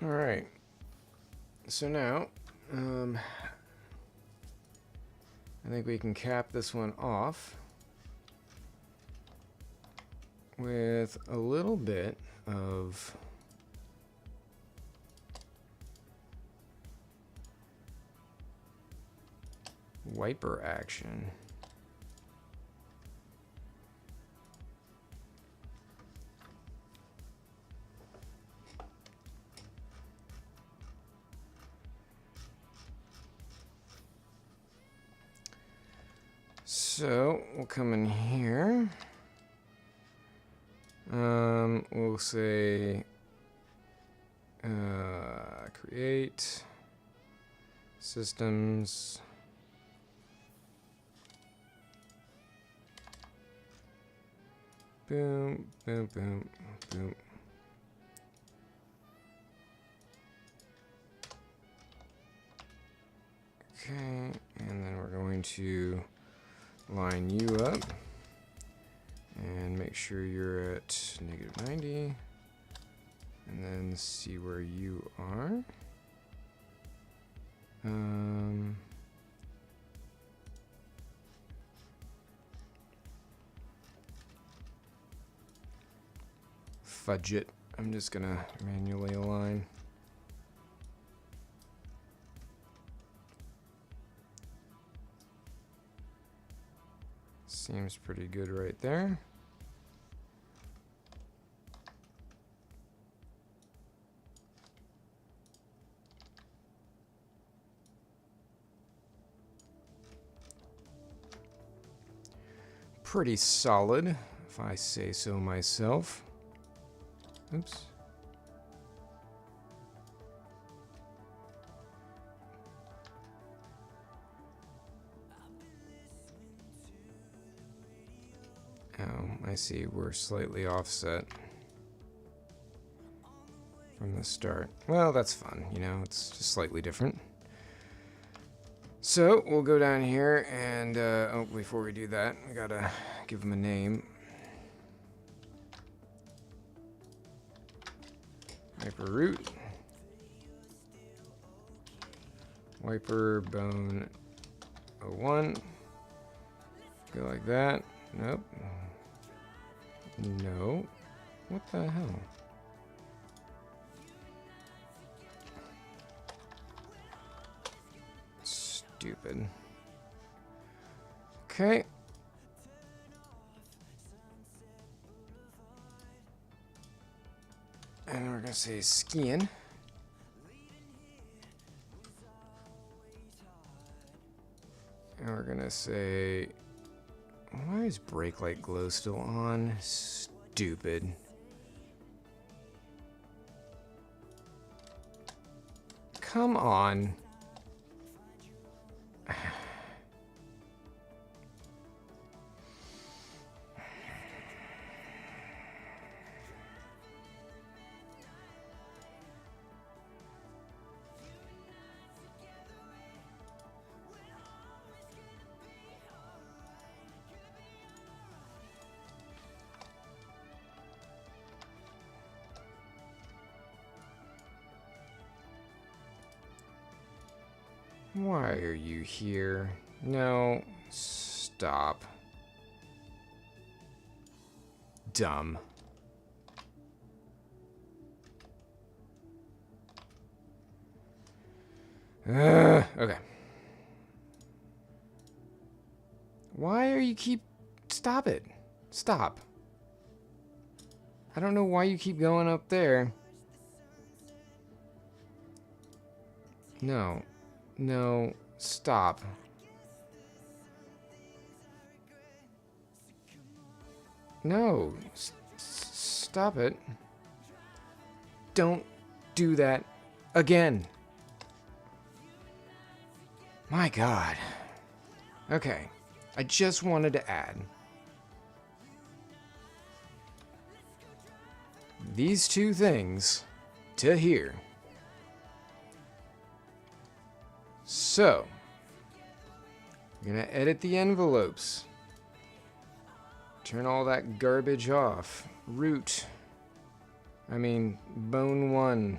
All right. So now, I think we can cap this one off with a little bit of wiper action. So we'll come in here. We'll say create systems. Boom, boom, boom, boom. Okay, and then we're going to line you up and make sure you're at -90, and then see where you are. Fudge it. I'm just gonna manually align. Seems pretty good right there. Pretty solid, if I say so myself. Oops. I see we're slightly offset from the start. Well, that's fun, you know, it's just slightly different. So we'll go down here and, oh, before we do that, we gotta give them a name. Wiper root. Wiper bone 01. Go like that. Nope. No. What the hell? Stupid. Okay. And we're gonna say skin. And we're gonna say, why is brake light glow still on? Stupid. Come on. Why are you here? No, stop. Dumb. Okay. Why are you keep... Stop it. Stop. I don't know why you keep going up there. No. No, stop. No, stop it. Don't do that again. My God. Okay, I just wanted to add these two things to here. So, I'm gonna edit the envelopes. Turn all that garbage off. Root. Bone 1.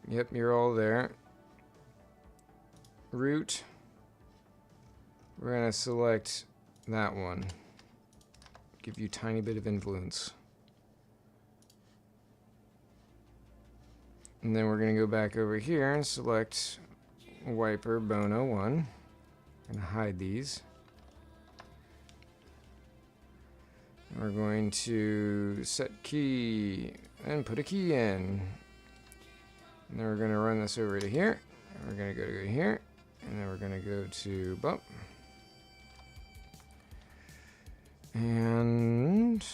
Yep, you're all there. Root. We're gonna select that one. Give you a tiny bit of influence. And then we're going to go back over here and select Wiper Bone 01. And hide these. We're going to set key and put a key in. And then we're going to run this over to here. And we're going to go here. And then we're going to go to bump. And...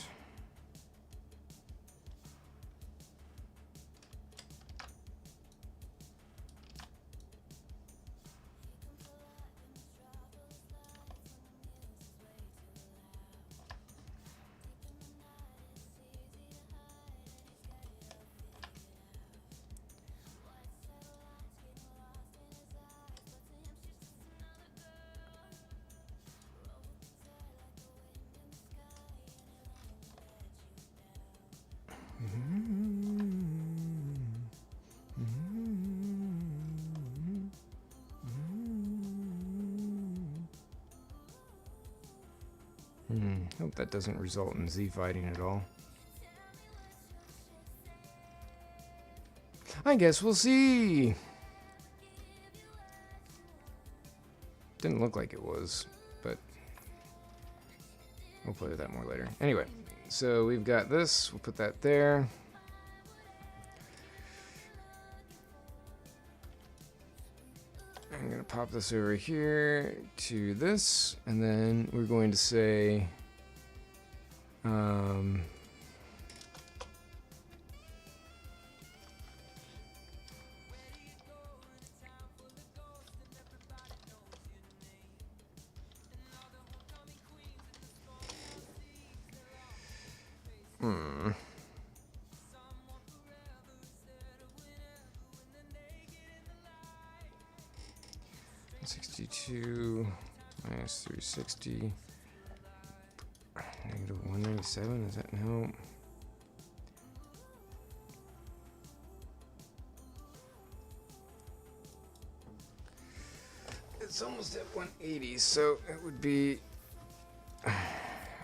Hope that doesn't result in Z fighting at all. I guess we'll see. Didn't look like it was, but we'll play with that more later. Anyway, so we've got this. We'll put that there. I'm going to pop this over here to this, and then we're going to say 162 minus 360. Negative 197, is that no? It's almost at 180, so it would be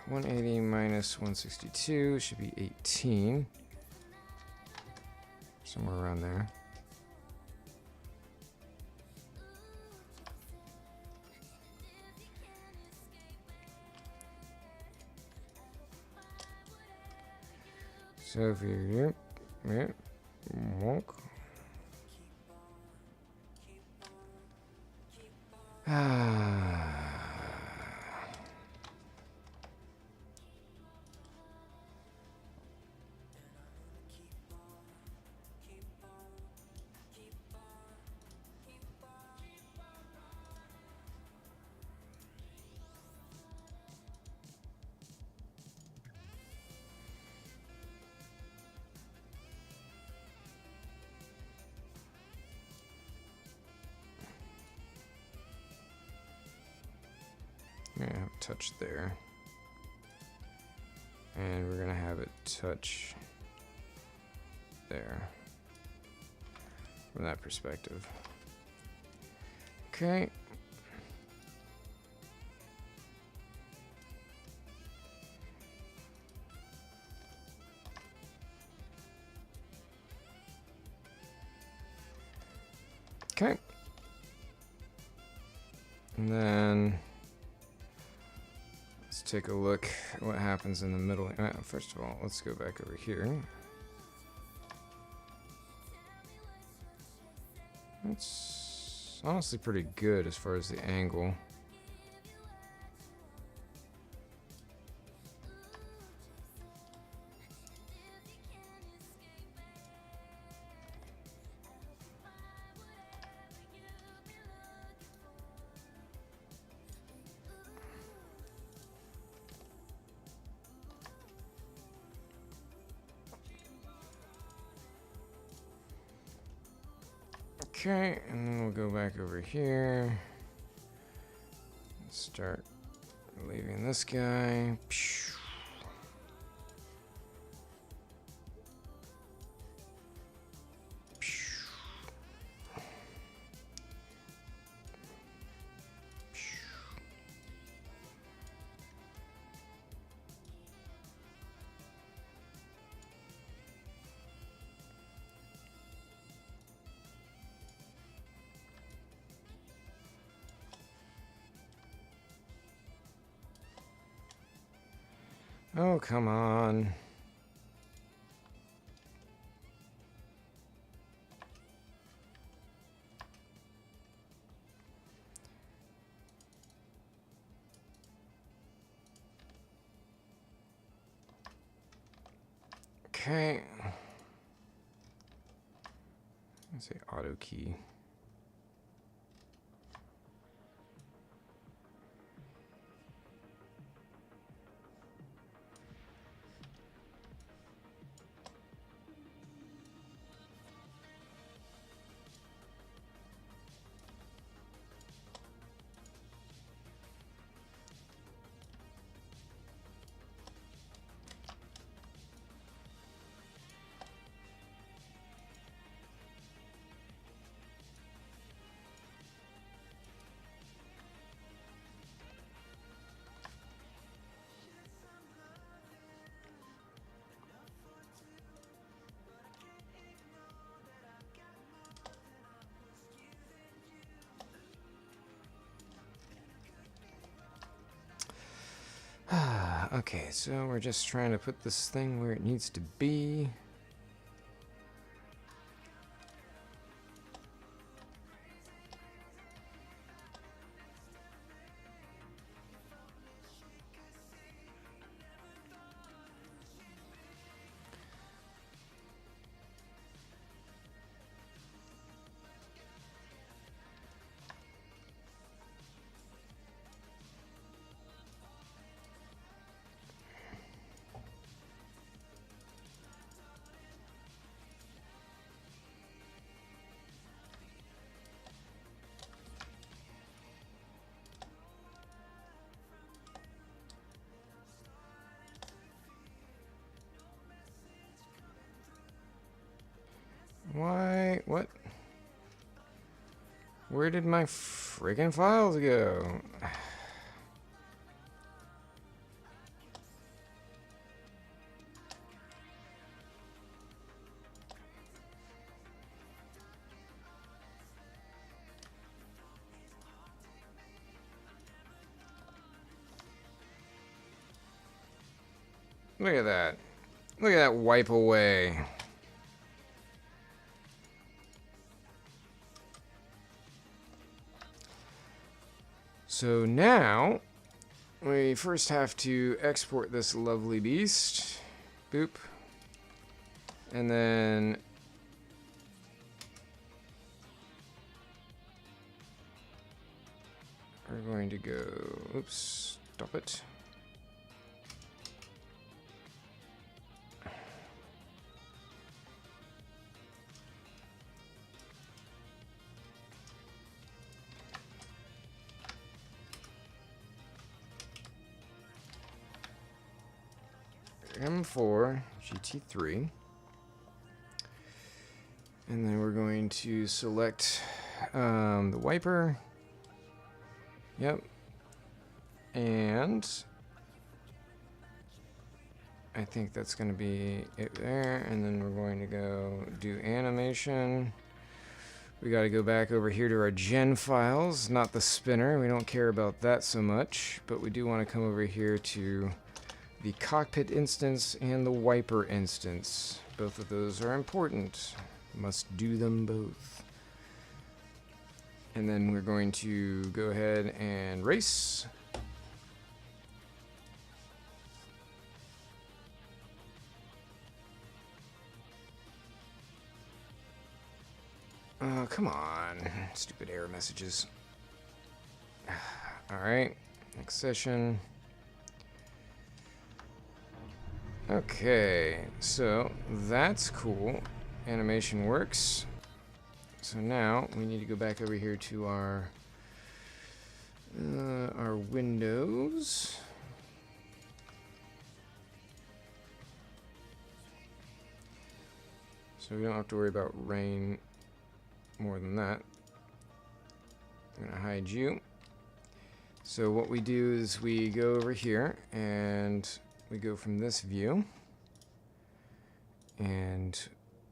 180 minus 162 should be 18. Somewhere around there. So if you walk. We're gonna have a touch there. And we're gonna have it touch there. From that perspective. Okay. Okay. And then let's take a look at what happens in the middle. First of all, let's go back over here. That's honestly pretty good as far as the angle. Okay, and then we'll go back over here. Start leaving this guy. Oh, come on. Okay. Let's say auto key. Okay, so we're just trying to put this thing where it needs to be. Why? What? Where did my friggin' files go? Look at that. Look at that wipe away. So now, we first have to export this lovely beast. Boop. And then we're going to go, oops, stop it. M4, GT3. And then we're going to select the wiper. Yep. And I think that's going to be it there. And then we're going to go do animation. We got to go back over here to our gen files, not the spinner. We don't care about that so much, but we do want to come over here to the cockpit instance and the wiper instance. Both of those are important. Must do them both. And then we're going to go ahead and race. Come on. Stupid error messages. Alright. Next session. Okay. So, that's cool. Animation works. So now, we need to go back over here to our windows. So we don't have to worry about rain more than that. I'm going to hide you. So what we do is we go over here and we go from this view and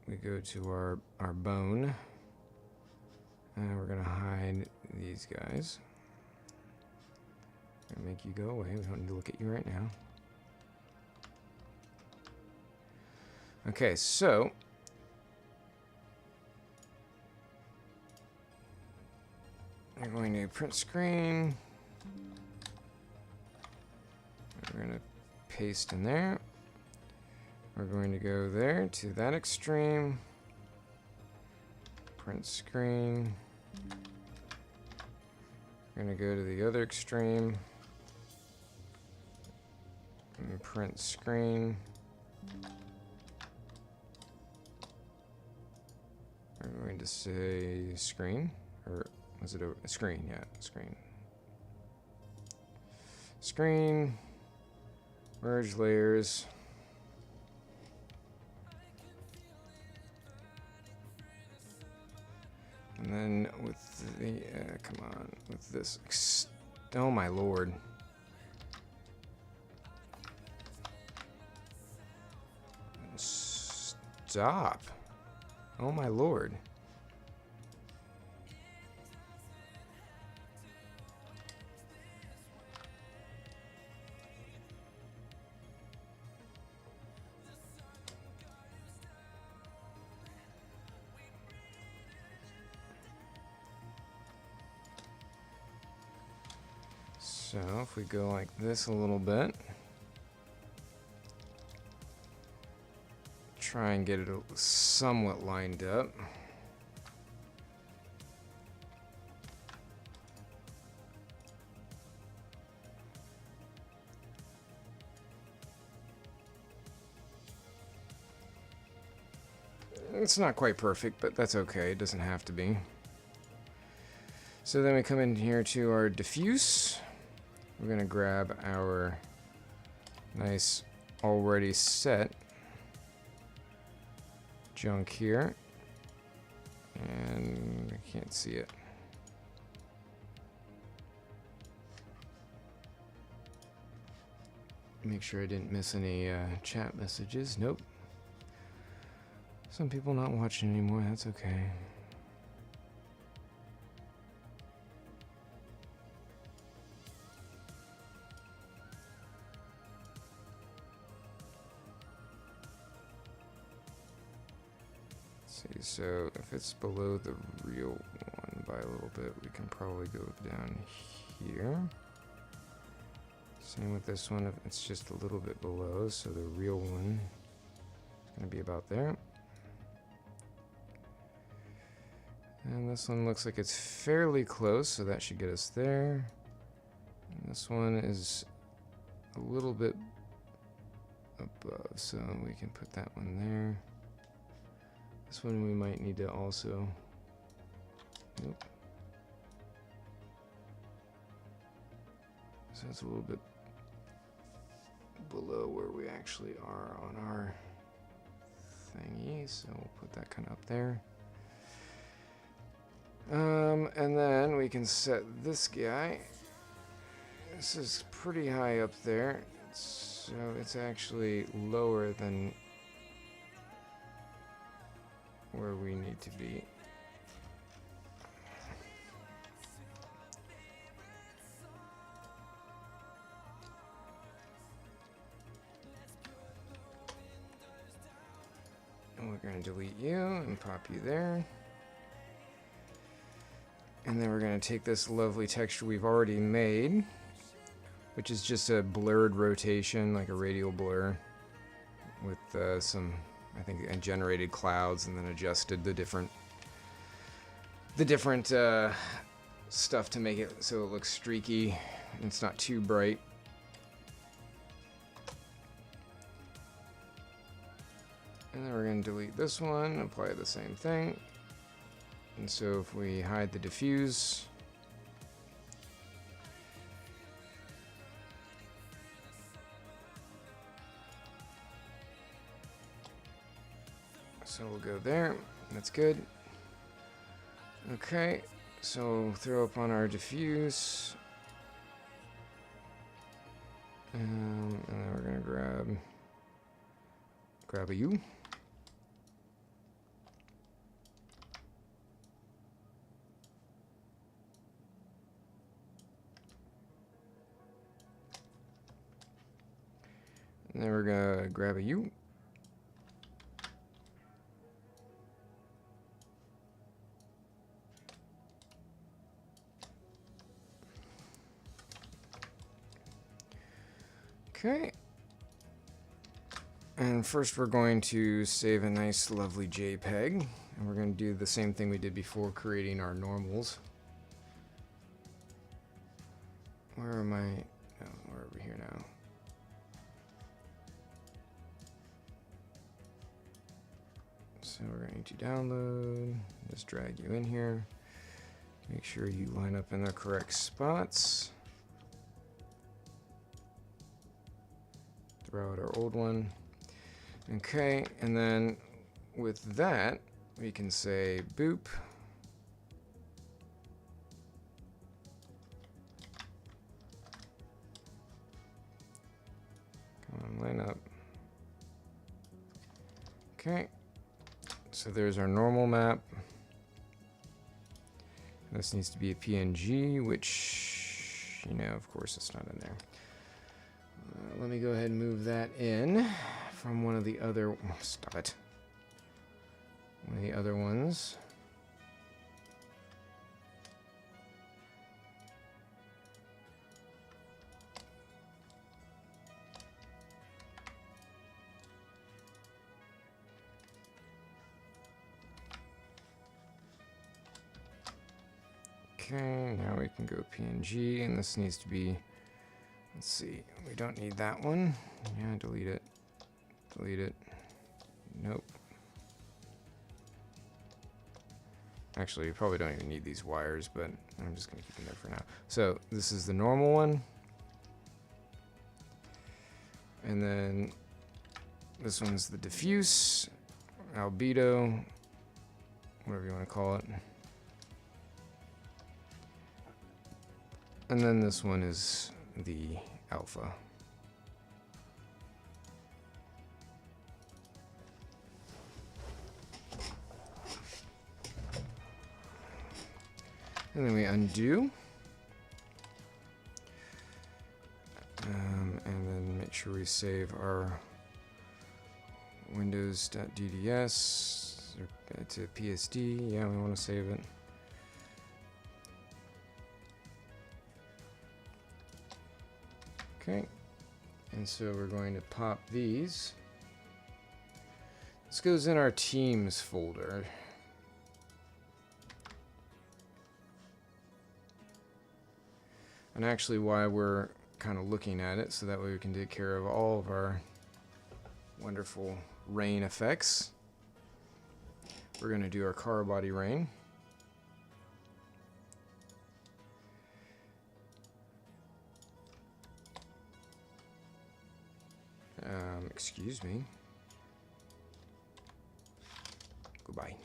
we go to our bone and we're going to hide these guys. I'm going to make you go away. We don't need to look at you right now. Okay, so we're going to print screen. We're going to paste in there. We're going to go there to that extreme. Print screen. We're going to go to the other extreme. And print screen. We're going to say screen. Or was it a screen? Yeah, screen. Screen. Merge layers. And then with the, come on, with this, oh my lord. Stop. Oh my lord. So if we go like this a little bit, try and get it somewhat lined up. It's not quite perfect, but that's okay. It doesn't have to be. So then we come in here to our diffuse. We're going to grab our nice already set junk here. And I can't see it. Make sure I didn't miss any chat messages. Nope. Some people not watching anymore. That's okay. See, so if it's below the real one by a little bit, we can probably go down here. Same with this one, if it's just a little bit below, so the real one is going to be about there. And this one looks like it's fairly close, so that should get us there. And this one is a little bit above, so we can put that one there. This one we might need to also... Nope. So it's a little bit below where we actually are on our thingy, so we'll put that kind of up there. And then we can set this guy. This is pretty high up there, so it's actually lower than where we need to be. And we're going to delete you and pop you there. And then we're going to take this lovely texture we've already made, which is just a blurred rotation, like a radial blur, with some, I think, generated clouds, and then adjusted the different stuff to make it so it looks streaky and it's not too bright. And then we're going to delete this one, apply the same thing. And so if we hide the diffuse, so we'll go there. That's good. Okay, so throw up on our diffuse. And then we're going to grab a U. And then we're going to grab a U. Okay. And first we're going to save a nice lovely JPEG. And we're going to do the same thing we did before, creating our normals. Where am I? Oh, we're over here now. So we're going to download, just drag you in here. Make sure you line up in the correct spots. Throw out our old one. Okay, and then with that, we can say boop. Come on, line up. Okay. So there's our normal map. This needs to be a PNG, which, you know, of course it's not in there. Let me go ahead and move that in from one of the other, stop it. One of the other ones. Okay, now we can go PNG, and this needs to be, let's see, we don't need that one. Yeah, delete it. Delete it. Nope. Actually, you probably don't even need these wires, but I'm just going to keep them there for now. So this is the normal one. And then this one's the diffuse, albedo, whatever you want to call it. And then this one is the alpha. And then we undo. And then make sure we save our windows.dds to PSD. Yeah, we want to save it. Okay. And so we're going to pop these. This goes in our Teams folder. And actually why we're kind of looking at it, so that way we can take care of all of our wonderful rain effects. We're going to do our car body rain. Excuse me. Goodbye.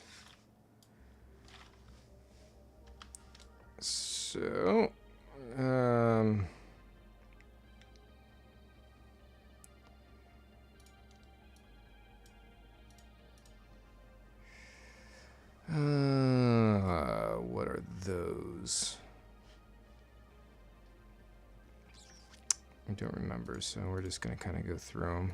So, what are those? I don't remember, so we're just going to kind of go through them.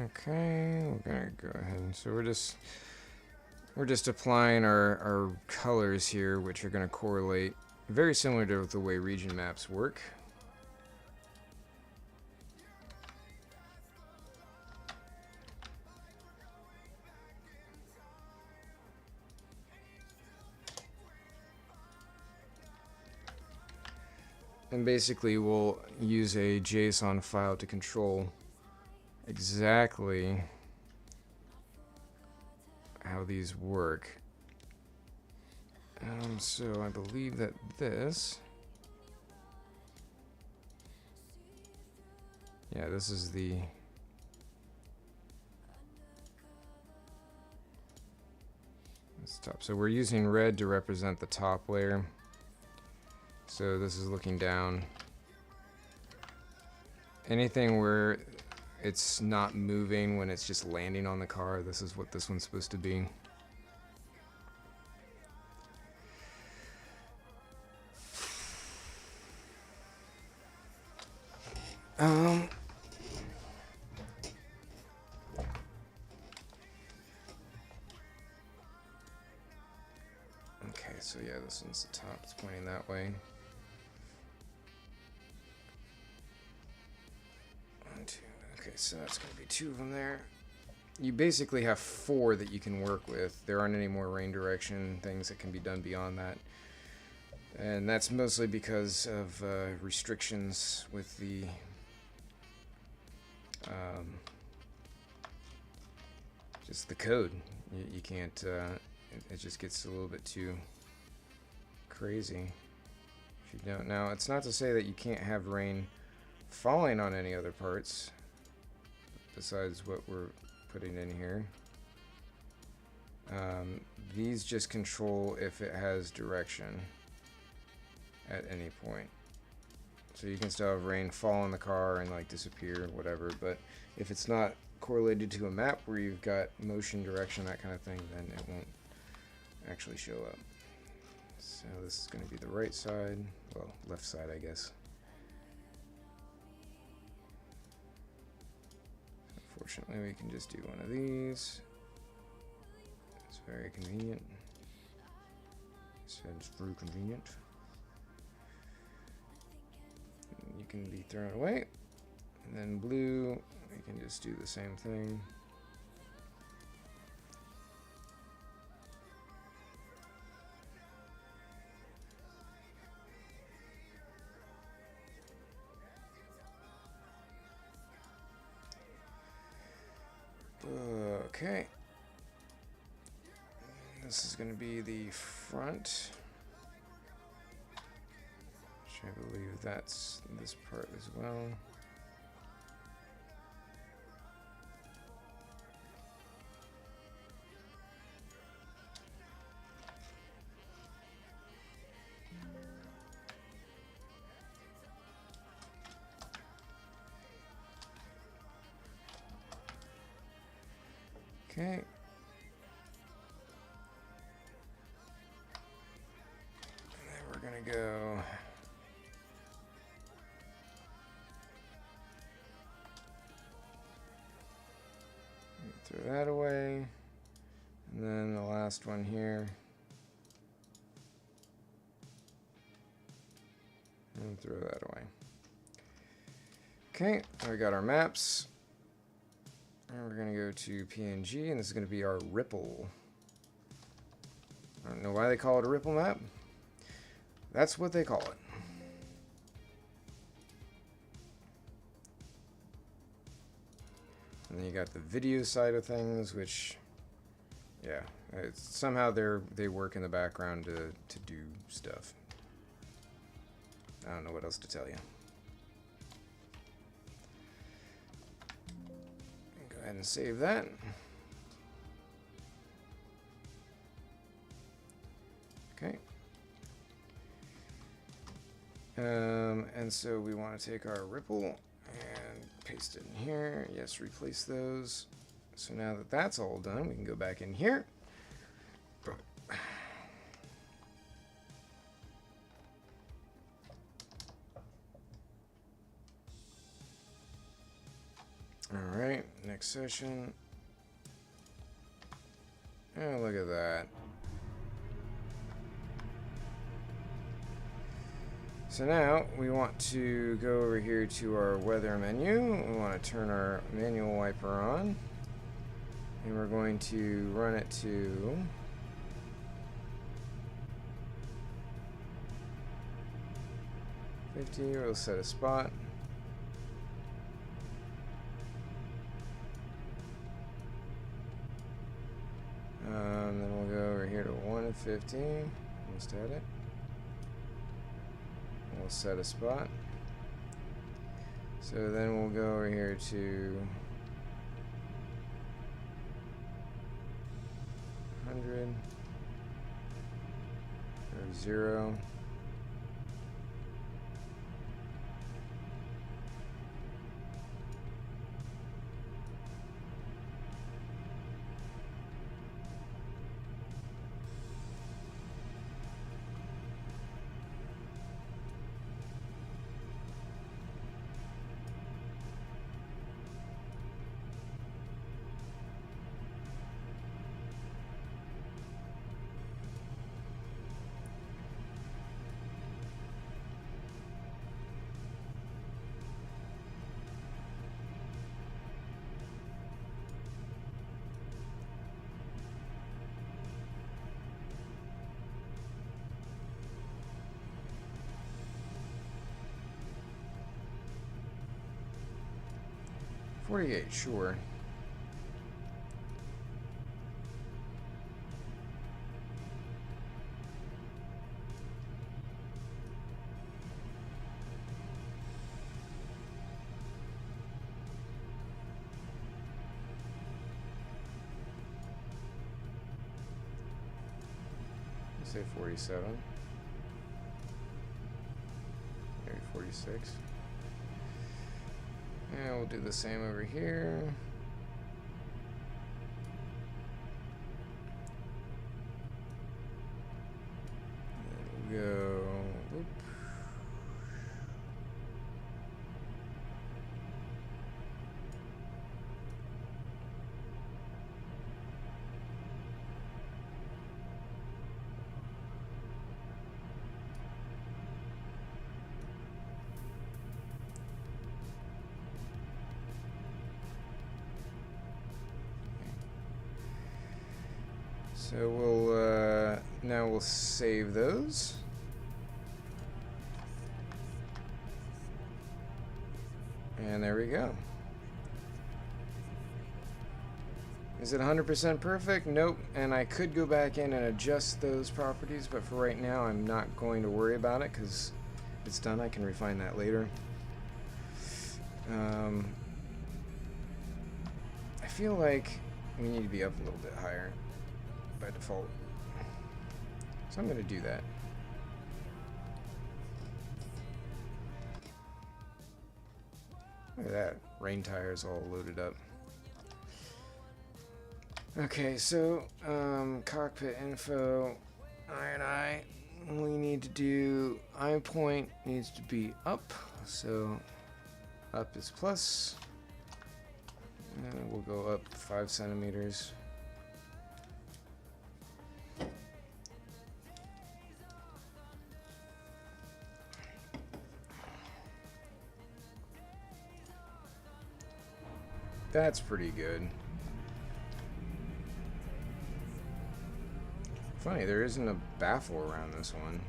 Okay, we're gonna go ahead and so we're just applying our colors here, which are gonna correlate very similar to the way region maps work. And basically we'll use a JSON file to control exactly how these work. So I believe that this, yeah, this is the top. So we're using red to represent the top layer. So this is looking down. Anything where it's not moving when it's just landing on the car, this is what this one's supposed to be. Okay, so yeah, this one's the top, it's pointing that way. Okay, so that's going to be 2 of them there. You basically have 4 that you can work with. There aren't any more rain direction things that can be done beyond that. And that's mostly because of restrictions with the just the code. You can't, it just gets a little bit too crazy if you don't. Now, it's not to say that you can't have rain falling on any other parts besides what we're putting in here. These just control if it has direction at any point. So you can still have rain fall on the car and like disappear, whatever, but if it's not correlated to a map where you've got motion, direction, that kind of thing, then it won't actually show up. So this is going to be the right side, well, left side, I guess. Unfortunately, we can just do one of these. It's very convenient. It's very convenient. And you can be thrown away. And then blue, we can just do the same thing. Okay. This is going to be the front, which I believe that's this part as well. Okay. And then we're gonna go throw that away. And then the last one here. And throw that away. Okay, we got our maps. And we're going to go to PNG, and this is going to be our ripple. I don't know why they call it a ripple map. That's what they call it. And then you got the video side of things, which, yeah, somehow they work in the background to do stuff. I don't know what else to tell you. Go ahead and save that. Okay. And so we want to take our ripple and paste it in here. Yes, replace those. So now that that's all done, we can go back in here. All right, next session. Oh, look at that. So now we want to go over here to our weather menu. We want to turn our manual wiper on. And we're going to run it to .50. We'll set a spot. Then we'll go over here to 1:15. Almost had it. We'll set a spot. So then we'll go over here to 100 or 0. .48, sure. Say 47. Maybe 46. And we'll do the same over here. So now we'll save those. And there we go. Is it 100% perfect? Nope. And I could go back in and adjust those properties, but for right now I'm not going to worry about it because it's done. I can refine that later. I feel like we need to be up a little bit higher by default. So I'm going to do that. Look at that. Rain tires all loaded up. Okay, so cockpit info, I we need to do eye point needs to be up, so up is plus, and we'll go up 5 centimeters. That's pretty good. Funny, there isn't a baffle around this one.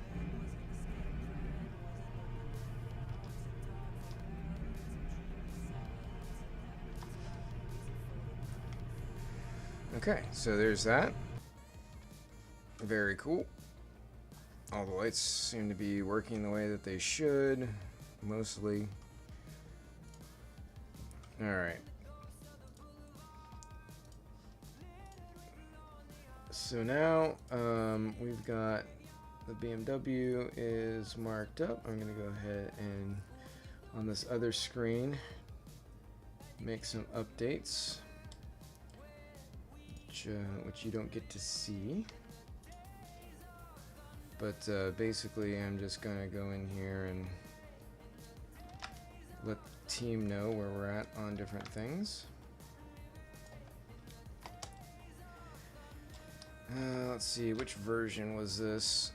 Okay, so there's that. Very cool. All the lights seem to be working the way that they should, mostly. Alright. So now we've got the BMW is marked up. I'm going to go ahead and on this other screen make some updates, which you don't get to see. But basically I'm just going to go in here and let the team know where we're at on different things. Let's see, which version was this?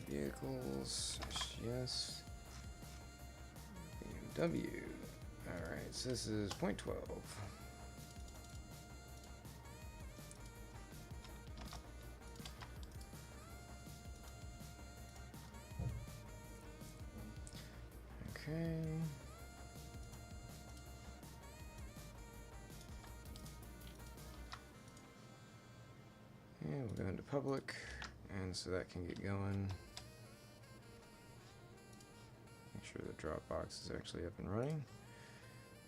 Vehicles, yes. BMW. Alright, so this is 0.12. Okay. And we'll go into public, and so that can get going. Make sure the Dropbox is actually up and running.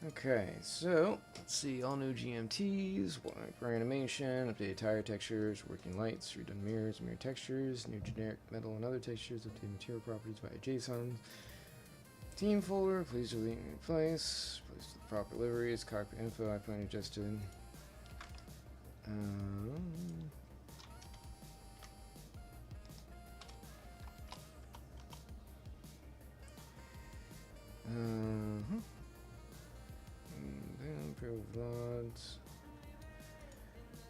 Okay, so let's see, all new GMTs, wiper animation, updated tire textures, working lights, redone mirrors, mirror textures, new generic metal and other textures, updated material properties via JSON. Team folder, please delete and replace. Place the proper liveries, cockpit info, I plan adjusted. Improve VODs.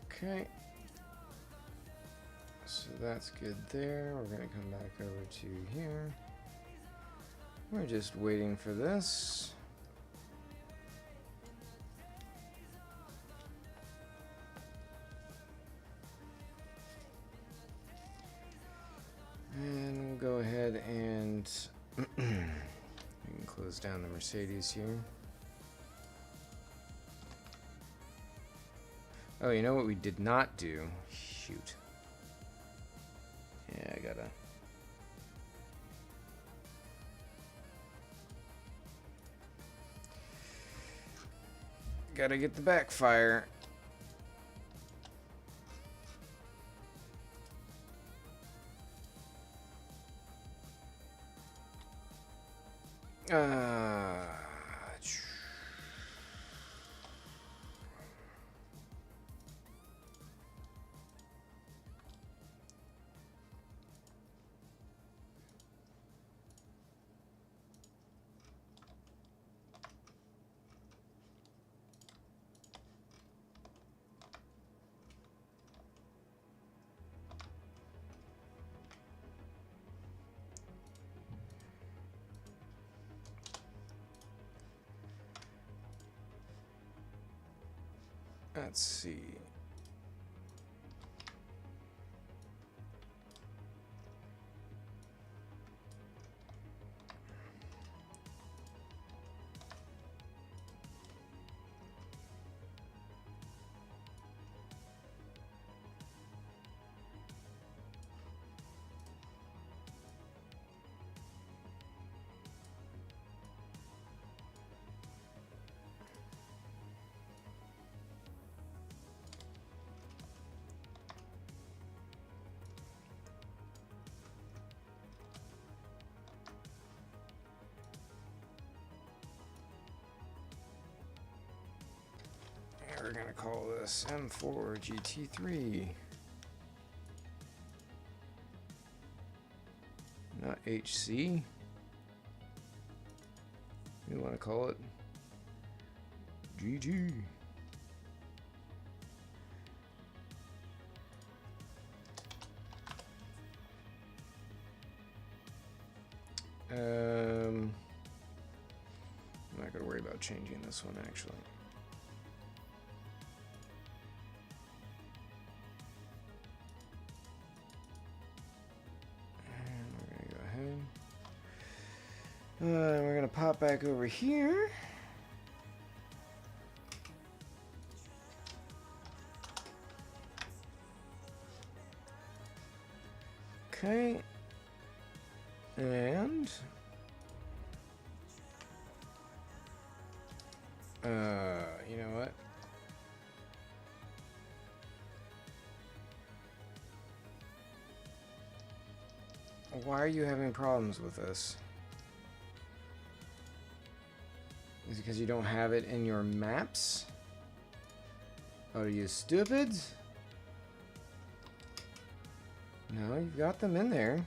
Okay. So that's good there. We're going to come back over to here. We're just waiting for this. And we'll go ahead and we can close down the Mercedes here. Oh, you know what we did not do? Shoot. Yeah, I gotta get the backfire. Let's see. We're gonna call this M4 GT3. Not HC. We want to call it GG. I'm not gonna worry about changing this one actually. We're gonna pop back over here. Okay. And you know what? Why are you having problems with this? Is it because you don't have it in your maps? Are you stupid? No, you've got them in there.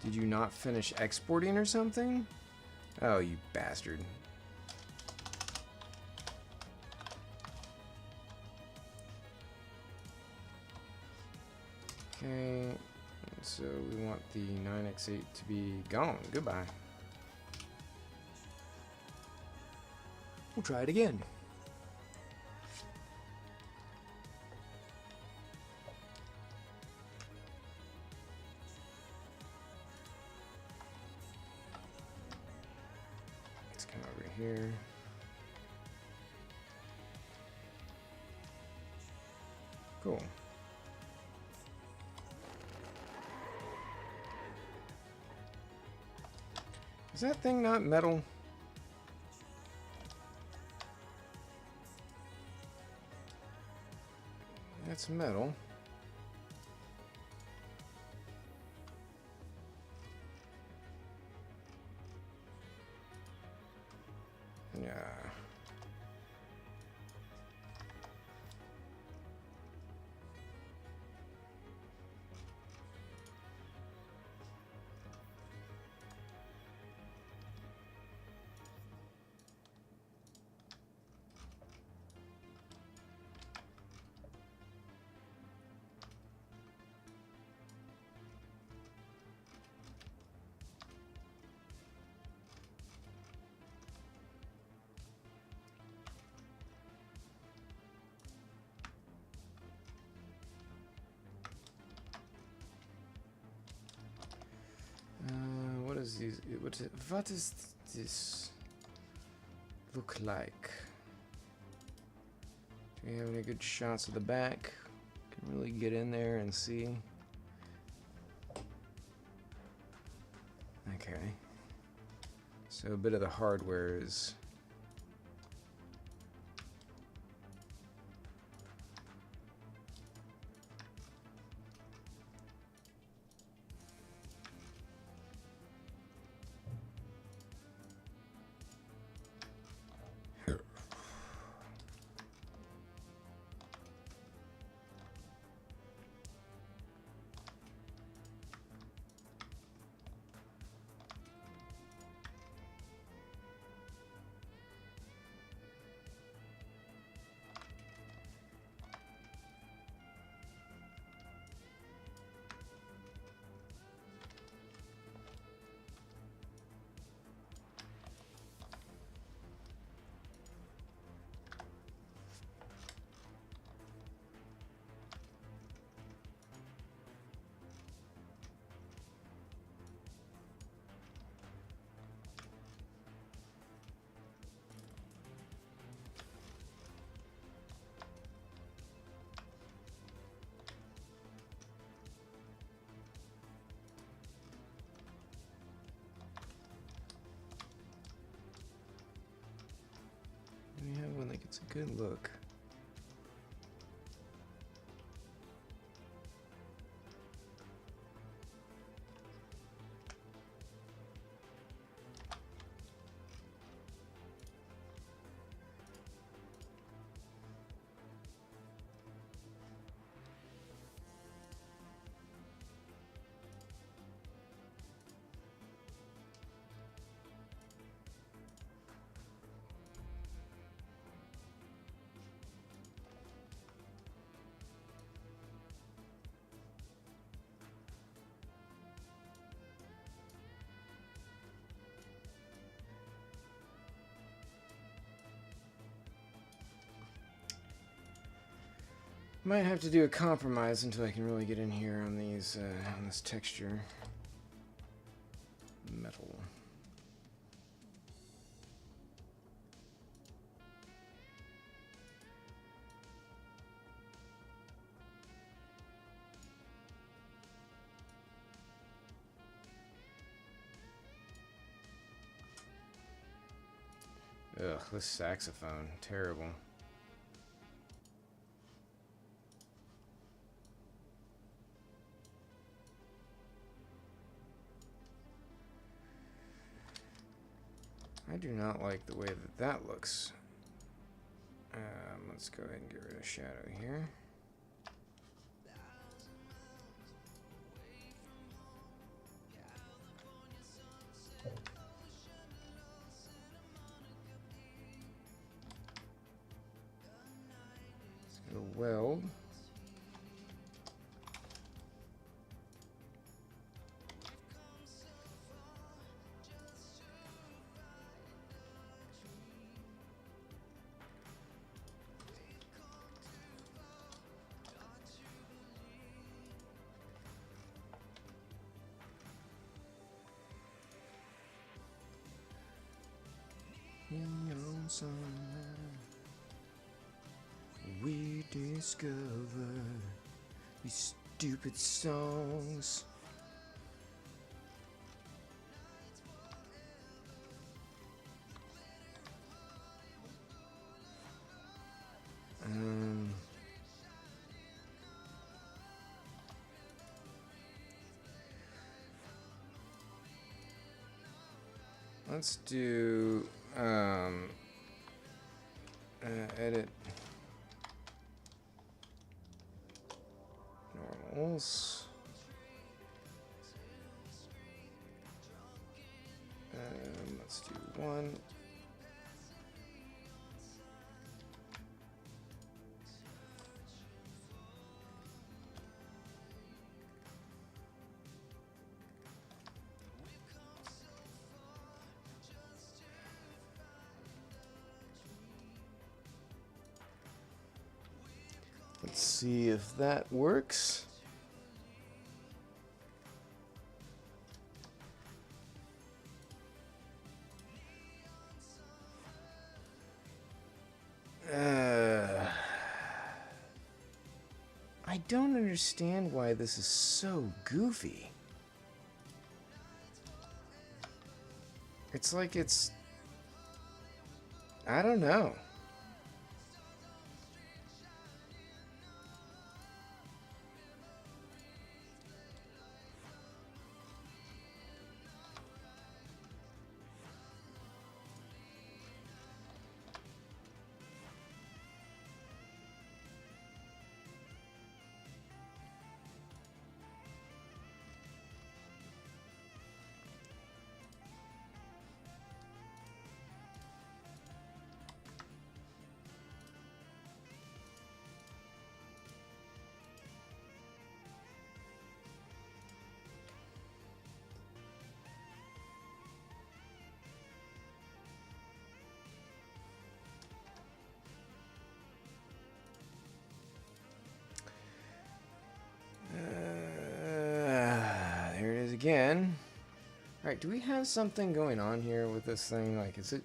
Did you not finish exporting or something? Oh, you bastard. Okay. So we want the 9x8 to be gone. Goodbye. We'll try it again. Let's come over here. Cool. Is that thing not metal? That's metal. Yeah. What does this look like? Do we have any good shots of the back? Can really get in there and see. Okay. So a bit of the hardware is It's a good look. Might have to do a compromise until I can really get in here on these on this texture. Metal. Ugh, this saxophone, terrible. I do not like the way that that looks. Let's go ahead and get rid of shadow here. Let's go weld. We discover these stupid songs. Let's do edit normals. Let's do one. Let's see if that works. I don't understand why this is so goofy. It's like it's... I don't know. There it is again. All right, do we have something going on here with this thing? Like, is it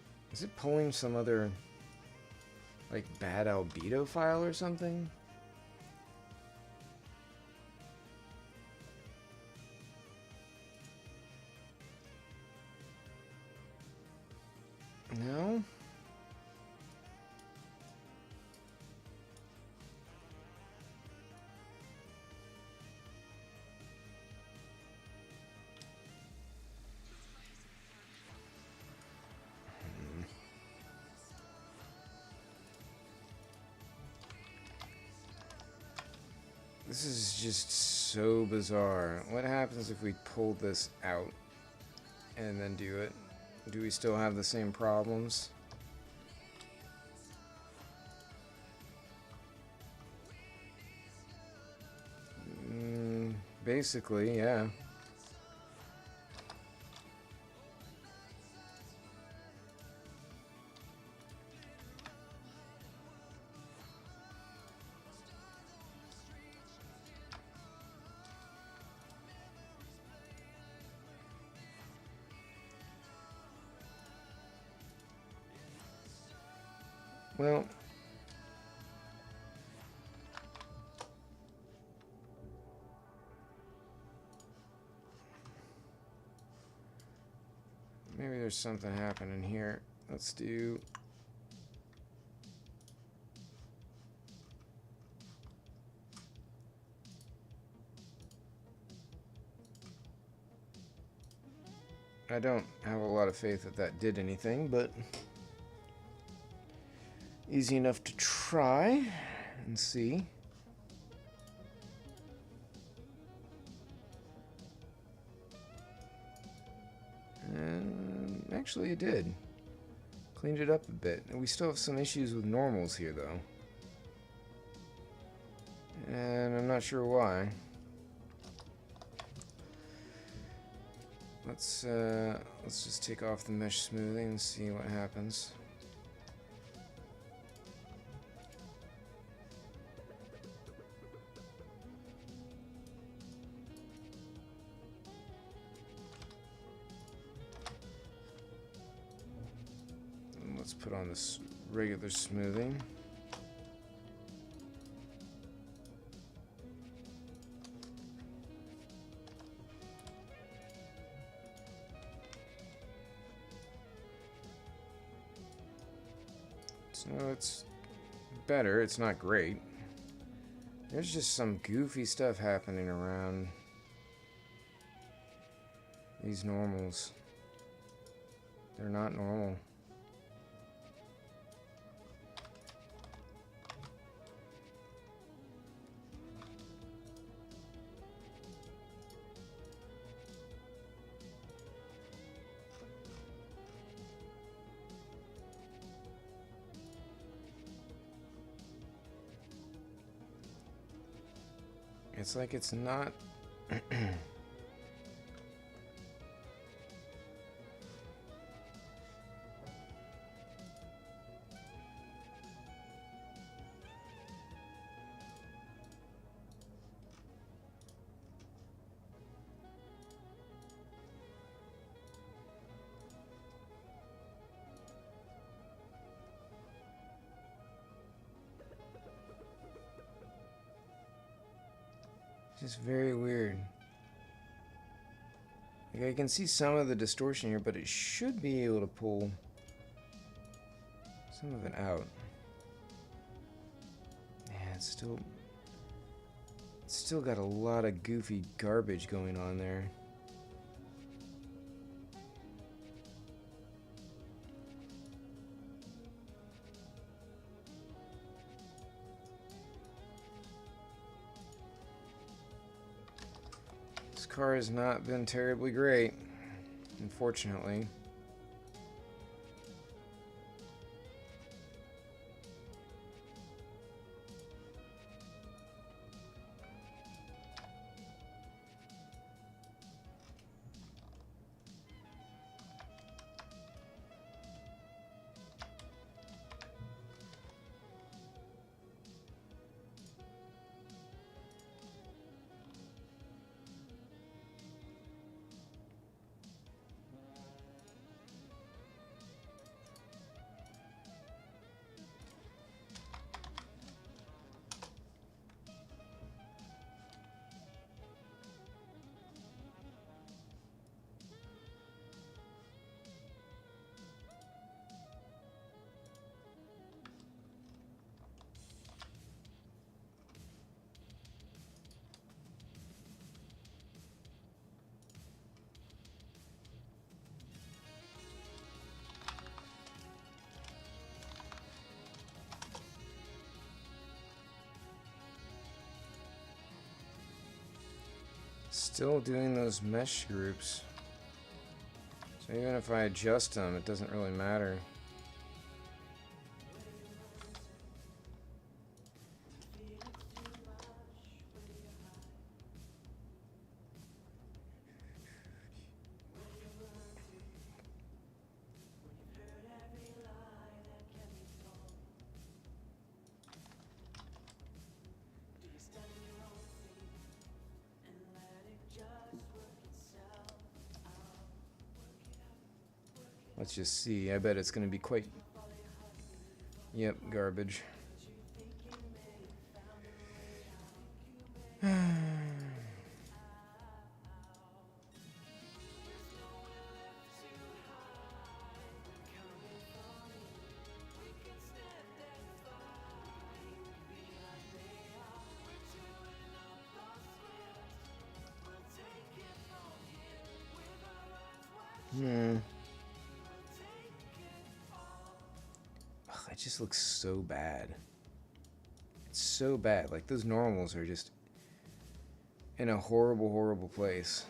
pulling some other, like, bad albedo file or something? No? This is just so bizarre. What happens if we pull this out and then do it? Do we still have the same problems? Basically, yeah. Well, maybe there's something happening here. Let's do... I don't have a lot of faith that that did anything, but easy enough to try and see. And actually it did. Cleaned it up a bit. We still have some issues with normals here though. And I'm not sure why. Let's just take off the mesh smoothing and see what happens. And let's put on this regular smoothing. So it's better, it's not great. There's just some goofy stuff happening around these normals. They're not normal. It's like it's not... Just very weird. Like I can see some of the distortion here, but it should be able to pull some of it out. Yeah, it's still got a lot of goofy garbage going on there. This car has not been terribly great, unfortunately. Still doing those mesh groups. So even if I adjust them, it doesn't really matter. Let's just see. I bet it's going to be quite... Yep, garbage. It just looks so bad. It's so bad. Like, those normals are just in a horrible, horrible place.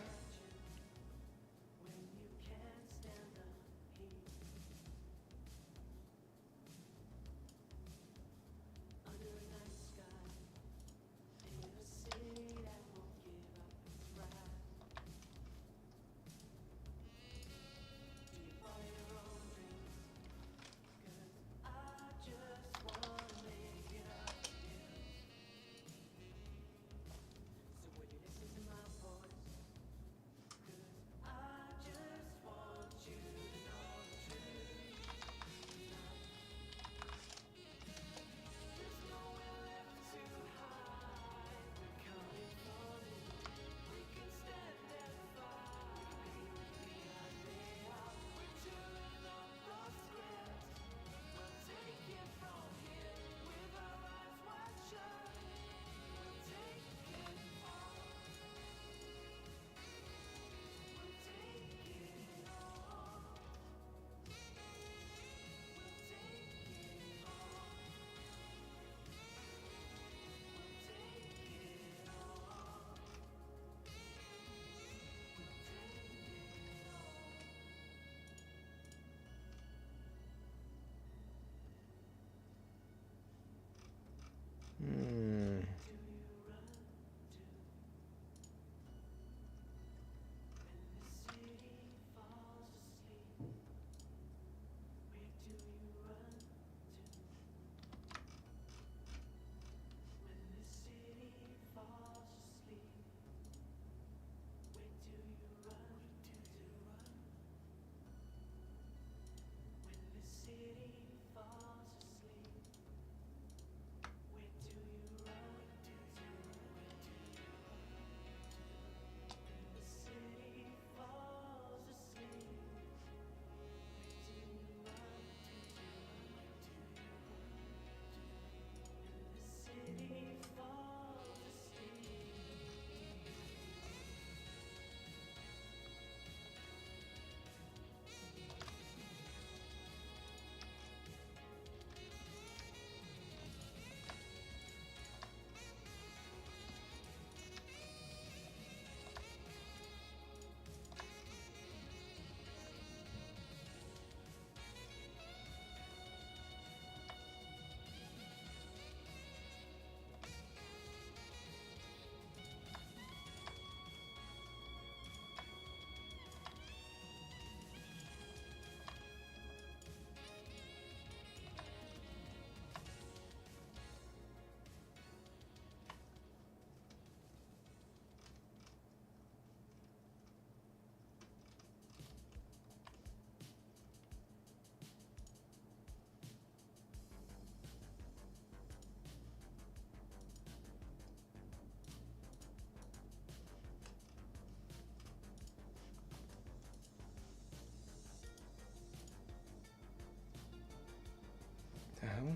The hell?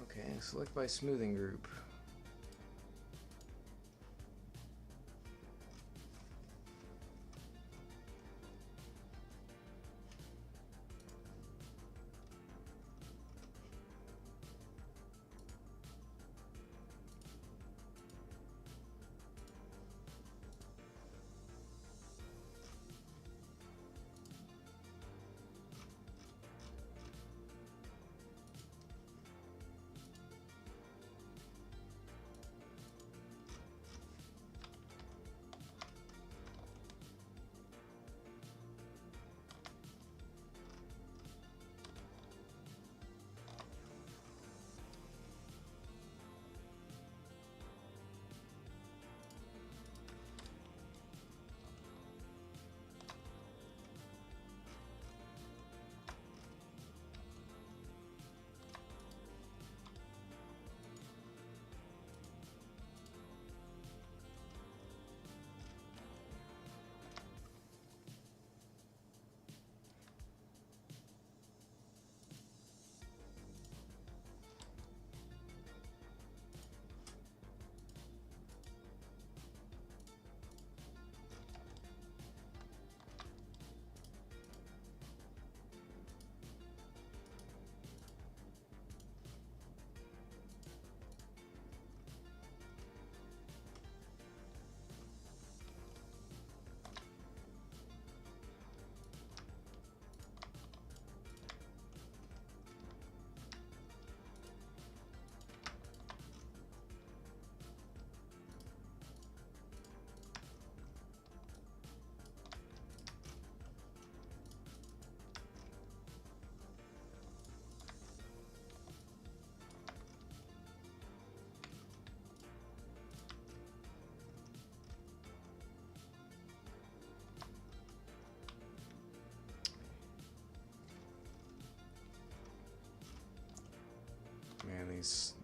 Okay, select by smoothing group.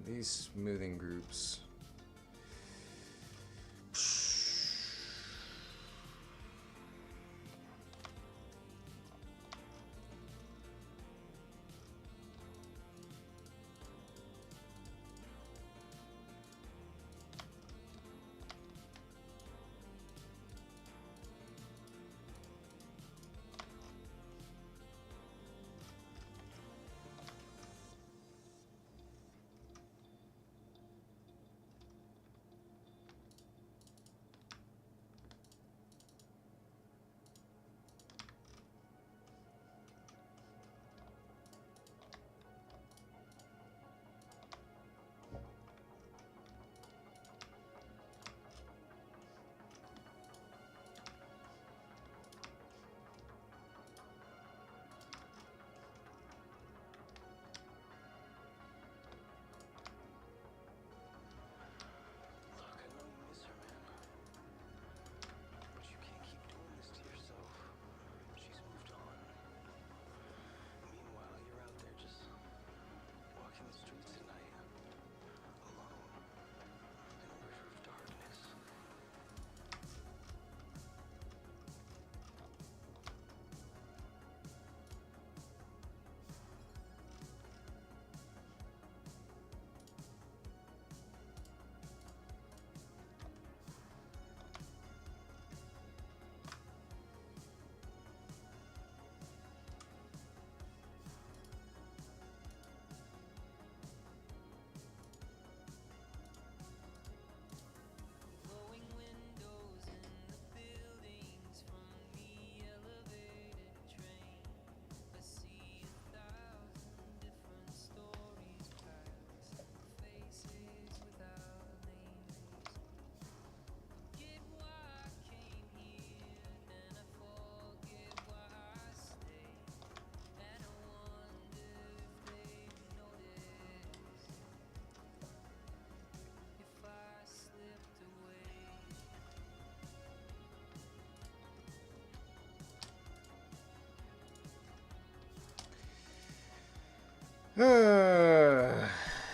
these smoothing groups.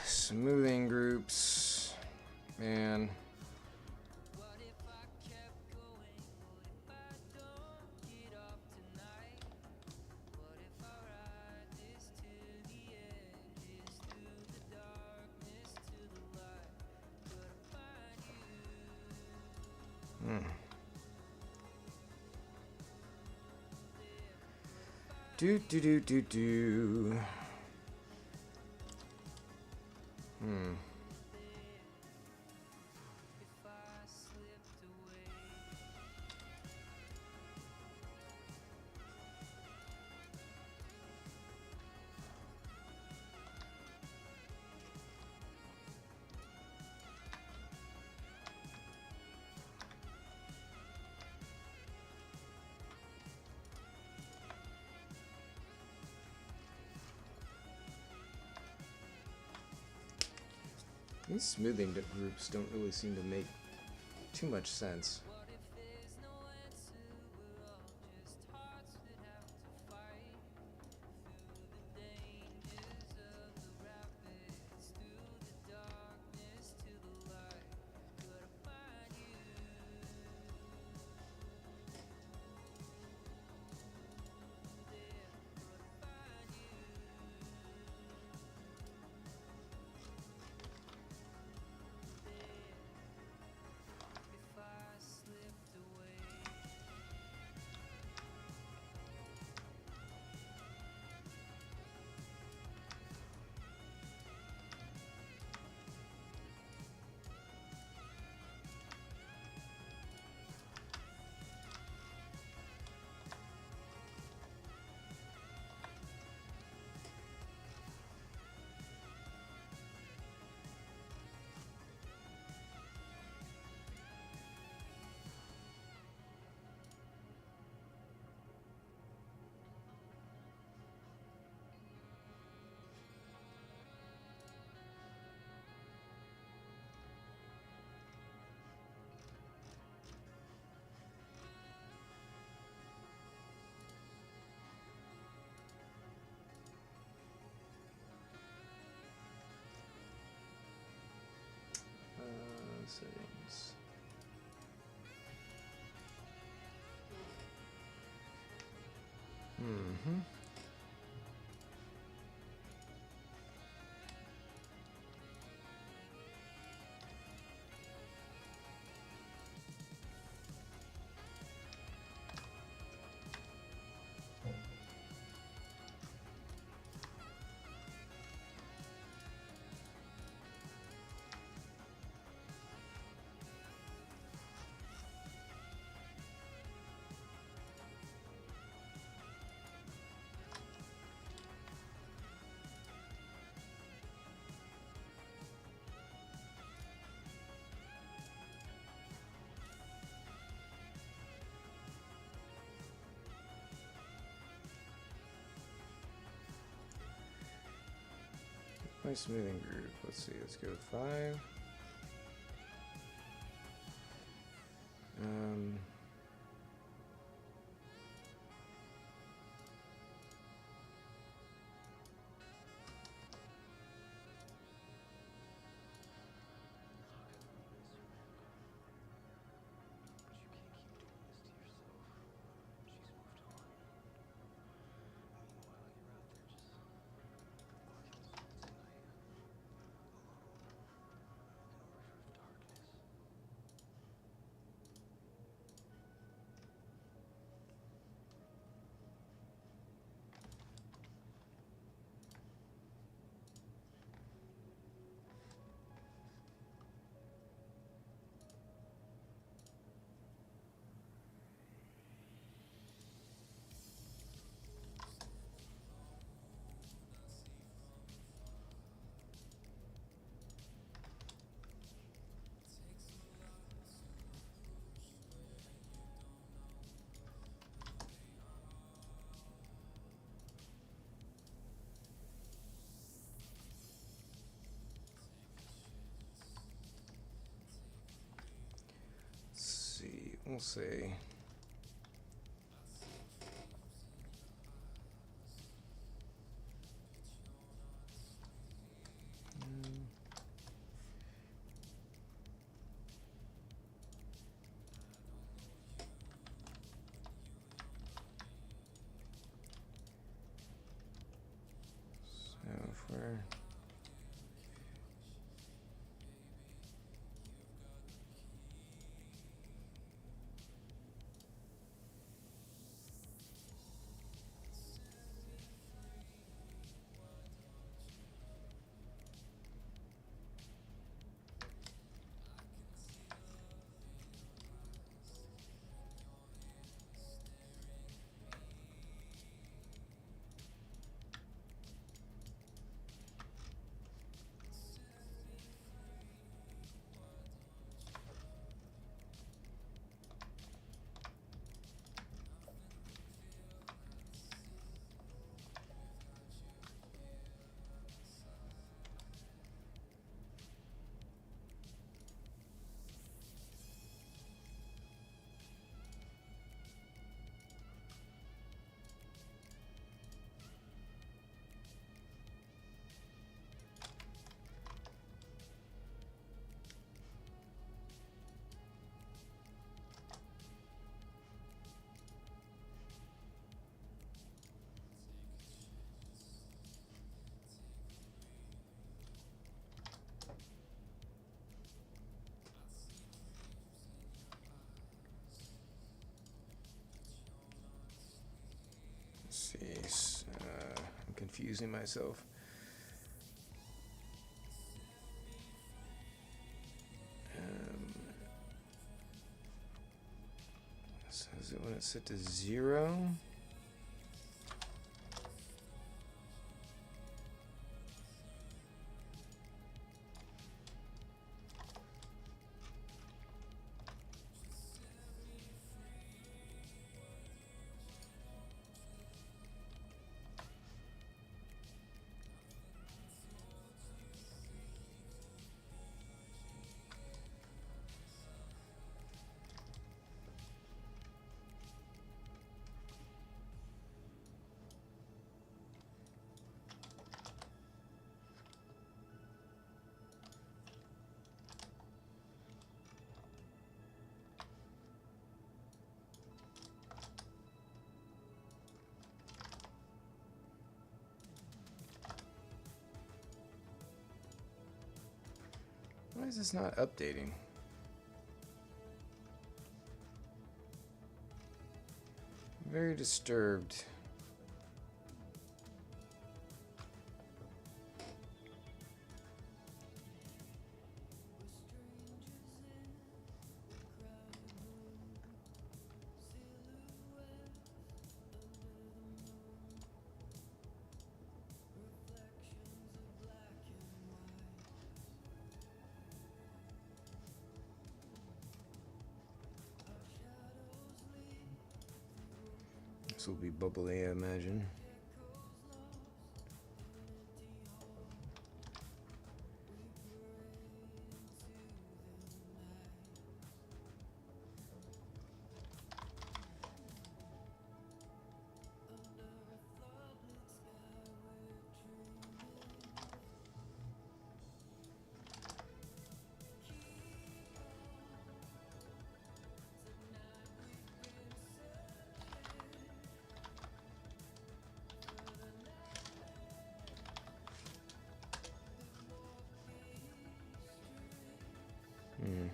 Smoothing groups, man. Do. These smoothing groups don't really seem to make too much sense. My smoothing groove. Let's see. Let's go 5. We'll see. So if we're see, I'm confusing myself. So is it when it's set to 0? Why is this not updating? Very disturbed. This will be bubbly, I imagine. Hmm.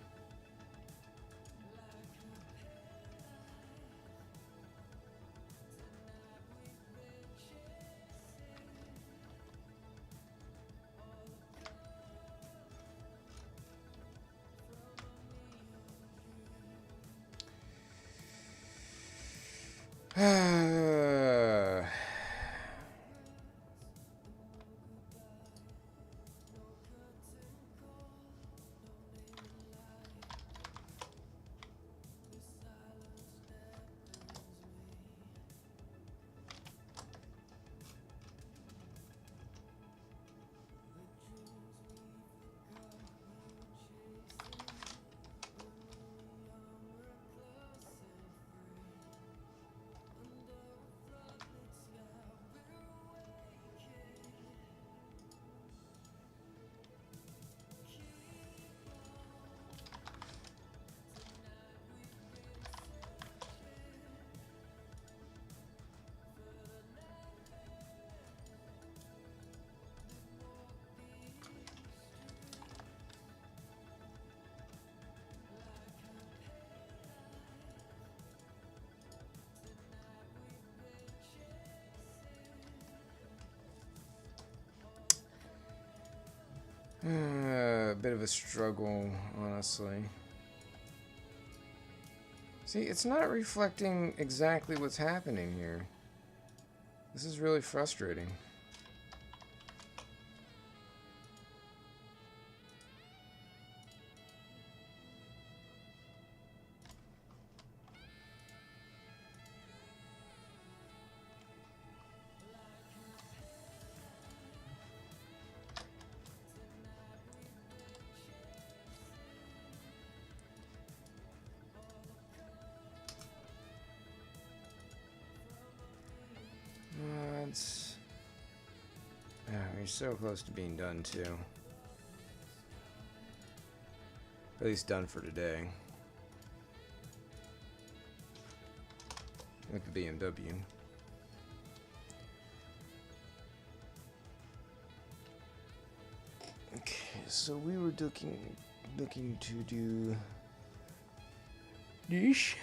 A bit of a struggle, honestly. See, it's not reflecting exactly what's happening here. This is really frustrating. We're so close to being done, too. At least done for today. With the BMW. Okay, so we were looking to do niche.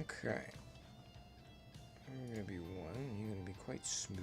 Okay. You're gonna be 1. You're gonna be quite smooth.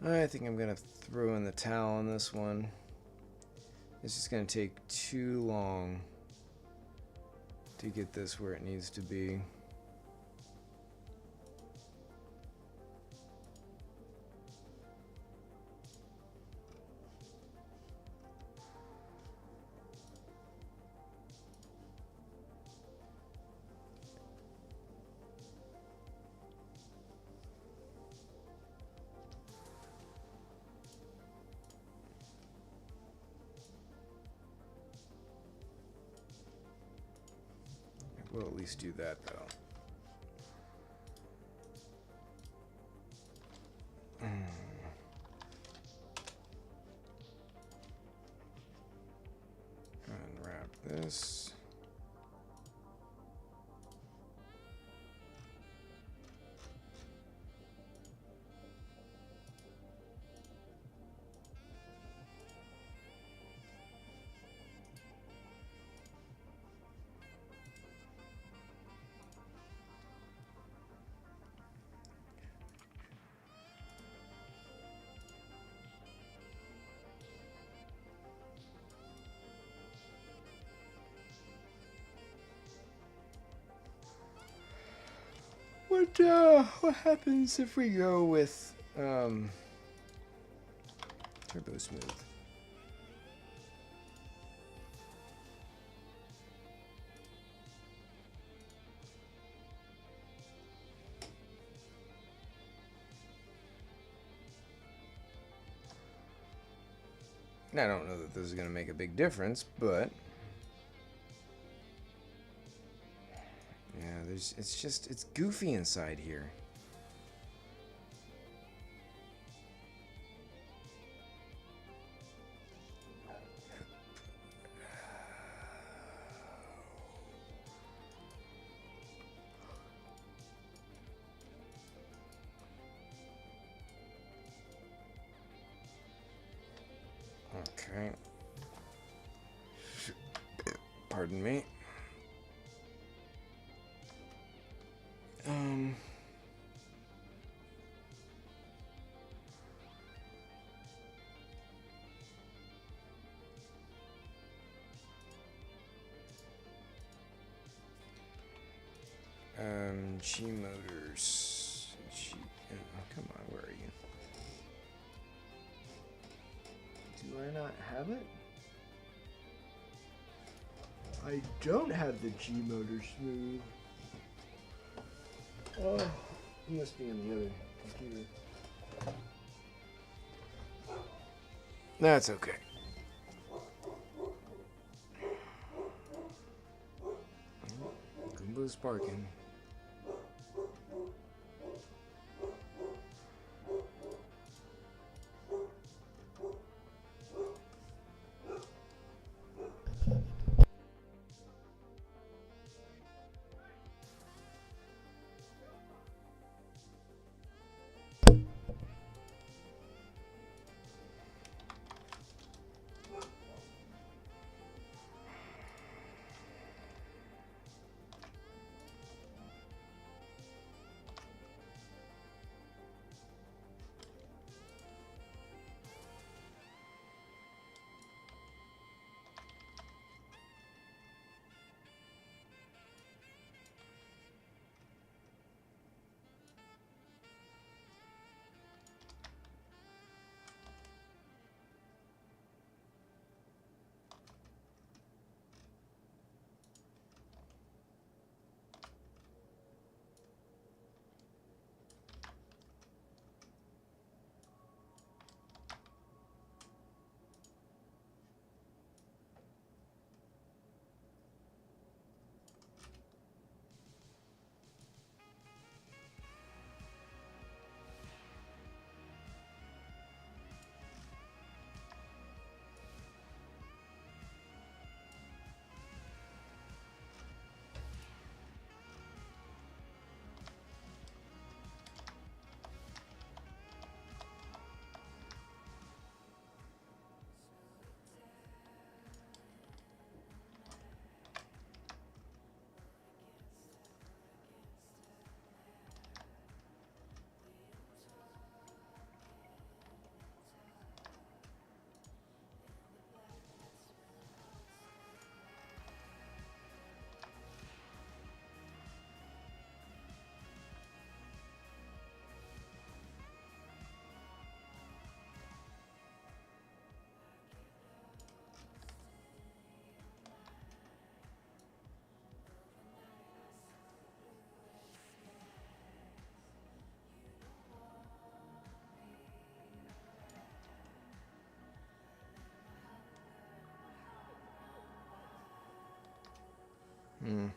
I think I'm gonna throw in the towel on this one. It's just gonna take too long to get this where it needs to be. We'll at least do that though. Unwrap this. What happens if we go with turbo smooth? Now, I don't know that this is going to make a big difference, but yeah, it's goofy inside here. Okay. Pardon me. G motors. Come on, where are you? Do I not have it? I don't have the G motor smooth. Oh, it must be on the other computer. That's okay. Goomba's barking. Hmm.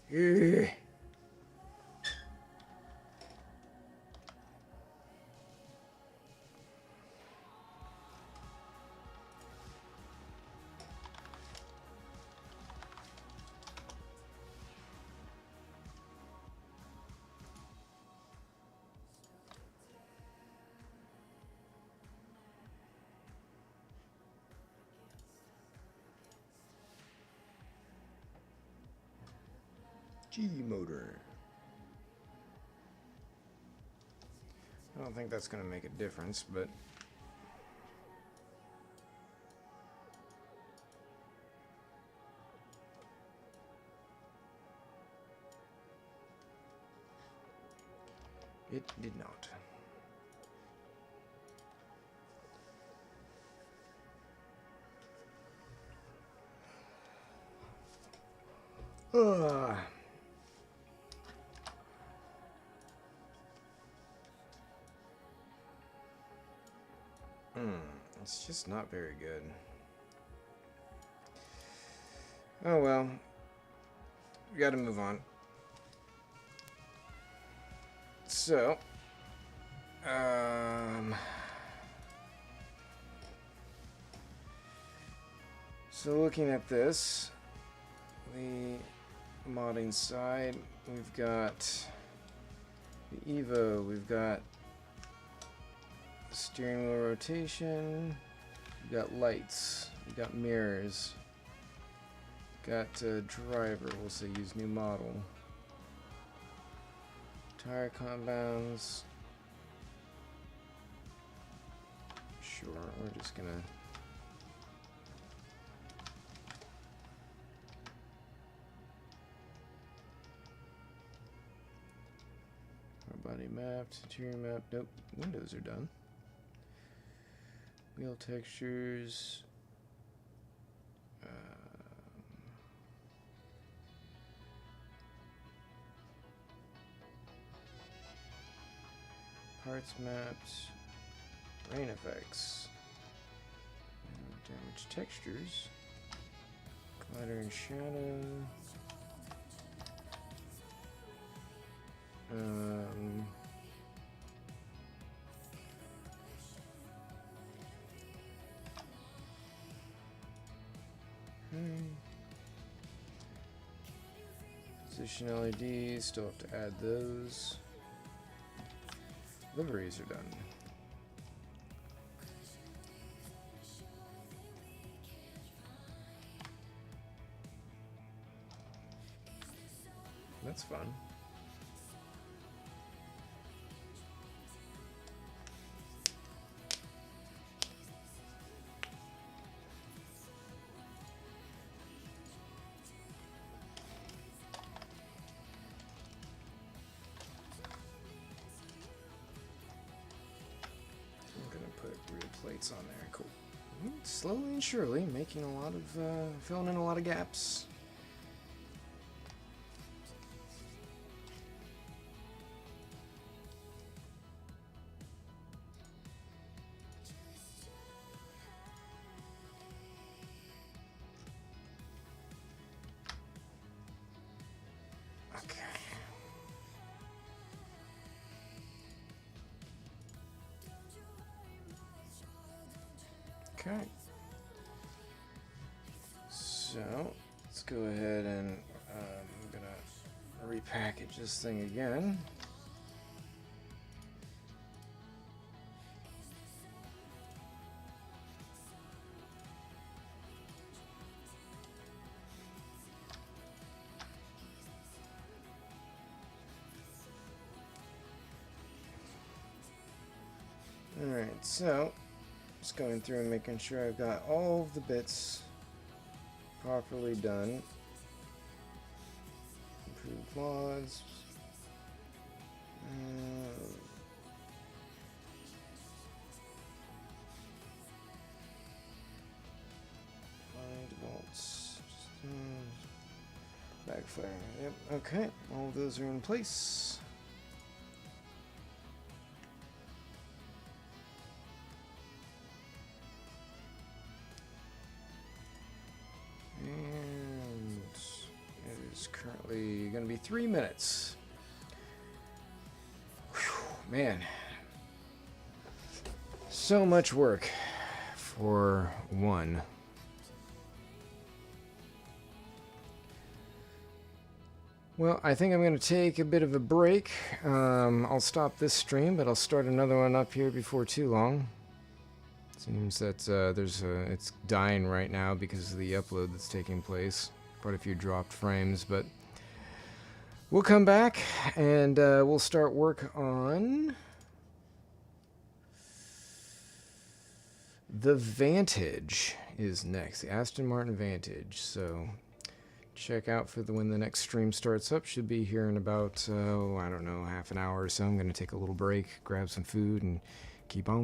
Yeah. G motor. I don't think that's going to make a difference, but it did not. Ah. It's just not very good. Oh well. We gotta move on. So, so looking at this, the modding side, we've got the Evo, we've got steering wheel rotation, we've got lights, we've got mirrors, got driver, we'll say use new model, tire compounds, sure, we're just gonna body mapped, interior map, nope, windows are done. Wheel textures, parts mapped, rain effects, damage textures, glider and shadow, position LEDs, still have to add those. Liveries are done. That's fun. Plates on there, cool. Slowly and surely, making a lot of, filling in a lot of gaps. Okay, so let's go ahead and I'm gonna repackage this thing again. Alright, so just going through and making sure I've got all of the bits properly done. Improved mods. Blind bolts. Backfire. Yep, okay. All of those are in place. Currently going to be 3 minutes. Whew, man, so much work for one. Well, I think I'm going to take a bit of a break. I'll stop this stream, but I'll start another one up here before too long. Seems that it's dying right now because of the upload that's taking place. Quite a few dropped frames, but we'll come back and we'll start work on the Vantage is next, the Aston Martin Vantage. So check out for when the next stream starts up. Should be here in about, I don't know, half an hour or so. I'm going to take a little break, grab some food, and keep on going.